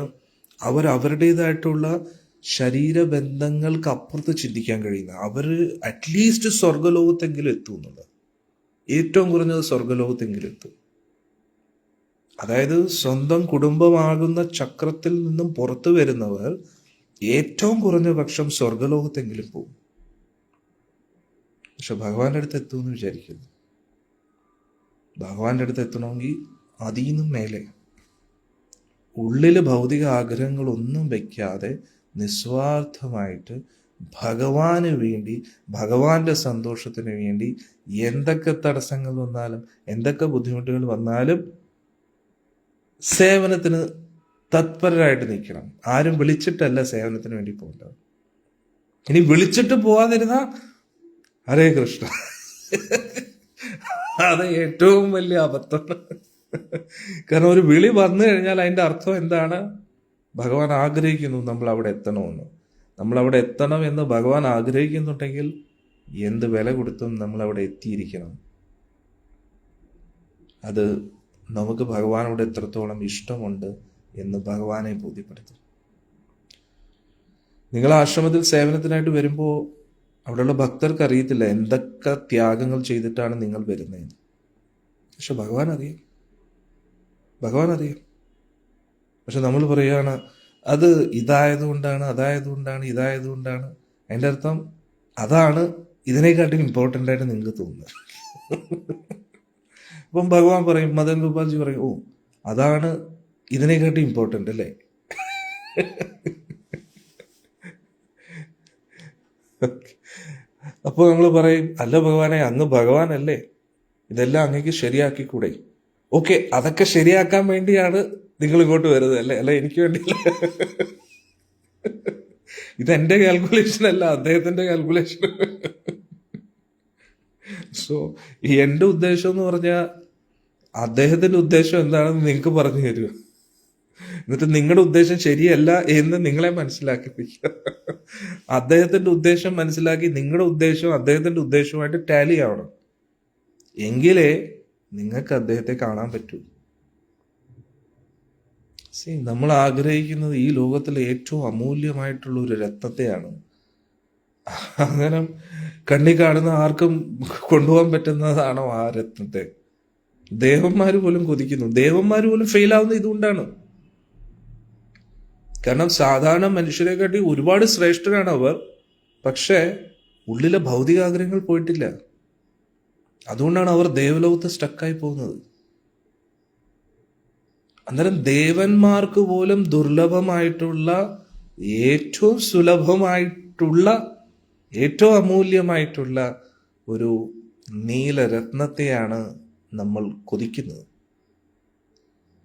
അവരുടേതായിട്ടുള്ള ശരീരബന്ധങ്ങൾക്ക് അപ്പുറത്ത് ചിന്തിക്കാൻ കഴിയുന്നത്. അവർ അറ്റ്ലീസ്റ്റ് സ്വർഗലോകത്തെങ്കിലും എത്തും എന്നുള്ളത്. ഏറ്റവും കുറഞ്ഞത് സ്വർഗലോകത്തെങ്കിലും എത്തും. അതായത് സ്വന്തം കുടുംബമാകുന്ന ചക്രത്തിൽ നിന്നും പുറത്തു വരുന്നവർ ഏറ്റവും കുറഞ്ഞ പക്ഷം സ്വർഗലോകത്തെങ്കിലും പോകും. പക്ഷെ ഭഗവാന്റെ അടുത്ത് എത്തുമെന്ന് വിചാരിക്കുന്നു. ഭഗവാന്റെ അടുത്ത് എത്തണമെങ്കിൽ അതിൽ നിന്നും മേലെ ഉള്ളിൽ ഭൗതിക ആഗ്രഹങ്ങളൊന്നും വയ്ക്കാതെ നിസ്വാർത്ഥമായിട്ട് ഭഗവാന് വേണ്ടി, ഭഗവാന്റെ സന്തോഷത്തിന് വേണ്ടി എന്തൊക്കെ തടസ്സങ്ങൾ വന്നാലും എന്തൊക്കെ ബുദ്ധിമുട്ടുകൾ വന്നാലും സേവനത്തിന് തത്പരരായിട്ട് നിൽക്കണം. ആരും വിളിച്ചിട്ടല്ല സേവനത്തിന് വേണ്ടി പോകേണ്ടത്. ഇനി വിളിച്ചിട്ട് പോവാതിരുന്ന ഹരേ കൃഷ്ണ, അത് ഏറ്റവും വലിയ അബദ്ധം. കാരണം ഒരു വിളി വന്നു കഴിഞ്ഞാൽ അതിൻ്റെ അർത്ഥം എന്താണ്? ഭഗവാൻ ആഗ്രഹിക്കുന്നു നമ്മൾ അവിടെ എത്തണമെന്ന്. നമ്മൾ അവിടെ എത്തണം എന്ന് ഭഗവാൻ ആഗ്രഹിക്കുന്നുണ്ടെങ്കിൽ എന്ത് വില കൊടുത്തും നമ്മൾ അവിടെ എത്തിയിരിക്കണം. അത് നമുക്ക് ഭഗവാനോട് എത്രത്തോളം ഇഷ്ടമുണ്ട് എന്ന് ഭഗവാനെ ബോധ്യപ്പെടുത്തും. നിങ്ങൾ ആശ്രമത്തിൽ സേവനത്തിനായിട്ട് വരുമ്പോൾ അവിടെയുള്ള ഭക്തർക്ക് അറിയത്തില്ല എന്തൊക്കെ ത്യാഗങ്ങൾ ചെയ്തിട്ടാണ് നിങ്ങൾ വരുന്നതെന്ന്. പക്ഷെ ഭഗവാൻ അറിയാം. പക്ഷെ നമ്മൾ പറയുകയാണ് അത് ഇതായതുകൊണ്ടാണ്, ഇതായതുകൊണ്ടാണ്. അതിൻ്റെ അർത്ഥം അതാണ് ഇതിനെക്കാട്ടും ഇമ്പോർട്ടൻ്റ് ആയിട്ട് നിങ്ങൾക്ക് തോന്നുന്നത്. അപ്പം ഭഗവാൻ പറയും, മദൻ ഗോപാൽജി പറയും, ഓ അതാണ് ഇതിനെക്കാട്ടും ഇമ്പോർട്ടൻ്റ് അല്ലേ? അപ്പോൾ നമ്മൾ പറയും, അല്ല ഭഗവാനെ, അങ്ങ് ഭഗവാനല്ലേ, ഇതെല്ലാം അങ്ങേക്ക് ശരിയാക്കിക്കൂടെ? ഓക്കെ, അതൊക്കെ ശരിയാക്കാൻ വേണ്ടിയാണ് നിങ്ങൾ ഇങ്ങോട്ട് വരുന്നത് അല്ലേ? അല്ല, എനിക്ക് വേണ്ടിയില്ല. ഇതെന്റെ കാൽക്കുലേഷൻ അല്ല, അദ്ദേഹത്തിന്റെ കാൽക്കുലേഷൻ. സോ എന്റെ ഉദ്ദേശം എന്ന് പറഞ്ഞാൽ അദ്ദേഹത്തിന്റെ ഉദ്ദേശം എന്താണെന്ന് നിങ്ങൾക്ക് പറഞ്ഞു തരുമോ? എന്നിട്ട് നിങ്ങളുടെ ഉദ്ദേശം ശരിയല്ല എന്ന് നിങ്ങളെ മനസ്സിലാക്കിപ്പിക്കുക. അദ്ദേഹത്തിന്റെ ഉദ്ദേശം മനസ്സിലാക്കി നിങ്ങളുടെ ഉദ്ദേശം അദ്ദേഹത്തിന്റെ ഉദ്ദേശവുമായിട്ട് ടാലി ആവണം. എങ്കിലേ നിങ്ങൾക്ക് അദ്ദേഹത്തെ കാണാൻ പറ്റൂ. നമ്മൾ ആഗ്രഹിക്കുന്നത് ഈ ലോകത്തിലെ ഏറ്റവും അമൂല്യമായിട്ടുള്ള ഒരു രത്നത്തെയാണ്. അങ്ങനെ കണ്ണി കാണുന്ന ആർക്കും കൊണ്ടുപോകാൻ പറ്റുന്നതാണോ ആ രത്നത്തെ? ദേവന്മാര് പോലും കൊതിക്കുന്നു. ദേവന്മാര് പോലും ഫെയിൽ ആവുന്ന ഇതുകൊണ്ടാണ്. കാരണം സാധാരണ മനുഷ്യരെക്കാട്ടി ഒരുപാട് ശ്രേഷ്ഠരാണ് അവർ. പക്ഷെ ഉള്ളിലെ ഭൗതികാഗ്രഹങ്ങൾ പോയിട്ടില്ല. അതുകൊണ്ടാണ് അവർ ദേവലോകത്ത് സ്റ്റക്കായി പോകുന്നത്. അന്നേരം ദേവന്മാർക്ക് പോലും ദുർലഭമായിട്ടുള്ള, ഏറ്റവും സുലഭമായിട്ടുള്ള, ഏറ്റവും അമൂല്യമായിട്ടുള്ള ഒരു നീലരത്നത്തെയാണ് നമ്മൾ കൊതിക്കുന്നത്.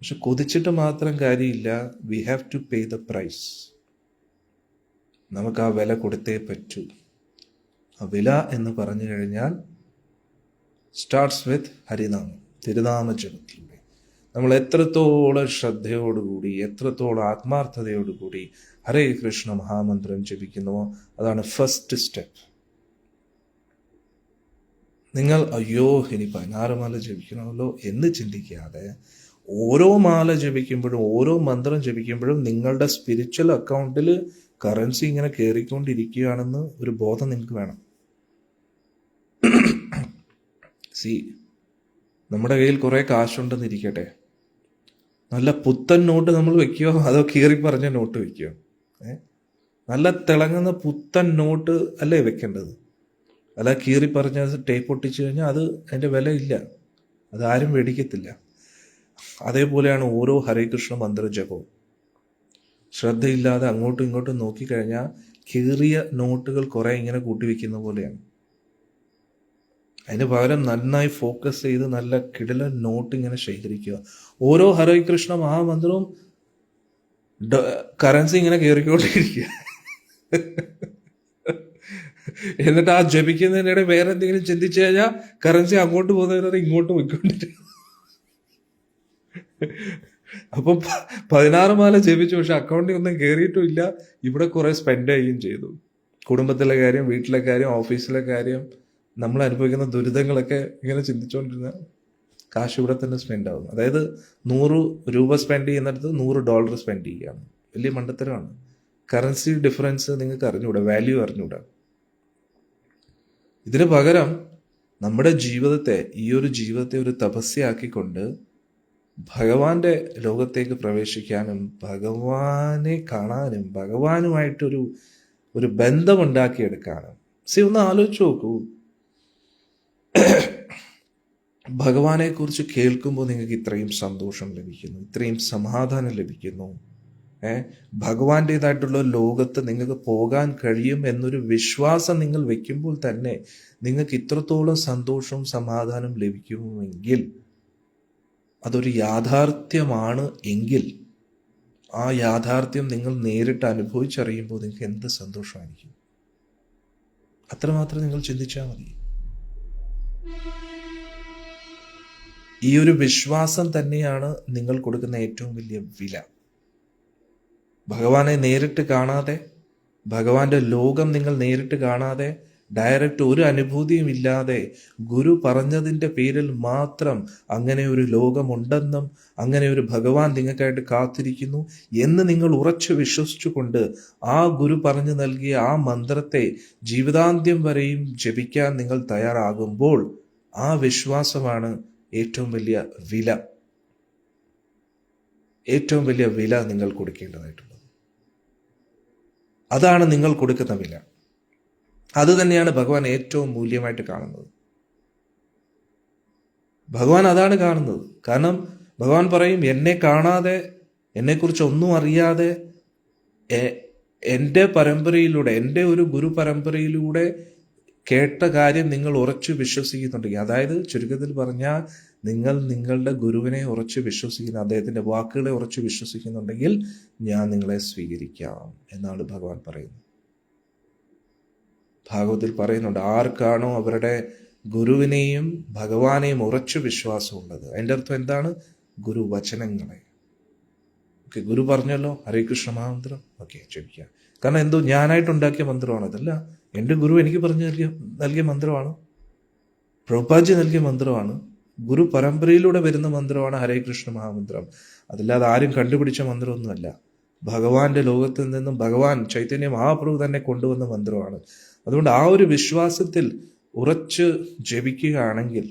പക്ഷെ കൊതിച്ചിട്ട് മാത്രം കാര്യമില്ല. We have to pay the price. നമുക്ക് ആ വില കൊടുത്തേ പറ്റൂ. ആ വില എന്ന് പറഞ്ഞു കഴിഞ്ഞാൽ സ്റ്റാർട്ട്സ് വിത്ത് ഹരിനാമം, തിരുനാമ ജപത്തിലൂടെ. നമ്മൾ എത്രത്തോളം ശ്രദ്ധയോടുകൂടി, എത്രത്തോളം ആത്മാർത്ഥതയോടുകൂടി ഹരേ കൃഷ്ണ മഹാമന്ത്രം ജപിക്കുന്നുവോ അതാണ് ഫസ്റ്റ് സ്റ്റെപ്പ്. നിങ്ങൾ അയ്യോ ഇനി 16 മാല ജപിക്കണമല്ലോ എന്ന് ചിന്തിക്കാതെ ഓരോ മാല ജപിക്കുമ്പോഴും ഓരോ മന്ത്രം ജപിക്കുമ്പോഴും നിങ്ങളുടെ സ്പിരിച്വൽ അക്കൗണ്ടിൽ കറൻസി ഇങ്ങനെ കയറിക്കൊണ്ടിരിക്കുകയാണെന്ന് ഒരു ബോധം നിങ്ങൾക്ക് വേണം. നമ്മുടെ കയ്യിൽ കുറേ കാശുണ്ടെന്നിരിക്കട്ടെ, നല്ല പുത്തൻ നോട്ട് നമ്മൾ വെക്കുകയോ അതോ കീറി പറഞ്ഞ നോട്ട് വെക്കുകയോ? നല്ല തിളങ്ങുന്ന പുത്തൻ നോട്ട് അല്ലേ വെക്കേണ്ടത്? അല്ല കീറി പറഞ്ഞ ടേപ്പ് ഒട്ടിച്ചു കഴിഞ്ഞാൽ അത് അതിൻ്റെ വില ഇല്ല, അതാരും മേടിക്കത്തില്ല. അതേപോലെയാണ് ഓരോ ഹരേ കൃഷ്ണ മന്ത്രജപവും. ശ്രദ്ധയില്ലാതെ അങ്ങോട്ടും ഇങ്ങോട്ടും നോക്കിക്കഴിഞ്ഞാൽ കീറിയ നോട്ടുകൾ കുറേ ഇങ്ങനെ കൂട്ടിവെക്കുന്ന പോലെയാണ്. അതിന് പകരം നന്നായി ഫോക്കസ് ചെയ്ത് നല്ല കിടിലൻ നോട്ട് ഇങ്ങനെ ശേഖരിക്കുക. ഓരോ ഹരേ കൃഷ്ണ മഹാമന്ത്രവും കറൻസി ഇങ്ങനെ കയറിക്കൊണ്ടിരിക്കുക. എന്നിട്ട് ആ ജപിക്കുന്നതിനിടെ വേറെ എന്തെങ്കിലും ചിന്തിച്ചു കഴിഞ്ഞാൽ കറൻസി അങ്ങോട്ട് പോകുന്നതിനോട് ഇങ്ങോട്ട് പോയിക്കൊണ്ടിരിക്കും. അപ്പം 16 മാല ജപിച്ചു, പക്ഷെ അക്കൗണ്ടിൽ ഒന്നും കയറിയിട്ടും ഇല്ല. ഇവിടെ കുറെ സ്പെൻഡ് ചെയ്യുകയും ചെയ്തു. കുടുംബത്തിലെ കാര്യം, വീട്ടിലെ കാര്യം, ഓഫീസിലെ കാര്യം, നമ്മൾ അനുഭവിക്കുന്ന ദുരിതങ്ങളൊക്കെ ഇങ്ങനെ ചിന്തിച്ചുകൊണ്ടിരുന്ന കാശ് ഇവിടെ തന്നെ സ്പെൻഡ് ആവുന്നു. അതായത് 100 രൂപ സ്പെൻഡ് ചെയ്യുന്നിടത്ത് $100 സ്പെൻഡ് ചെയ്യുകയാണ്. വലിയ മണ്ടത്തരമാണ്. കറൻസി ഡിഫറൻസ് നിങ്ങൾക്ക് അറിഞ്ഞുകൂടാ, വാല്യൂ അറിഞ്ഞുകൂടാ. ഇതിന് പകരം നമ്മുടെ ജീവിതത്തെ, ഈ ഒരു ജീവിതത്തെ ഒരു തപസ്യയാക്കിക്കൊണ്ട് ഭഗവാന്റെ ലോകത്തേക്ക് പ്രവേശിക്കാനും ഭഗവാനെ കാണാനും ഭഗവാനുമായിട്ടൊരു ബന്ധമുണ്ടാക്കിയെടുക്കാനും. ഒന്ന് ആലോചിച്ച് നോക്കൂ, ഭഗവാനെ കുറിച്ച് കേൾക്കുമ്പോൾ നിങ്ങൾക്ക് ഇത്രയും സന്തോഷം ലഭിക്കുന്നു, ഇത്രയും സമാധാനം ലഭിക്കുന്നു. ഭഗവാന്റേതായിട്ടുള്ള ലോകത്ത് നിങ്ങൾക്ക് പോകാൻ കഴിയും എന്നൊരു വിശ്വാസം നിങ്ങൾ വെക്കുമ്പോൾ തന്നെ നിങ്ങൾക്ക് ഇത്രത്തോളം സന്തോഷവും സമാധാനം ലഭിക്കുമെങ്കിൽ, അതൊരു യാഥാർത്ഥ്യമാണ് എങ്കിൽ, ആ യാഥാർത്ഥ്യം നിങ്ങൾ നേരിട്ട് അനുഭവിച്ചറിയുമ്പോൾ നിങ്ങൾക്ക് എന്ത് സന്തോഷമായിരിക്കും. അത്രമാത്രം നിങ്ങൾ ചിന്തിച്ചാൽ മതി. ഈ ഒരു വിശ്വാസം തന്നെയാണ് നിങ്ങൾ കൊടുക്കുന്ന ഏറ്റവും വലിയ വില. ഭഗവാനെ നേരിട്ട് കാണാതെ, ഭഗവാന്റെ ലോകം നിങ്ങൾ നേരിട്ട് കാണാതെ, ഡയറക്റ്റ് ഒരു അനുഭൂതിയും ഇല്ലാതെ ഗുരു പറഞ്ഞതിൻ്റെ പേരിൽ മാത്രം അങ്ങനെ ഒരു ലോകമുണ്ടെന്നും അങ്ങനെ ഒരു ഭഗവാൻ നിങ്ങൾക്കായിട്ട് കാത്തിരിക്കുന്നു എന്ന് നിങ്ങൾ ഉറച്ചു വിശ്വസിച്ചുകൊണ്ട് ആ ഗുരു പറഞ്ഞു നൽകിയ ആ മന്ത്രത്തെ ജീവിതാന്ത്യം വരെയും ജപിക്കാൻ നിങ്ങൾ തയ്യാറാകുമ്പോൾ ആ വിശ്വാസമാണ് ഏറ്റവും വലിയ വില. ഏറ്റവും വലിയ വില നിങ്ങൾ കൊടുക്കേണ്ടതായിട്ടുള്ളത് അതാണ്. നിങ്ങൾ കൊടുക്കുന്ന വില അത് തന്നെയാണ് ഭഗവാൻ ഏറ്റവും മൂല്യമായിട്ട് കാണുന്നത്. ഭഗവാൻ അതാണ് കാണുന്നത്. കാരണം ഭഗവാൻ പറയും, എന്നെ കാണാതെ, എന്നെക്കുറിച്ച് ഒന്നും അറിയാതെ, എൻ്റെ പരമ്പരയിലൂടെ, എൻ്റെ ഒരു ഗുരു പരമ്പരയിലൂടെ കേട്ട കാര്യം നിങ്ങൾ ഉറച്ചു വിശ്വസിക്കുന്നുണ്ടെങ്കിൽ, അതായത് ചുരുക്കത്തിൽ പറഞ്ഞാൽ നിങ്ങൾ നിങ്ങളുടെ ഗുരുവിനെ ഉറച്ചു വിശ്വസിക്കുന്ന, അദ്ദേഹത്തിൻ്റെ വാക്കുകളെ ഉറച്ചു വിശ്വസിക്കുന്നുണ്ടെങ്കിൽ ഞാൻ നിങ്ങളെ സ്വീകരിക്കാം എന്നാണ് ഭഗവാൻ പറയുന്നത്. ഭാഗവത്തിൽ പറയുന്നുണ്ട്, ആർക്കാണോ അവരുടെ ഗുരുവിനെയും ഭഗവാനെയും ഉറച്ചു വിശ്വാസമുള്ളത്. അതിൻ്റെ അർത്ഥം എന്താണ്? ഗുരുവചനങ്ങളെ. ഓക്കെ, ഗുരു പറഞ്ഞല്ലോ ഹരേ കൃഷ്ണ മഹാമന്ത്രം, ഓക്കെ ജപിക്കാം. കാരണം എന്തോ ഞാനായിട്ടുണ്ടാക്കിയ മന്ത്രമാണ്, അതല്ല. എൻ്റെ ഗുരു എനിക്ക് പറഞ്ഞു നൽകിയ മന്ത്രമാണ്, പ്രഭുപാദി നൽകിയ മന്ത്രമാണ്, ഗുരു പരമ്പരയിലൂടെ വരുന്ന മന്ത്രമാണ് ഹരേ കൃഷ്ണ മഹാമന്ത്രം. അതല്ലാതെ ആരും കണ്ടുപിടിച്ച മന്ത്രമൊന്നുമല്ല. ഭഗവാന്റെ ലോകത്തിൽ നിന്നും ഭഗവാൻ ചൈതന്യ മഹാപ്രഭു തന്നെ കൊണ്ടുവന്ന മന്ത്രമാണ്. അതുകൊണ്ട് ആ ഒരു വിശ്വാസത്തിൽ ഉറച്ച് ജപിക്കുകയാണെങ്കിൽ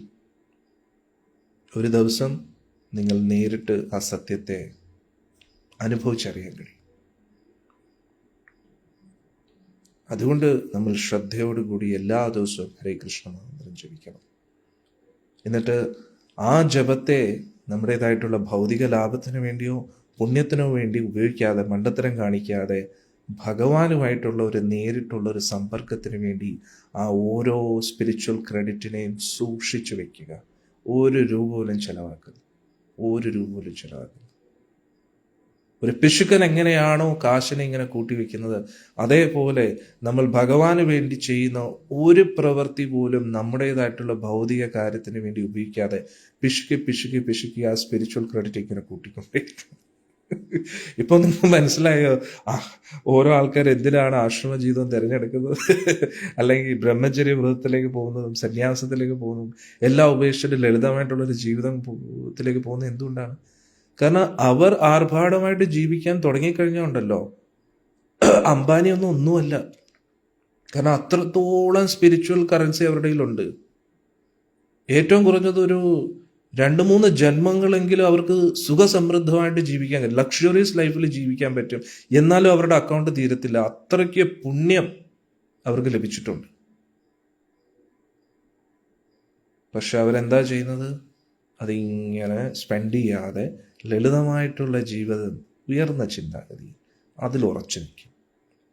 ഒരു ദിവസം നിങ്ങൾ നേരിട്ട് ആ സത്യത്തെ അനുഭവിച്ചറിയാൻ കഴിയും. അതുകൊണ്ട് നമ്മൾ ശ്രദ്ധയോടുകൂടി എല്ലാ ദിവസവും ഹരേ കൃഷ്ണ മന്ത്രം ജപിക്കണം. എന്നിട്ട് ആ ജപത്തെ നമ്മുടേതായിട്ടുള്ള ഭൗതിക ലാഭത്തിന് വേണ്ടിയോ പുണ്യത്തിനോ വേണ്ടി ഉപയോഗിക്കാതെ, മണ്ടത്തരം കാണിക്കാതെ, ഭഗവാനുമായിട്ടുള്ള ഒരു നേരിട്ടുള്ള ഒരു സമ്പർക്കത്തിന് വേണ്ടി ആ ഓരോ സ്പിരിച്വൽ ക്രെഡിറ്റിനെയും സൂക്ഷിച്ചു വെക്കുക. ഒരു രൂപ പോലും ചെലവാക്കുക. ഒരു രൂപ പോലും ചിലവാക്കില്ല. ഒരു പിശുക്കൻ എങ്ങനെയാണോ കാശിനെ ഇങ്ങനെ കൂട്ടിവെക്കുന്നത്, അതേപോലെ നമ്മൾ ഭഗവാന് വേണ്ടി ചെയ്യുന്ന ഒരു പ്രവൃത്തി പോലും നമ്മുടേതായിട്ടുള്ള ഭൗതിക കാര്യത്തിന് വേണ്ടി ഉപയോഗിക്കാതെ പിശുക്കി ആ സ്പിരിച്വൽ ക്രെഡിറ്റ് ഇങ്ങനെ കൂട്ടിക്കൊണ്ടേയിരിക്കും. ഇപ്പൊ നിങ്ങൾ മനസ്സിലായോ ഓരോ ആൾക്കാർ എന്തിനാണ് ആശ്രമ ജീവിതം തിരഞ്ഞെടുക്കുന്നത്, അല്ലെങ്കിൽ ബ്രഹ്മചര്യ വ്രതത്തിലേക്ക് പോകുന്നതും സന്യാസത്തിലേക്ക് പോകുന്നതും എല്ലാം ഉപേക്ഷിച്ചിട്ട് ലളിതമായിട്ടുള്ളൊരു ജീവിതത്തിലേക്ക് പോകുന്നത് എന്തുകൊണ്ടാണ്? കാരണം അവർ ആർഭാടമായിട്ട് ജീവിക്കാൻ തുടങ്ങിക്കഴിഞ്ഞാൽ ഉണ്ടല്ലോ, അംബാനിയൊന്നും ഒന്നുമല്ല. കാരണം അത്രത്തോളം സ്പിരിച്വൽ കറൻസി അവരുടെ കയ്യിലുണ്ട്. ഏറ്റവും കുറഞ്ഞത് ഒരു 2-3 ജന്മങ്ങളെങ്കിലും അവർക്ക് സുഖസമൃദ്ധമായിട്ട് ജീവിക്കാൻ കഴിയും, ലക്ഷറിയസ് ലൈഫിൽ ജീവിക്കാൻ പറ്റും. എന്നാലും അവരുടെ അക്കൗണ്ട് തീരത്തില്ല. അത്രയ്ക്ക് പുണ്യം അവർക്ക് ലഭിച്ചിട്ടുണ്ട്. പക്ഷെ അവരെന്താ ചെയ്യുന്നത്? അതിങ്ങനെ സ്പെൻഡ് ചെയ്യാതെ ലളിതമായിട്ടുള്ള ജീവിതം, ഉയർന്ന ചിന്താഗതി, അതിൽ ഉറച്ചു നിൽക്കും.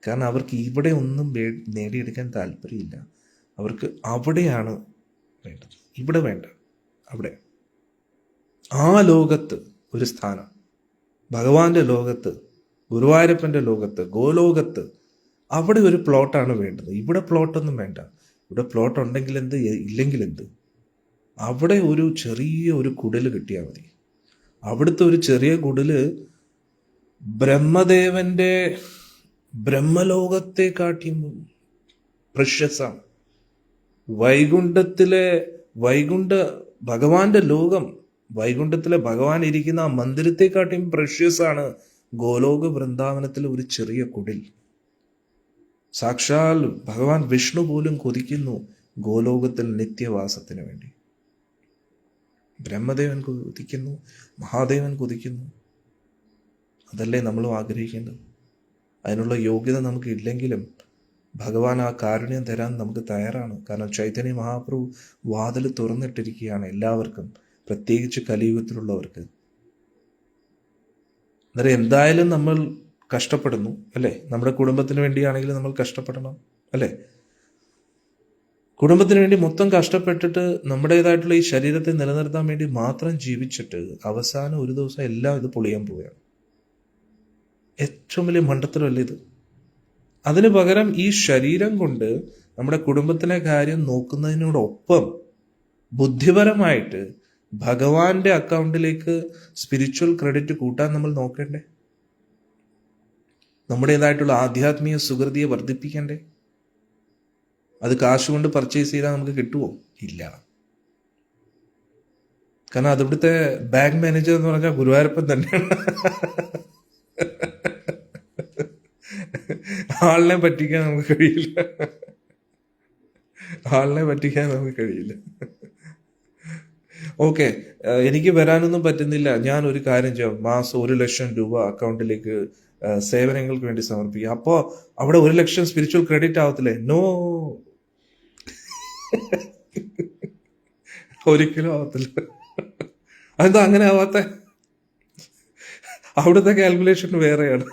കാരണം അവർക്ക് ഇവിടെ ഒന്നും നേടിയെടുക്കാൻ താല്പര്യമില്ല. അവർക്ക് അവിടെയാണ് വേണ്ടത്, ഇവിടെ വേണ്ട, അവിടെ. ആ ലോകത്ത് ഒരു സ്ഥാനം, ഭഗവാന്റെ ലോകത്ത്, ഗുരുവായൂരപ്പൻ്റെ ലോകത്ത്, ഗോലോകത്ത്, അവിടെ ഒരു പ്ലോട്ടാണ് വേണ്ടത്. ഇവിടെ പ്ലോട്ടൊന്നും വേണ്ട. ഇവിടെ പ്ലോട്ട് ഉണ്ടെങ്കിൽ എന്ത്, ഇല്ലെങ്കിൽ എന്ത്. അവിടെ ഒരു ചെറിയ ഒരു കുടില് കിട്ടിയാൽ മതി. അവിടുത്തെ ഒരു ചെറിയ കുടില് ബ്രഹ്മദേവന്റെ ബ്രഹ്മലോകത്തെക്കാട്ടിയും പ്രഷ്യസാണ്. ഭഗവാന്റെ ലോകം, വൈകുണ്ഠത്തിലെ ഭഗവാൻ ഇരിക്കുന്ന ആ മന്ദിരത്തെക്കാട്ടിയും പ്രഷ്യസാണ് ഗോലോക വൃന്ദാവനത്തിലെ ഒരു ചെറിയ കുടിൽ. സാക്ഷാൽ ഭഗവാൻ വിഷ്ണു പോലും കൊതിക്കുന്നു ഗോലോകത്തിൽ നിത്യവാസത്തിന് വേണ്ടി. ബ്രഹ്മദേവൻ കൊതിക്കുന്നു, മഹാദേവൻ കൊതിക്കുന്നു. അതല്ലേ നമ്മളും ആഗ്രഹിക്കേണ്ടത്. അതിനുള്ള യോഗ്യത നമുക്ക് ഇല്ലെങ്കിലും ഭഗവാൻ ആ കാരുണ്യം തരാൻ നമുക്ക് തയ്യാറാണ്. കാരണം ചൈതന്യ മഹാപ്രഭു വാതിൽ തുറന്നിട്ടിരിക്കുകയാണ് എല്ലാവർക്കും, പ്രത്യേകിച്ച് കലിയുഗത്തിലുള്ളവർക്ക്. അന്നേരം എന്തായാലും നമ്മൾ കഷ്ടപ്പെടുന്നു അല്ലേ? നമ്മുടെ കുടുംബത്തിന് വേണ്ടിയാണെങ്കിലും നമ്മൾ കഷ്ടപ്പെടണം അല്ലേ? കുടുംബത്തിന് വേണ്ടി മൊത്തം കഷ്ടപ്പെട്ടിട്ട് നമ്മുടേതായിട്ടുള്ള ഈ ശരീരത്തെ നിലനിർത്താൻ വേണ്ടി മാത്രം ജീവിച്ചിട്ട് അവസാനം ഒരു ദിവസം എല്ലാം ഇത് പൊളിയാൻ പോവുകയാണ്. ഏറ്റവും വലിയ മണ്ടത്തരമല്ലേ ഇത്? അതിന് പകരം ഈ ശരീരം കൊണ്ട് നമ്മുടെ കുടുംബത്തിലെ കാര്യം നോക്കുന്നതിനോടൊപ്പം ബുദ്ധിപരമായിട്ട് ഭഗവാന്റെ അക്കൗണ്ടിലേക്ക് സ്പിരിച്വൽ ക്രെഡിറ്റ് കൂട്ടാൻ നമ്മൾ നോക്കണ്ടേ? നമ്മുടേതായിട്ടുള്ള ആധ്യാത്മിക സുഹൃതിയെ വർദ്ധിപ്പിക്കണ്ടേ? അത് കാശുകൊണ്ട് പർച്ചേസ് ചെയ്താൽ നമുക്ക് കിട്ടുമോ? ഇല്ല. കാരണം അതിവിടുത്തെ ബാങ്ക് മാനേജർ എന്ന് പറഞ്ഞാൽ ഗുരുവായൂരപ്പൻ തന്നെയാണ്. ആളിനെ പറ്റിക്കാൻ നമുക്ക് കഴിയില്ല. ഓക്കെ, എനിക്ക് വരാനൊന്നും പറ്റുന്നില്ല, ഞാൻ ഒരു കാര്യം ചെയ്യാം, മാസം 1 ലക്ഷം രൂപ അക്കൗണ്ടിലേക്ക് സേവനങ്ങൾക്ക് വേണ്ടി സമർപ്പിക്കുക. അപ്പോൾ അവിടെ 1 ലക്ഷം സ്പിരിച്വൽ ക്രെഡിറ്റ് ആവത്തില്ലേ? നോ, ഒരിക്കലും ആവത്തില്ല. അതെന്താ അങ്ങനെ ആവാത്ത? അവിടുത്തെ കാൽക്കുലേഷൻ വേറെയാണ്.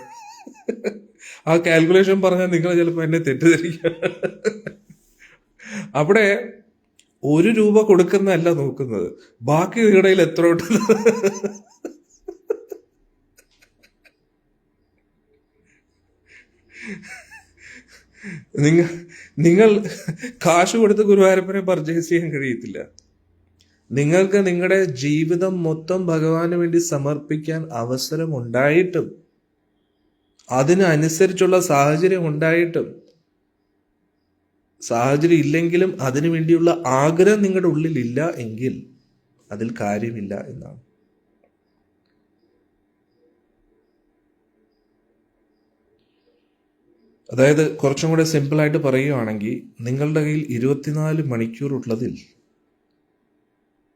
ആ കാൽക്കുലേഷൻ പറഞ്ഞാൽ നിങ്ങൾ ചിലപ്പോൾ എന്നെ തെറ്റിദ്ധരിക്കുക. അവിടെ 1 രൂപ കൊടുക്കുന്നതല്ല നോക്കുന്നത്, ബാക്കി നിങ്ങളുടെ എത്ര ഉണ്ട്. നിങ്ങൾ കാശ് കൊടുത്ത് ഗുരുവായൂരപ്പനെ പർച്ചേസ് ചെയ്യാൻ കഴിയത്തില്ല. നിങ്ങൾക്ക് നിങ്ങളുടെ ജീവിതം മൊത്തം ഭഗവാന് വേണ്ടി സമർപ്പിക്കാൻ അവസരം ഉണ്ടായിട്ടും, അതിനനുസരിച്ചുള്ള സാഹചര്യം ഉണ്ടായിട്ടും, സാഹചര്യം ഇല്ലെങ്കിലും അതിനു വേണ്ടിയുള്ള ആഗ്രഹം നിങ്ങളുടെ ഉള്ളിലില്ല എങ്കിൽ അതിൽ കാര്യമില്ല എന്നാണ്. അതായത് കുറച്ചും കൂടെ സിമ്പിളായിട്ട് പറയുകയാണെങ്കിൽ, നിങ്ങളുടെ കയ്യിൽ 24 മണിക്കൂർ ഉള്ളതിൽ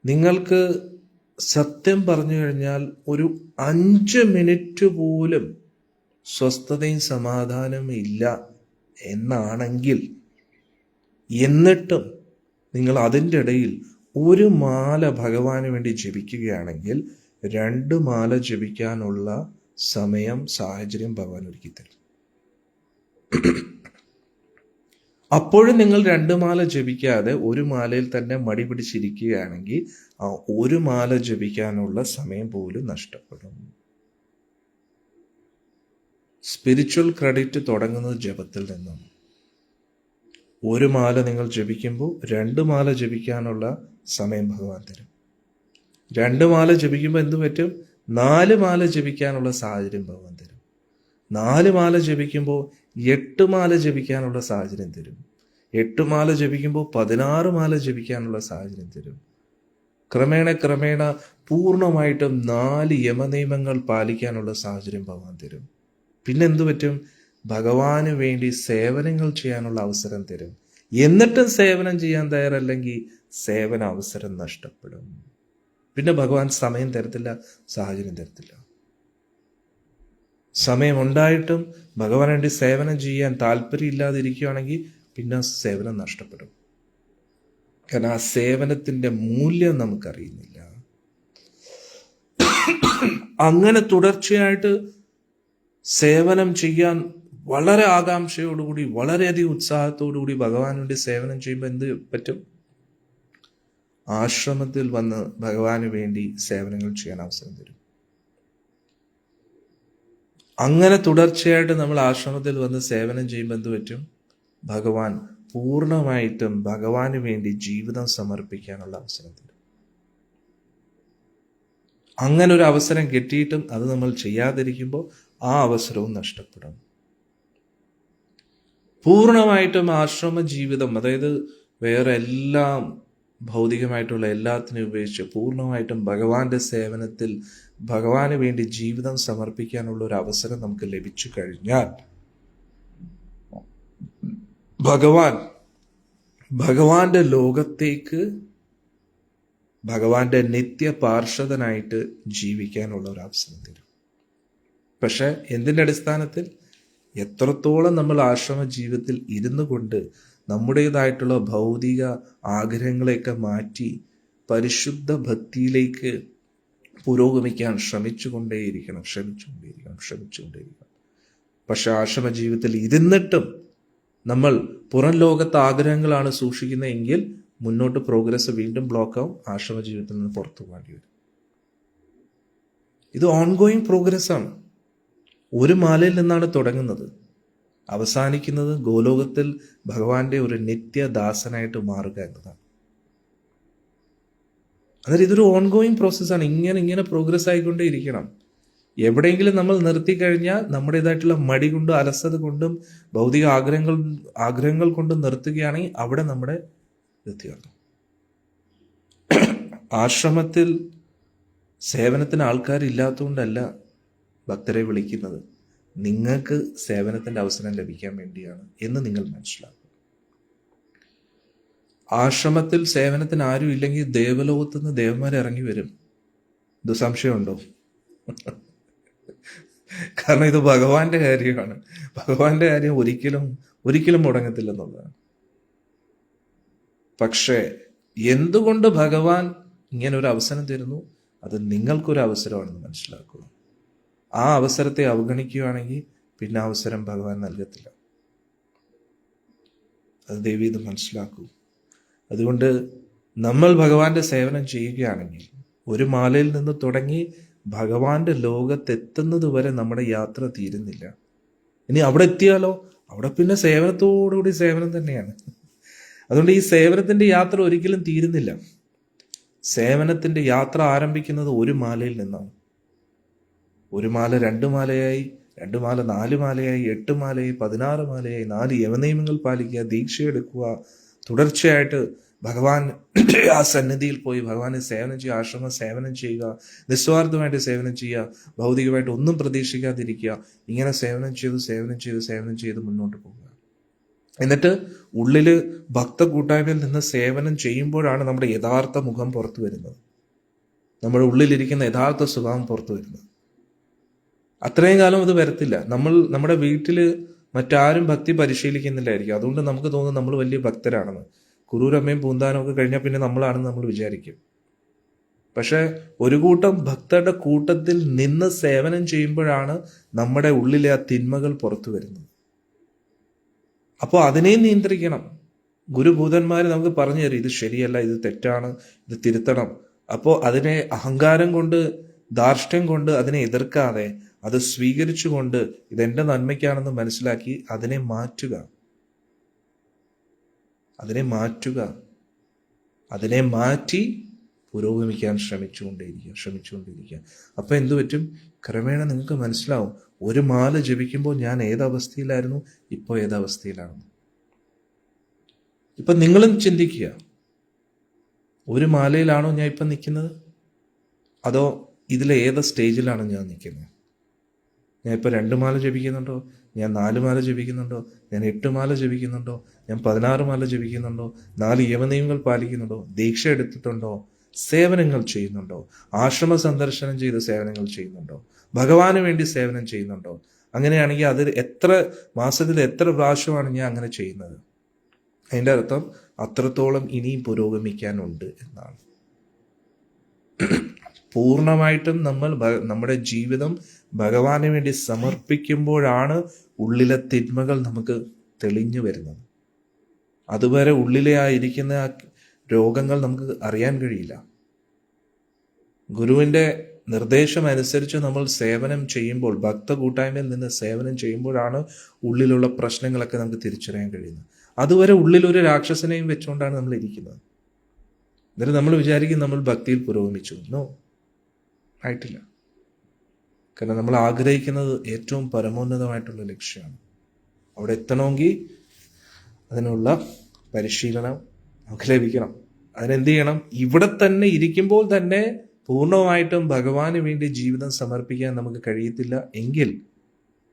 നിങ്ങൾക്ക് സത്യം പറഞ്ഞു കഴിഞ്ഞാൽ ഒരു 5 മിനിറ്റ് പോലും സ്വസ്ഥതയും സമാധാനവും ഇല്ല എന്നാണെങ്കിൽ, എന്നിട്ടും നിങ്ങൾ അതിൻ്റെ ഇടയിൽ 1 മാല ഭഗവാന് വേണ്ടി ജപിക്കുകയാണെങ്കിൽ 2 മാല ജപിക്കാനുള്ള സമയം, സാഹചര്യം ഭഗവാൻ ഒരുക്കി തരും. അപ്പോഴും നിങ്ങൾ 2 മാല ജപിക്കാതെ ഒരു മാലയിൽ തന്നെ മടി പിടിച്ചിരിക്കുകയാണെങ്കിൽ ആ ഒരു മാല ജപിക്കാനുള്ള സമയം പോലും നഷ്ടപ്പെടും. സ്പിരിച്വൽ ക്രെഡിറ്റ് തുടങ്ങുന്നത് ജപത്തിൽ നിന്നും. ഒരു മാല നിങ്ങൾ ജപിക്കുമ്പോൾ 2 മാല ജപിക്കാനുള്ള സമയം ഭഗവാൻ തരും. 2 മാല ജപിക്കുമ്പോൾ എന്ത് പറ്റും? 4 മാല ജപിക്കാനുള്ള സാഹചര്യം ഭഗവാൻ തരും. 4 മാല ജപിക്കുമ്പോൾ 8 മാല ജപിക്കാനുള്ള സാഹചര്യം തരും. 8 മാല ജപിക്കുമ്പോൾ 16 മാല ജപിക്കാനുള്ള സാഹചര്യം തരും. ക്രമേണ പൂർണ്ണമായിട്ടും 4 യമനിയമങ്ങൾ പാലിക്കാനുള്ള സാഹചര്യം ഭഗവാൻ തരും. പിന്നെ എന്തു പറ്റും? ഭഗവാന് വേണ്ടി സേവനങ്ങൾ ചെയ്യാനുള്ള അവസരം തരും. എന്നിട്ടും സേവനം ചെയ്യാൻ തയ്യാറല്ലെങ്കിൽ സേവന അവസരം നഷ്ടപ്പെടും. പിന്നെ ഭഗവാൻ സമയം തരത്തില്ല, സാഹചര്യം തരത്തില്ല. സമയം ഉണ്ടായിട്ടും ഭഗവാൻ വേണ്ടി സേവനം ചെയ്യാൻ താല്പര്യമില്ലാതിരിക്കുകയാണെങ്കിൽ പിന്നെ സേവനം നഷ്ടപ്പെടും. കാരണം ആ സേവനത്തിന്റെ മൂല്യം നമുക്കറിയുന്നില്ല. അങ്ങനെ തുടർച്ചയായിട്ട് സേവനം ചെയ്യാൻ വളരെ ആകാംക്ഷയോടുകൂടി, വളരെയധികം ഉത്സാഹത്തോടുകൂടി ഭഗവാൻ വേണ്ടി സേവനം ചെയ്യുമ്പോൾ എന്ത് പറ്റും? ആശ്രമത്തിൽ വന്ന് ഭഗവാന് വേണ്ടി സേവനങ്ങൾ ചെയ്യാൻ അവസരം തരും. അങ്ങനെ തുടർച്ചയായിട്ട് നമ്മൾ ആശ്രമത്തിൽ വന്ന് സേവനം ചെയ്യുമ്പോൾ എന്ത് പറ്റും? ഭഗവാൻ പൂർണ്ണമായിട്ടും ഭഗവാന് വേണ്ടി ജീവിതം സമർപ്പിക്കാനുള്ള അവസരം തരും. അങ്ങനെ ഒരു അവസരം കിട്ടിയിട്ടും അത് നമ്മൾ ചെയ്യാതിരിക്കുമ്പോൾ ആ അവസരവും നഷ്ടപ്പെടും. പൂർണ്ണമായിട്ടും ആശ്രമ ജീവിതം, അതായത് വേറെ എല്ലാം ഭൗതികമായിട്ടുള്ള എല്ലാത്തിനും ഉപേക്ഷിച്ച് പൂർണ്ണമായിട്ടും ഭഗവാന്റെ സേവനത്തിൽ ഭഗവാന് വേണ്ടി ജീവിതം സമർപ്പിക്കാനുള്ള ഒരു അവസരം നമുക്ക് ലഭിച്ചു കഴിഞ്ഞാൽ ഭഗവാന്റെ ലോകത്തേക്ക് ഭഗവാന്റെ നിത്യ പാർഷദനായിട്ട് ജീവിക്കാനുള്ള ഒരു അവസരം തരും. പക്ഷെ എന്തിൻ്റെ അടിസ്ഥാനത്തിൽ? എത്രത്തോളം നമ്മൾ ആശ്രമ ജീവിതത്തിൽ ഇരുന്നു കൊണ്ട് നമ്മുടേതായിട്ടുള്ള ഭൗതിക ആഗ്രഹങ്ങളെയൊക്കെ മാറ്റി പരിശുദ്ധ ഭക്തിയിലേക്ക് പുരോഗമിക്കാൻ ശ്രമിച്ചുകൊണ്ടേയിരിക്കണം. പക്ഷെ ആശ്രമ ജീവിതത്തിൽ ഇരുന്നിട്ടും നമ്മൾ പുറം ലോകത്തെ ആഗ്രഹങ്ങളാണ് സൂക്ഷിക്കുന്നതെങ്കിൽ മുന്നോട്ട് പ്രോഗ്രസ് വീണ്ടും ബ്ലോക്കാവും. ആശ്രമ ജീവിതത്തിൽ നിന്ന് പുറത്തു പോകേണ്ടി വരും. ഇത് ഓൺഗോയിങ് പ്രോഗ്രസ് ആണ്. ഒരു മാലയിൽ നിന്നാണ് തുടങ്ങുന്നത്, അവസാനിക്കുന്നത് ഗോലോകത്തിൽ ഭഗവാന്റെ ഒരു നിത്യദാസനായിട്ട് മാറുക എന്നതാണ്. അതായത് ഇതൊരു ഓൺഗോയിങ് പ്രോസസ്സാണ്. ഇങ്ങനെ പ്രോഗ്രസ് ആയിക്കൊണ്ടേ ഇരിക്കണം. എവിടെയെങ്കിലും നമ്മൾ നിർത്തിക്കഴിഞ്ഞാൽ നമ്മുടേതായിട്ടുള്ള മടി കൊണ്ടും അലസത കൊണ്ടും ഭൗതിക ആഗ്രഹങ്ങൾ കൊണ്ടും നിർത്തുകയാണെങ്കിൽ അവിടെ നമ്മുടെ തീർന്നു. ആശ്രമത്തിൽ സേവനത്തിന് ആൾക്കാരില്ലാത്തതുകൊണ്ടല്ല ഭക്തരെ വിളിക്കുന്നത്, നിങ്ങൾക്ക് സേവനത്തിന്റെ അവസരം ലഭിക്കാൻ വേണ്ടിയാണ് എന്ന് നിങ്ങൾ മനസ്സിലാക്കും. ആശ്രമത്തിൽ സേവനത്തിന് ആരും ഇല്ലെങ്കിൽ ദേവലോകത്ത് നിന്ന് ദേവന്മാർ ഇറങ്ങി വരും. ഇത് സംശയമുണ്ടോ? കാരണം ഇത് ഭഗവാന്റെ കാര്യമാണ്. ഭഗവാന്റെ കാര്യം ഒരിക്കലും മുടങ്ങത്തില്ലെന്നുള്ളതാണ്. പക്ഷേ എന്തുകൊണ്ട് ഭഗവാൻ ഇങ്ങനെ ഒരു അവസരം തരുന്നു? അത് നിങ്ങൾക്കൊരു അവസരമാണെന്ന് മനസ്സിലാക്കുക. ആ അവസരത്തെ അവഗണിക്കുകയാണെങ്കിൽ പിന്നെ അവസരം ഭഗവാൻ നൽകത്തില്ല. അത് ദയവ് ഇത് മനസ്സിലാക്കൂ. അതുകൊണ്ട് നമ്മൾ ഭഗവാന്റെ സേവനം ചെയ്യുകയാണെങ്കിൽ ഒരു മാലയിൽ നിന്ന് തുടങ്ങി ഭഗവാന്റെ ലോകത്തെത്തുന്നത് വരെ നമ്മുടെ യാത്ര തീരുന്നില്ല. ഇനി അവിടെ എത്തിയാലോ? അവിടെ പിന്നെ സേവനത്തോടുകൂടി സേവനം തന്നെയാണ്. അതുകൊണ്ട് ഈ സേവനത്തിന്റെ യാത്ര ഒരിക്കലും തീരുന്നില്ല. സേവനത്തിന്റെ യാത്ര ആരംഭിക്കുന്നത് ഒരു മാലയിൽ നിന്നാണ്. ഒരു മാല 2 മാലയായി, 2 മാല 4 മാലയായി, 8 മാലയായി, 16 മാലയായി, 4 യമനിയമങ്ങൾ പാലിക്കുക, ദീക്ഷയെടുക്കുക, തുടർച്ചയായിട്ട് ഭഗവാൻ ആ സന്നിധിയിൽ പോയി ഭഗവാനെ സേവനം ചെയ്യുക, ആശ്രമ സേവനം ചെയ്യുക, നിസ്വാർത്ഥമായിട്ട് സേവനം ചെയ്യുക, ഭൗതികമായിട്ട് ഒന്നും പ്രതീക്ഷിക്കാതിരിക്കുക. ഇങ്ങനെ സേവനം ചെയ്ത് മുന്നോട്ട് പോകുക. എന്നിട്ട് ഉള്ളില് ഭക്ത കൂട്ടായ്മയിൽ നിന്ന് സേവനം ചെയ്യുമ്പോഴാണ് നമ്മുടെ യഥാർത്ഥ മുഖം പുറത്തു വരുന്നത്, നമ്മുടെ ഉള്ളിലിരിക്കുന്ന യഥാർത്ഥ സ്വഭാവം പുറത്തു വരുന്നത്. അത്രയും കാലം അത് വരത്തില്ല. നമ്മുടെ വീട്ടില് മറ്റാരും ഭക്തി പരിശീലിക്കുന്നില്ലായിരിക്കും. അതുകൊണ്ട് നമുക്ക് തോന്നുന്നു നമ്മൾ വലിയ ഭക്തരാണെന്ന്. കുറൂരമ്മയും പൂന്താനും ഒക്കെ കഴിഞ്ഞാൽ പിന്നെ നമ്മളാണെന്ന് നമ്മൾ വിചാരിക്കും. പക്ഷെ ഒരു കൂട്ടം ഭക്തരുടെ കൂട്ടത്തിൽ നിന്ന് സേവനം ചെയ്യുമ്പോഴാണ് നമ്മുടെ ഉള്ളിലെ ആ തിന്മകൾ പുറത്തു വരുന്നത്. അപ്പോൾ അതിനെ നിയന്ത്രിക്കണം. ഗുരുഭൂതന്മാർ നമുക്ക് പറഞ്ഞു തരും, ഇത് ശരിയല്ല, ഇത് തെറ്റാണ്, ഇത് തിരുത്തണം. അപ്പോൾ അതിനെ അഹങ്കാരം കൊണ്ട്, ധാർഷ്ട്യം കൊണ്ട് അതിനെ എതിർക്കാതെ അത് സ്വീകരിച്ചുകൊണ്ട് ഇതെന്റെ നന്മയ്ക്കാണെന്ന് മനസ്സിലാക്കി അതിനെ മാറ്റുക. അതിനെ മാറ്റി പുരോഗമിക്കാൻ ശ്രമിച്ചുകൊണ്ടിരിക്കുക. അപ്പം എന്തു പറ്റും? ക്രമേണ നിങ്ങൾക്ക് മനസ്സിലാവും, ഒരു മാല ജപിക്കുമ്പോൾ ഞാൻ ഏതവസ്ഥയിലായിരുന്നു, ഇപ്പോൾ ഏതവസ്ഥയിലാണ്. ഇപ്പം നിങ്ങളും ചിന്തിക്കുക, ഒരു മാലയിലാണോ ഞാൻ ഇപ്പം നിൽക്കുന്നത്, അതോ ഇതിലെ ഏത് സ്റ്റേജിലാണ് ഞാൻ നിൽക്കുന്നത്? ഞാൻ ഇപ്പോൾ 2 മാല ജപിക്കുന്നുണ്ടോ, ഞാൻ 4 മാല ജപിക്കുന്നുണ്ടോ, ഞാൻ 8 മാല ജപിക്കുന്നുണ്ടോ, ഞാൻ 16 മാല ജപിക്കുന്നുണ്ടോ, 4 യമനിയമങ്ങൾ പാലിക്കുന്നുണ്ടോ, ദീക്ഷ എടുത്തിട്ടുണ്ടോ, സേവനങ്ങൾ ചെയ്യുന്നുണ്ടോ, ആശ്രമ സന്ദർശനം ചെയ്ത് സേവനങ്ങൾ ചെയ്യുന്നുണ്ടോ, ഭഗവാന് വേണ്ടി സേവനം ചെയ്യുന്നുണ്ടോ? അങ്ങനെയാണെങ്കിൽ അത് മാസത്തിൽ എത്ര പ്രാവശ്യമാണ് ഞാൻ അങ്ങനെ ചെയ്യുന്നത്? അതിൻ്റെ അർത്ഥം അത്രത്തോളം ഇനിയും പുരോഗമിക്കാനുണ്ട് എന്നാണ്. പൂർണ്ണമായിട്ടും നമ്മൾ നമ്മുടെ ജീവിതം ഭഗവാന് വേണ്ടി സമർപ്പിക്കുമ്പോഴാണ് ഉള്ളിലെ തിന്മകൾ നമുക്ക് തെളിഞ്ഞു വരുന്നത്. അതുവരെ ഉള്ളിലെ ഇരിക്കുന്ന ആ രോഗങ്ങൾ നമുക്ക് അറിയാൻ കഴിയില്ല. ഗുരുവിൻ്റെ നിർദ്ദേശം അനുസരിച്ച് നമ്മൾ സേവനം ചെയ്യുമ്പോൾ, ഭക്ത കൂട്ടായ്മയിൽ നിന്ന് സേവനം ചെയ്യുമ്പോഴാണ് ഉള്ളിലുള്ള പ്രശ്നങ്ങളൊക്കെ നമുക്ക് തിരിച്ചറിയാൻ കഴിയുന്നത്. അതുവരെ ഉള്ളിലൊരു രാക്ഷസനെയും വെച്ചുകൊണ്ടാണ് നമ്മൾ ഇരിക്കുന്നത്. എന്നിട്ട് നമ്മൾ വിചാരിക്കും നമ്മൾ ഭക്തിയിൽ പുരോഗമിച്ചു. നോ, ആയിട്ടില്ല. കാരണം നമ്മൾ ആഗ്രഹിക്കുന്നത് ഏറ്റവും പരമോന്നതമായിട്ടുള്ള ലക്ഷ്യമാണ്. അവിടെ എത്തണമെങ്കിൽ അതിനുള്ള പരിശീലനം നമുക്ക് ലഭിക്കണം. അതിനെന്ത് ചെയ്യണം? ഇവിടെ തന്നെ ഇരിക്കുമ്പോൾ തന്നെ പൂർണ്ണമായിട്ടും ഭഗവാന് വേണ്ടി ജീവിതം സമർപ്പിക്കാൻ നമുക്ക് കഴിയത്തില്ല എങ്കിൽ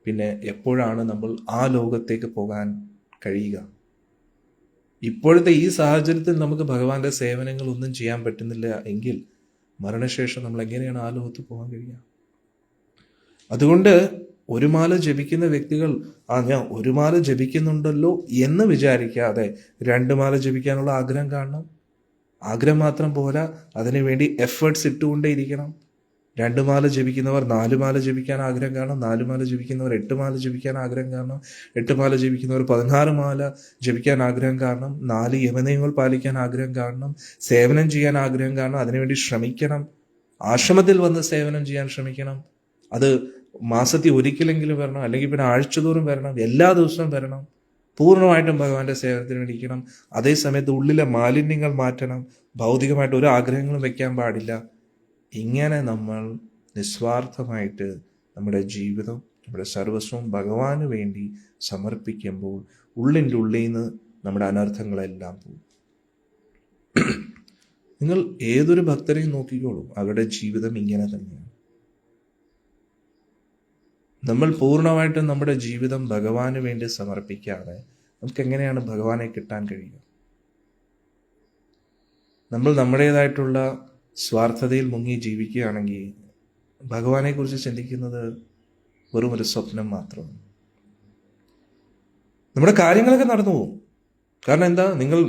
പിന്നെ എപ്പോഴാണ് നമ്മൾ ആ ലോകത്തേക്ക് പോകാൻ കഴിയുക? ഇപ്പോഴത്തെ ഈ സാഹചര്യത്തിൽ നമുക്ക് ഭഗവാന്റെ സേവനങ്ങൾ ഒന്നും ചെയ്യാൻ പറ്റുന്നില്ല എങ്കിൽ മരണശേഷം നമ്മൾ എങ്ങനെയാണ് ആ ലോകത്ത് പോകാൻ കഴിയുക? അതുകൊണ്ട് ഒരു മാല ജപിക്കുന്ന വ്യക്തികൾ ഞാൻ ഒരു മാല ജപിക്കുന്നുണ്ടല്ലോ എന്ന് വിചാരിക്കാതെ 2 മാല ജപിക്കാനുള്ള ആഗ്രഹം കാണണം. ആഗ്രഹം മാത്രം പോരാ, അതിനുവേണ്ടി എഫേർട്സ് ഇട്ടുകൊണ്ടേയിരിക്കണം. 2 മാല ജപിക്കുന്നവർ 4 മാല ജപിക്കാൻ ആഗ്രഹം കാണണം, 4 മാല ജപിക്കുന്നവർ 8 മാല ജപിക്കാൻ ആഗ്രഹം കാണണം, 8 മാല ജപിക്കുന്നവർ 16 മാല ജപിക്കാൻ ആഗ്രഹം കാണണം, 4 യമനിയമങ്ങൾ പാലിക്കാൻ ആഗ്രഹം കാണണം, സേവനം ചെയ്യാൻ ആഗ്രഹം കാണണം, അതിനുവേണ്ടി ശ്രമിക്കണം. ആശ്രമത്തിൽ വന്ന് സേവനം ചെയ്യാൻ ശ്രമിക്കണം. അത് മാസത്തിൽ ഒരിക്കലെങ്കിലും വരണം, അല്ലെങ്കിൽ പിന്നെ ആഴ്ചതോറും വരണം, എല്ലാ ദിവസവും വരണം. പൂർണ്ണമായിട്ടും ഭഗവാന്റെ സേവനത്തിന് വേണ്ടി ഇരിക്കണം. അതേസമയത്ത് ഉള്ളിലെ മാലിന്യങ്ങൾ മാറ്റണം. ഭൗതികമായിട്ട് ഒരു ആഗ്രഹങ്ങളും വെക്കാൻ പാടില്ല. ഇങ്ങനെ നമ്മൾ നിസ്വാർത്ഥമായിട്ട് നമ്മുടെ ജീവിതം, നമ്മുടെ സർവസ്വം ഭഗവാന് വേണ്ടി സമർപ്പിക്കുമ്പോൾ ഉള്ളിൻ്റെ ഉള്ളിൽ നിന്ന് നമ്മുടെ അനർത്ഥങ്ങളെല്ലാം പോകും. നിങ്ങൾ ഏതൊരു ഭക്തരെയും നോക്കിക്കോളൂ, അവരുടെ ജീവിതം ഇങ്ങനെ തന്നെയാണ്. നമ്മൾ പൂർണ്ണമായിട്ടും നമ്മുടെ ജീവിതം ഭഗവാന് വേണ്ടി സമർപ്പിക്കാതെ നമുക്ക് എങ്ങനെയാണ് ഭഗവാനെ കിട്ടാൻ കഴിയുക? നമ്മൾ നമ്മുടേതായിട്ടുള്ള സ്വാർത്ഥതയിൽ മുങ്ങി ജീവിക്കുകയാണെങ്കിൽ ഭഗവാനെ കുറിച്ച് ചിന്തിക്കുന്നത് വെറും ഒരു സ്വപ്നം മാത്രമാണ്. നമ്മുടെ കാര്യങ്ങളൊക്കെ നടന്നു പോകും. കാരണം എന്താ? നിങ്ങൾ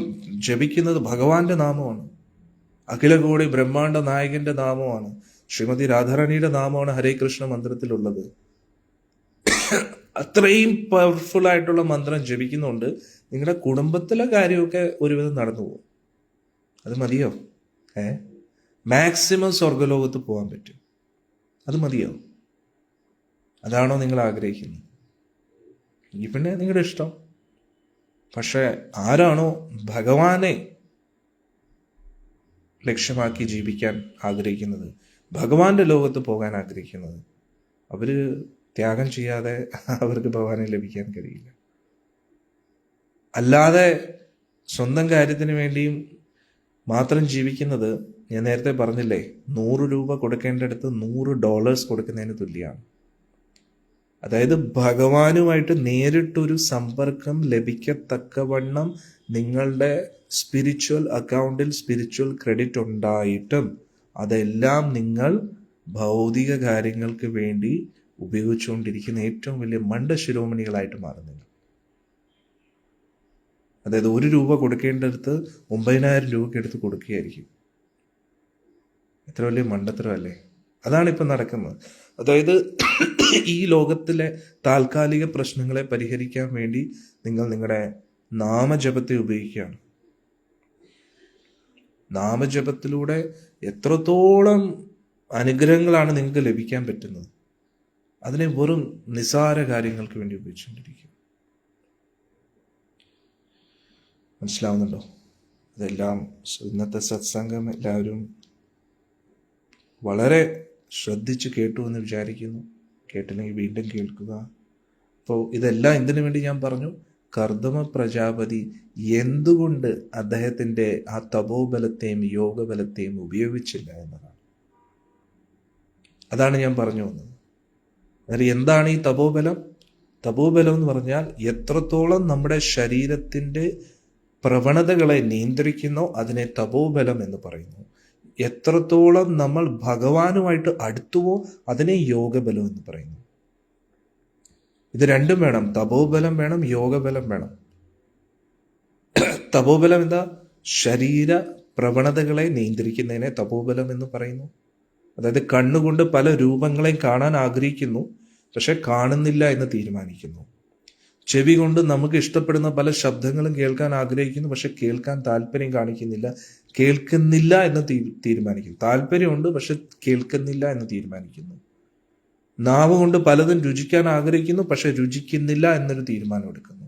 ജപിക്കുന്നത് ഭഗവാന്റെ നാമമാണ്, അഖിലകോടി ബ്രഹ്മാണ്ഡ നായകന്റെ നാമമാണ്, ശ്രീമതി രാധാറാണിയുടെ നാമമാണ് ഹരേ കൃഷ്ണ മന്ത്രത്തിലുള്ളത്. അത്രയും പവർഫുൾ ആയിട്ടുള്ള മന്ത്രം ജപിക്കുന്നുണ്ട്. നിങ്ങളുടെ കുടുംബത്തിലെ കാര്യമൊക്കെ ഒരുവിധം നടന്നു പോകും. അത് മതിയോ? മാക്സിമം സ്വർഗലോകത്ത് പോകാൻ പറ്റും. അത് മതിയോ? അതാണോ നിങ്ങൾ ആഗ്രഹിക്കുന്നത്? ഈ പിന്നെ നിങ്ങളുടെ ഇഷ്ടം. പക്ഷെ ആരാണോ ഭഗവാനെ ലക്ഷ്യമാക്കി ജീവിക്കാൻ ആഗ്രഹിക്കുന്നത്, ഭഗവാന്റെ ലോകത്ത് പോകാൻ ആഗ്രഹിക്കുന്നത്, അവര് ത്യാഗം ചെയ്യാതെ അവർക്ക് ഭഗവാനെ ലഭിക്കാൻ കഴിയില്ല. അല്ലാതെ സ്വന്തം കാര്യത്തിന് വേണ്ടിയും മാത്രം ജീവിക്കുന്നത്, ഞാൻ നേരത്തെ പറഞ്ഞില്ലേ, 100 രൂപ കൊടുക്കേണ്ടടുത്ത് $100 കൊടുക്കുന്നതിന് തുല്യമാണ്. അതായത് ഭഗവാനുമായിട്ട് നേരിട്ടൊരു സമ്പർക്കം ലഭിക്കത്തക്കവണ്ണം നിങ്ങളുടെ സ്പിരിച്വൽ അക്കൗണ്ടിൽ സ്പിരിച്വൽ ക്രെഡിറ്റ് ഉണ്ടായിട്ടും അതെല്ലാം നിങ്ങൾ ഭൗതിക കാര്യങ്ങൾക്ക് വേണ്ടി ഉപയോഗിച്ചുകൊണ്ടിരിക്കുന്ന ഏറ്റവും വലിയ മണ്ടശിരോമണികളായിട്ട് മാറുന്നില്ല. അതായത് 1 രൂപ കൊടുക്കേണ്ടടുത്ത് 9,000 രൂപയ്ക്ക് എടുത്ത് കൊടുക്കുകയായിരിക്കും. എത്ര വലിയ മണ്ടത്തരമല്ലേ? അതാണ് ഇപ്പം നടക്കുന്നത്. അതായത് ഈ ലോകത്തിലെ താൽക്കാലിക പ്രശ്നങ്ങളെ പരിഹരിക്കാൻ വേണ്ടി നിങ്ങൾ നിങ്ങളുടെ നാമജപത്തെ ഉപയോഗിക്കുകയാണ്. നാമജപത്തിലൂടെ എത്രത്തോളം അനുഗ്രഹങ്ങളാണ് നിങ്ങൾക്ക് ലഭിക്കാൻ പറ്റുന്നത്, അതിനെ വെറും നിസാര കാര്യങ്ങൾക്ക് വേണ്ടി ഉപയോഗിച്ചുകൊണ്ടിരിക്കുക. മനസ്സിലാവുന്നുണ്ടോ? അതെല്ലാം ഇന്നത്തെ സത്സംഗം എല്ലാവരും വളരെ ശ്രദ്ധിച്ച് കേട്ടു എന്ന് വിചാരിക്കുന്നു. കേട്ടില്ലെങ്കിൽ വീണ്ടും കേൾക്കുക. അപ്പോൾ ഇതെല്ലാം എന്തിനു വേണ്ടി ഞാൻ പറഞ്ഞു? കർദമ പ്രജാപതി എന്തുകൊണ്ട് അദ്ദേഹത്തിൻ്റെ ആ തപോബലത്തെയും യോഗബലത്തെയും ഉപയോഗിച്ചില്ല എന്നതാണ്. അതാണ് ഞാൻ പറഞ്ഞു വന്നത്. അതായത് എന്താണ് ഈ തപോബലം? തപോബലം എന്ന് പറഞ്ഞാൽ എത്രത്തോളം നമ്മുടെ ശരീരത്തിൻ്റെ പ്രവണതകളെ നിയന്ത്രിക്കുന്നോ അതിനെ തപോബലം എന്ന് പറയുന്നു. എത്രത്തോളം നമ്മൾ ഭഗവാനുമായിട്ട് അടുത്തുവോ അതിനെ യോഗബലം എന്ന് പറയുന്നു. ഇത് രണ്ടും വേണം. തപോബലം വേണം, യോഗബലം വേണം. തപോബലം എന്താ? ശരീര പ്രവണതകളെ നിയന്ത്രിക്കുന്നതിനെ തപോബലം എന്ന് പറയുന്നു. അതായത് കണ്ണുകൊണ്ട് പല രൂപങ്ങളെയും കാണാൻ ആഗ്രഹിക്കുന്നു, പക്ഷെ കാണുന്നില്ല എന്ന് തീരുമാനിക്കുന്നു. ചെവി കൊണ്ട് നമുക്ക് ഇഷ്ടപ്പെടുന്ന പല ശബ്ദങ്ങളും കേൾക്കാൻ ആഗ്രഹിക്കുന്നു, പക്ഷെ കേൾക്കാൻ താല്പര്യം കാണിക്കുന്നില്ല, കേൾക്കുന്നില്ല എന്ന് തീരുമാനിക്കുന്നു. താല്പര്യമുണ്ട്, പക്ഷെ കേൾക്കുന്നില്ല എന്ന് തീരുമാനിക്കുന്നു. നാവ് കൊണ്ട് പലതും രുചിക്കാൻ ആഗ്രഹിക്കുന്നു, പക്ഷെ രുചിക്കുന്നില്ല എന്നൊരു തീരുമാനം എടുക്കുന്നു.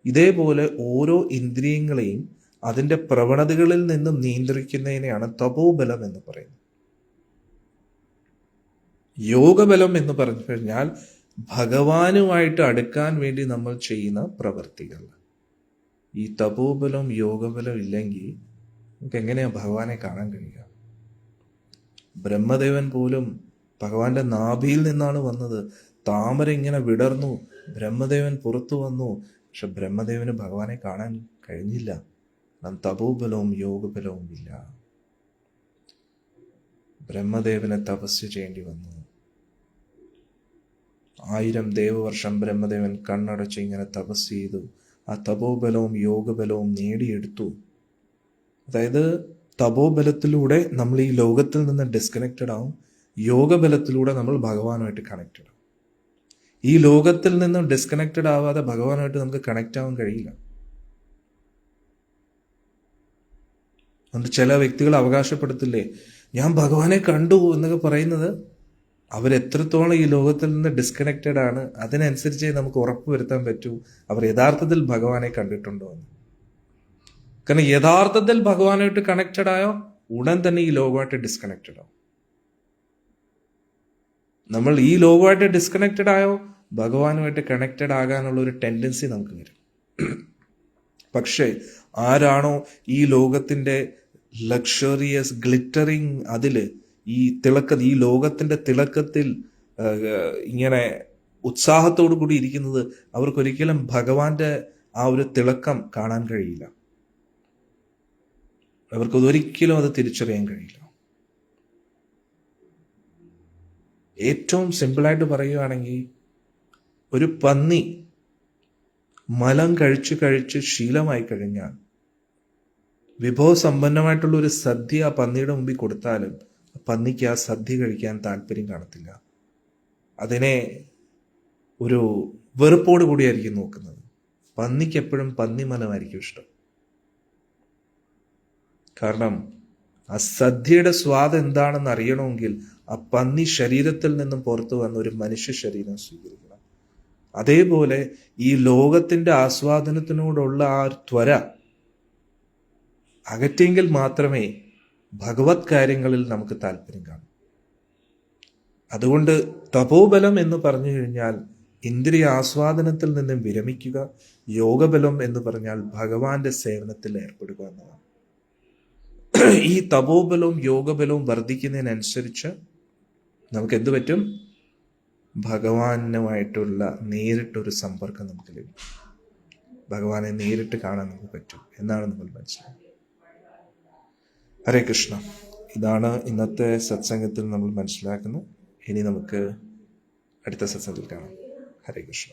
ഇതേപോലെ ഓരോ ഇന്ദ്രിയങ്ങളെയും അതിൻ്റെ പ്രവണതകളിൽ നിന്നും നിയന്ത്രിക്കുന്നതിനെയാണ് തപോബലം എന്ന് പറയുന്നത്. യോഗബലം എന്ന് പറഞ്ഞു കഴിഞ്ഞാൽ ഭഗവാനുമായിട്ട് അടുക്കാൻ വേണ്ടി നമ്മൾ ചെയ്യുന്ന പ്രവൃത്തികൾ. ഈ തപോബലം യോഗബലം ഇല്ലെങ്കിൽ നമുക്ക് എങ്ങനെയാണ് ഭഗവാനെ കാണാൻ കഴിയുക? ബ്രഹ്മദേവൻ പോലും ഭഗവാന്റെ നാഭിയിൽ നിന്നാണ് വന്നത്. താമര ഇങ്ങനെ വിടർന്നു, ബ്രഹ്മദേവൻ പുറത്തു വന്നു, പക്ഷെ ബ്രഹ്മദേവന് ഭഗവാനെ കാണാൻ കഴിഞ്ഞില്ല. തപോബലവും യോഗബലവും ഇല്ല. ബ്രഹ്മദേവനെ തപസ് ചെയ്യേണ്ടി വന്നു. 1000 ദേവവർഷം ബ്രഹ്മദേവൻ കണ്ണടച്ച് ഇങ്ങനെ തപസ് ചെയ്തു. ആ തപോബലവും യോഗബലവും നേടിയെടുത്തു. അതായത് തപോബലത്തിലൂടെ നമ്മൾ ഈ ലോകത്തിൽ നിന്ന് ഡിസ്കണക്റ്റഡ് ആവും, യോഗബലത്തിലൂടെ നമ്മൾ ഭഗവാനുമായിട്ട് കണക്റ്റഡ് ആവും. ഈ ലോകത്തിൽ നിന്നും ഡിസ്കണക്റ്റഡ് ആവാതെ ഭഗവാനുമായിട്ട് നമുക്ക് കണക്റ്റ് ആവാൻ കഴിയില്ല. അതുകൊണ്ട് ചില വ്യക്തികൾ അവകാശപ്പെടുത്തില്ലേ, ഞാൻ ഭഗവാനെ കണ്ടു എന്നൊക്കെ പറയുന്നത് അവരെത്രത്തോളം ഈ ലോകത്തിൽ നിന്ന് ഡിസ്കണക്റ്റഡ് ആണ്, അതിനനുസരിച്ചേ നമുക്ക് ഉറപ്പ് വരുത്താൻ പറ്റൂ അവർ യഥാർത്ഥത്തിൽ ഭഗവാനെ കണ്ടിട്ടുണ്ടോ എന്ന്. കാരണം യഥാർത്ഥത്തിൽ ഭഗവാനായിട്ട് കണക്റ്റഡ് ആയോ ഉടൻ തന്നെ ഈ ലോകമായിട്ട് ഡിസ്കണക്റ്റഡ് ആവും. നമ്മൾ ഈ ലോകമായിട്ട് ഡിസ്കണക്റ്റഡ് ആയോ ഭഗവാനുമായിട്ട് കണക്റ്റഡ് ആകാനുള്ള ഒരു ടെൻഡൻസി നമുക്ക് വരും. പക്ഷേ ആരാണോ ഈ ലോകത്തിൻ്റെ ലക്ഷറിയസ് ഗ്ലിറ്ററിങ് അതില് ഈ ലോകത്തിന്റെ തിളക്കത്തിൽ ഇങ്ങനെ ഉത്സാഹത്തോടു കൂടി ഇരിക്കുന്നത് അവർക്കൊരിക്കലും ഭഗവാന്റെ ആ ഒരു തിളക്കം കാണാൻ കഴിയില്ല. അവർക്കൊരിക്കലും അത് തിരിച്ചറിയാൻ കഴിയില്ല. ഏറ്റവും സിമ്പിളായിട്ട് പറയുകയാണെങ്കിൽ, ഒരു പന്നി മലം കഴിച്ച് ശീലമായി കഴിഞ്ഞാൽ വിഭവസമ്പന്നമായിട്ടുള്ള ഒരു സദ്യ ആ പന്നിയുടെ മുമ്പിൽ കൊടുത്താലും പന്നിക്ക് ആ സദ്യ കഴിക്കാൻ താല്പര്യം കാണത്തില്ല. അതിനെ ഒരു വെറുപ്പോട് കൂടിയായിരിക്കും നോക്കുന്നത്. പന്നിക്ക് എപ്പോഴും പന്നിമലമായിരിക്കും ഇഷ്ടം. കാരണം ആ സദ്യയുടെ സ്വാദ് എന്താണെന്ന് അറിയണമെങ്കിൽ ആ പന്നി ശരീരത്തിൽ നിന്നും പുറത്തു വന്ന ഒരു മനുഷ്യ ശരീരം സ്വീകരിക്കണം. അതേപോലെ ഈ ലോകത്തിന്റെ ആസ്വാദനത്തിനോടുള്ള ആ ത്വര അകറ്റെങ്കിൽ മാത്രമേ ഭഗവത് കാര്യങ്ങളിൽ നമുക്ക് താല്പര്യം കാണും. അതുകൊണ്ട് തപോബലം എന്ന് പറഞ്ഞു കഴിഞ്ഞാൽ ഇന്ദ്രിയ ആസ്വാദനത്തിൽ നിന്നും വിരമിക്കുക, യോഗബലം എന്ന് പറഞ്ഞാൽ ഭഗവാന്റെ സേവനത്തിൽ ഏർപ്പെടുക എന്നതാണ്. ഈ തപോബലവും യോഗബലവും വർദ്ധിക്കുന്നതിനനുസരിച്ച് നമുക്ക് എന്ത് പറ്റും? ഭഗവാനുമായിട്ടുള്ള നേരിട്ടൊരു സമ്പർക്കം നമുക്ക് ലഭിക്കും. ഭഗവാനെ നേരിട്ട് കാണാൻ നമുക്ക് പറ്റും എന്നാണ് നമ്മൾ മനസ്സിലാക്കുന്നത്. ഹരേ കൃഷ്ണ. ഇതാണ് ഇന്നത്തെ സത്സംഗത്തിൽ നമ്മൾ മനസ്സിലാക്കുന്നത്. ഇനി നമുക്ക് അടുത്ത സത്സംഗത്തിൽ കാണാം. ഹരേ കൃഷ്ണ.